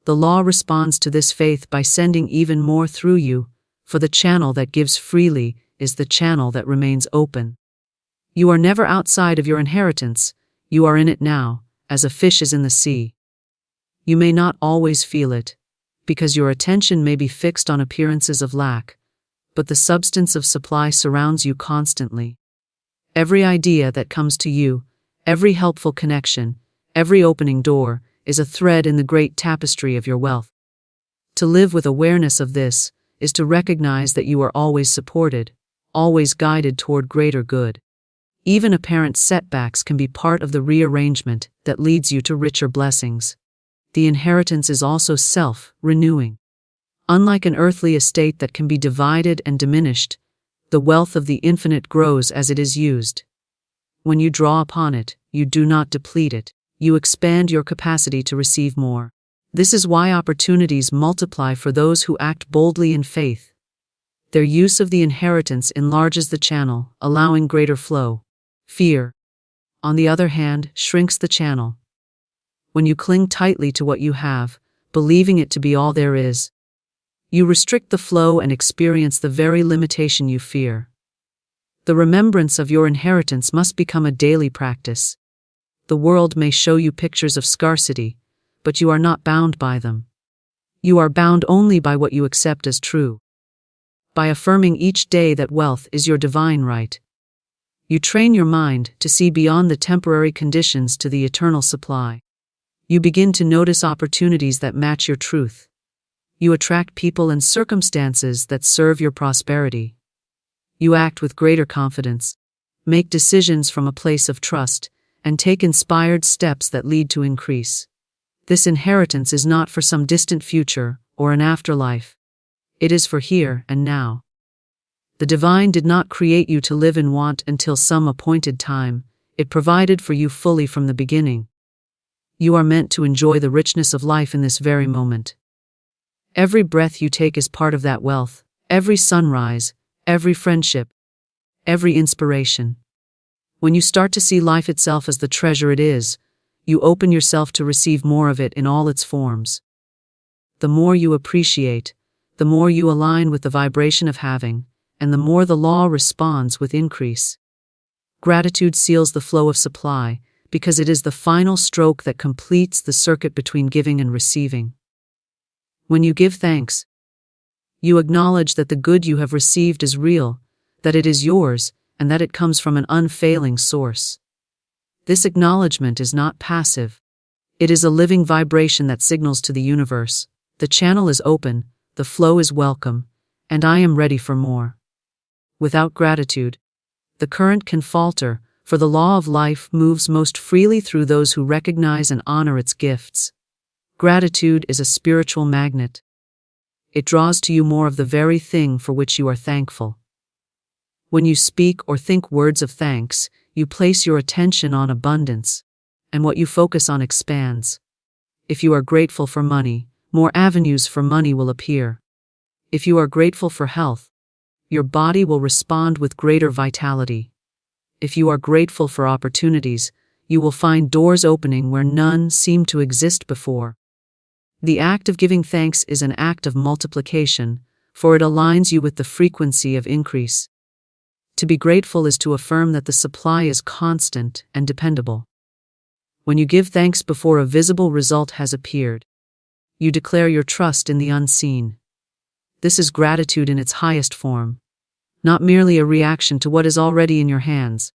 The law responds to this faith by sending even more through you, for the channel that gives freely is the channel that remains open. You are never outside of your inheritance, you are in it now, as a fish is in the sea. You may not always feel it, because your attention may be fixed on appearances of lack, but the substance of supply surrounds you constantly. Every idea that comes to you, every helpful connection, every opening door, is a thread in the great tapestry of your wealth. To live with awareness of this is to recognize that you are always supported, always guided toward greater good. Even apparent setbacks can be part of the rearrangement that leads you to richer blessings. The inheritance is also self-renewing. Unlike an earthly estate that can be divided and diminished, the wealth of the infinite grows as it is used. When you draw upon it, you do not deplete it. You expand your capacity to receive more. This is why opportunities multiply for those who act boldly in faith. Their use of the inheritance enlarges the channel, allowing greater flow. Fear, on the other hand, shrinks the channel. When you cling tightly to what you have, believing it to be all there is, you restrict the flow and experience the very limitation you fear. The remembrance of your inheritance must become a daily practice. The world may show you pictures of scarcity, but you are not bound by them. You are bound only by what you accept as true. By affirming each day that wealth is your divine right, you train your mind to see beyond the temporary conditions to the eternal supply. You begin to notice opportunities that match your truth. You attract people and circumstances that serve your prosperity. You act with greater confidence, make decisions from a place of trust, and take inspired steps that lead to increase. This inheritance is not for some distant future or an afterlife. It is for here and now. The divine did not create you to live in want until some appointed time. It provided for you fully from the beginning. You are meant to enjoy the richness of life in this very moment. Every breath you take is part of that wealth, every sunrise, every friendship, every inspiration. When you start to see life itself as the treasure it is, you open yourself to receive more of it in all its forms. The more you appreciate, the more you align with the vibration of having, and the more the law responds with increase. Gratitude seals the flow of supply, because it is the final stroke that completes the circuit between giving and receiving. When you give thanks, you acknowledge that the good you have received is real, that it is yours, and that it comes from an unfailing source. This acknowledgement is not passive. It is a living vibration that signals to the universe, the channel is open, the flow is welcome, and I am ready for more. Without gratitude, the current can falter, for the law of life moves most freely through those who recognize and honor its gifts. Gratitude is a spiritual magnet. It draws to you more of the very thing for which you are thankful. When you speak or think words of thanks, you place your attention on abundance, and what you focus on expands. If you are grateful for money, more avenues for money will appear. If you are grateful for health, your body will respond with greater vitality. If you are grateful for opportunities, you will find doors opening where none seemed to exist before. The act of giving thanks is an act of multiplication, for it aligns you with the frequency of increase. To be grateful is to affirm that the supply is constant and dependable. When you give thanks before a visible result has appeared, you declare your trust in the unseen. This is gratitude in its highest form, not merely a reaction to what is already in your hands,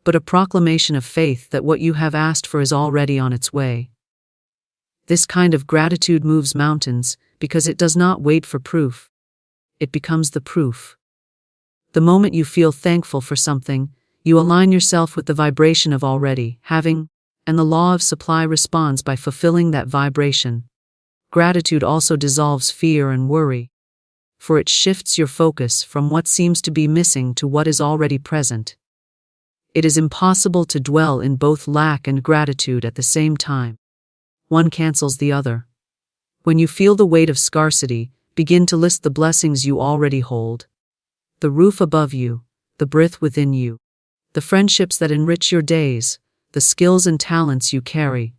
but a proclamation of faith that what you have asked for is already on its way. This kind of gratitude moves mountains because it does not wait for proof. It becomes the proof. The moment you feel thankful for something, you align yourself with the vibration of already having, and the law of supply responds by fulfilling that vibration. Gratitude also dissolves fear and worry, for it shifts your focus from what seems to be missing to what is already present. It is impossible to dwell in both lack and gratitude at the same time. One cancels the other. When you feel the weight of scarcity, begin to list the blessings you already hold. The roof above you, the breath within you, the friendships that enrich your days, the skills and talents you carry,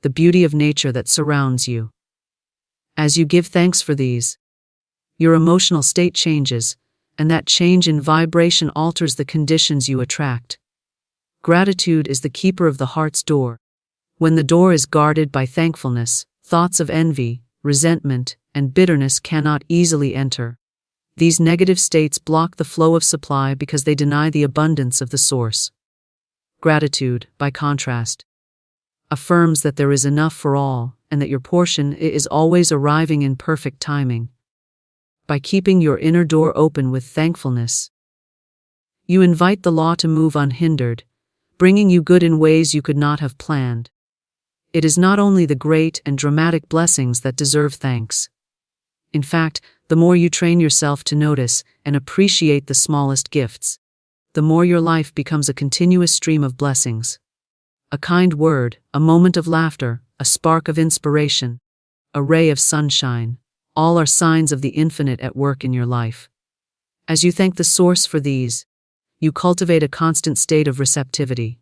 the beauty of nature that surrounds you. As you give thanks for these, your emotional state changes, and that change in vibration alters the conditions you attract. Gratitude is the keeper of the heart's door. When the door is guarded by thankfulness, thoughts of envy, resentment, and bitterness cannot easily enter. These negative states block the flow of supply because they deny the abundance of the source. Gratitude, by contrast, affirms that there is enough for all and that your portion is always arriving in perfect timing. By keeping your inner door open with thankfulness, you invite the law to move unhindered, bringing you good in ways you could not have planned. It is not only the great and dramatic blessings that deserve thanks. In fact, the more you train yourself to notice and appreciate the smallest gifts, the more your life becomes a continuous stream of blessings. A kind word, a moment of laughter, a spark of inspiration, a ray of sunshine, all are signs of the infinite at work in your life. As you thank the source for these, you cultivate a constant state of receptivity.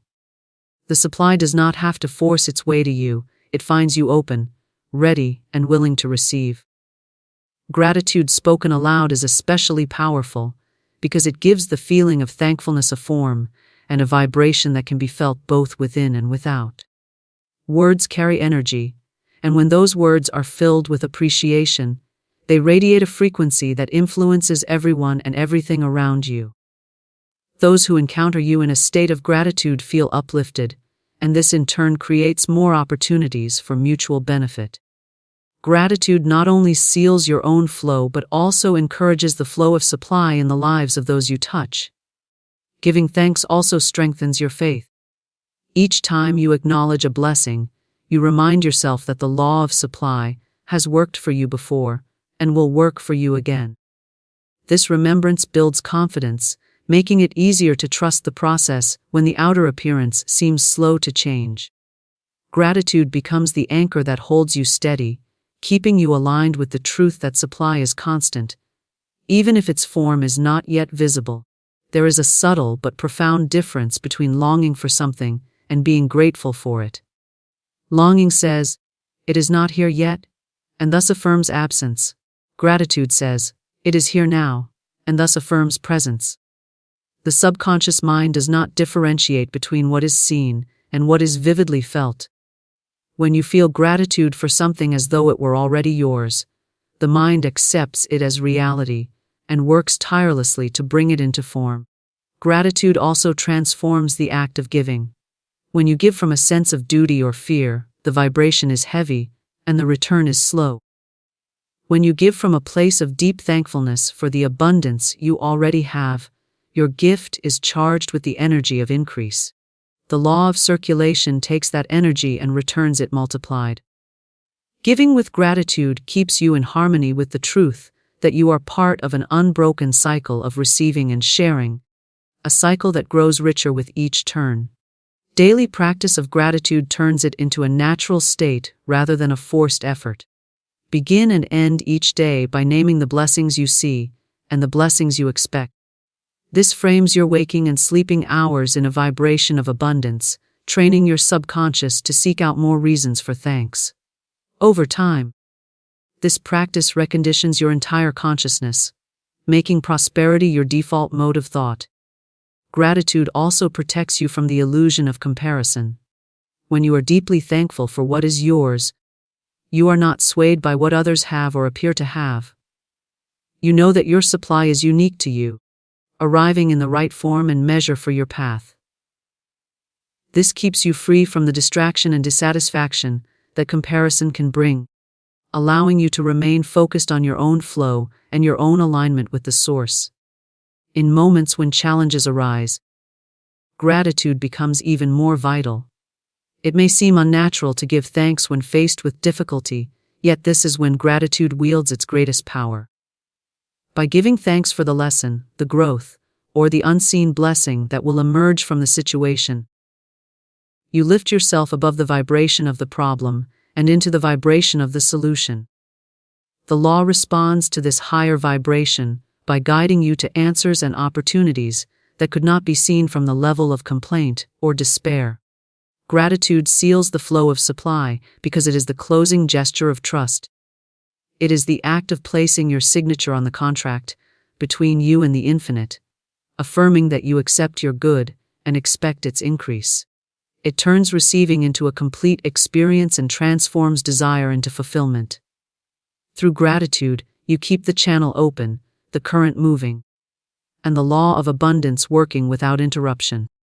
The supply does not have to force its way to you, it finds you open, ready, and willing to receive. Gratitude spoken aloud is especially powerful because it gives the feeling of thankfulness a form and a vibration that can be felt both within and without. Words carry energy, and when those words are filled with appreciation, they radiate a frequency that influences everyone and everything around you. Those who encounter you in a state of gratitude feel uplifted, and this in turn creates more opportunities for mutual benefit. Gratitude not only seals your own flow but also encourages the flow of supply in the lives of those you touch. Giving thanks also strengthens your faith. Each time you acknowledge a blessing, you remind yourself that the law of supply has worked for you before and will work for you again. This remembrance builds confidence, making it easier to trust the process when the outer appearance seems slow to change. Gratitude becomes the anchor that holds you steady, keeping you aligned with the truth that supply is constant, even if its form is not yet visible. There is a subtle but profound difference between longing for something and being grateful for it. Longing says, "It is not here yet," and thus affirms absence. Gratitude says, "It is here now," and thus affirms presence. The subconscious mind does not differentiate between what is seen and what is vividly felt. When you feel gratitude for something as though it were already yours, the mind accepts it as reality and works tirelessly to bring it into form. Gratitude also transforms the act of giving. When you give from a sense of duty or fear, the vibration is heavy and the return is slow. When you give from a place of deep thankfulness for the abundance you already have, your gift is charged with the energy of increase. The law of circulation takes that energy and returns it multiplied. Giving with gratitude keeps you in harmony with the truth that you are part of an unbroken cycle of receiving and sharing, a cycle that grows richer with each turn. Daily practice of gratitude turns it into a natural state rather than a forced effort. Begin and end each day by naming the blessings you see and the blessings you expect. This frames your waking and sleeping hours in a vibration of abundance, training your subconscious to seek out more reasons for thanks. Over time, this practice reconditions your entire consciousness, making prosperity your default mode of thought. Gratitude also protects you from the illusion of comparison. When you are deeply thankful for what is yours, you are not swayed by what others have or appear to have. You know that your supply is unique to you, arriving in the right form and measure for your path. This keeps you free from the distraction and dissatisfaction that comparison can bring, allowing you to remain focused on your own flow and your own alignment with the source. In moments when challenges arise, gratitude becomes even more vital. It may seem unnatural to give thanks when faced with difficulty, yet this is when gratitude wields its greatest power. By giving thanks for the lesson, the growth, or the unseen blessing that will emerge from the situation, you lift yourself above the vibration of the problem and into the vibration of the solution. The law responds to this higher vibration by guiding you to answers and opportunities that could not be seen from the level of complaint or despair. Gratitude seals the flow of supply because it is the closing gesture of trust. It is the act of placing your signature on the contract between you and the infinite, affirming that you accept your good and expect its increase. It turns receiving into a complete experience and transforms desire into fulfillment. Through gratitude, you keep the channel open, the current moving, and the law of abundance working without interruption.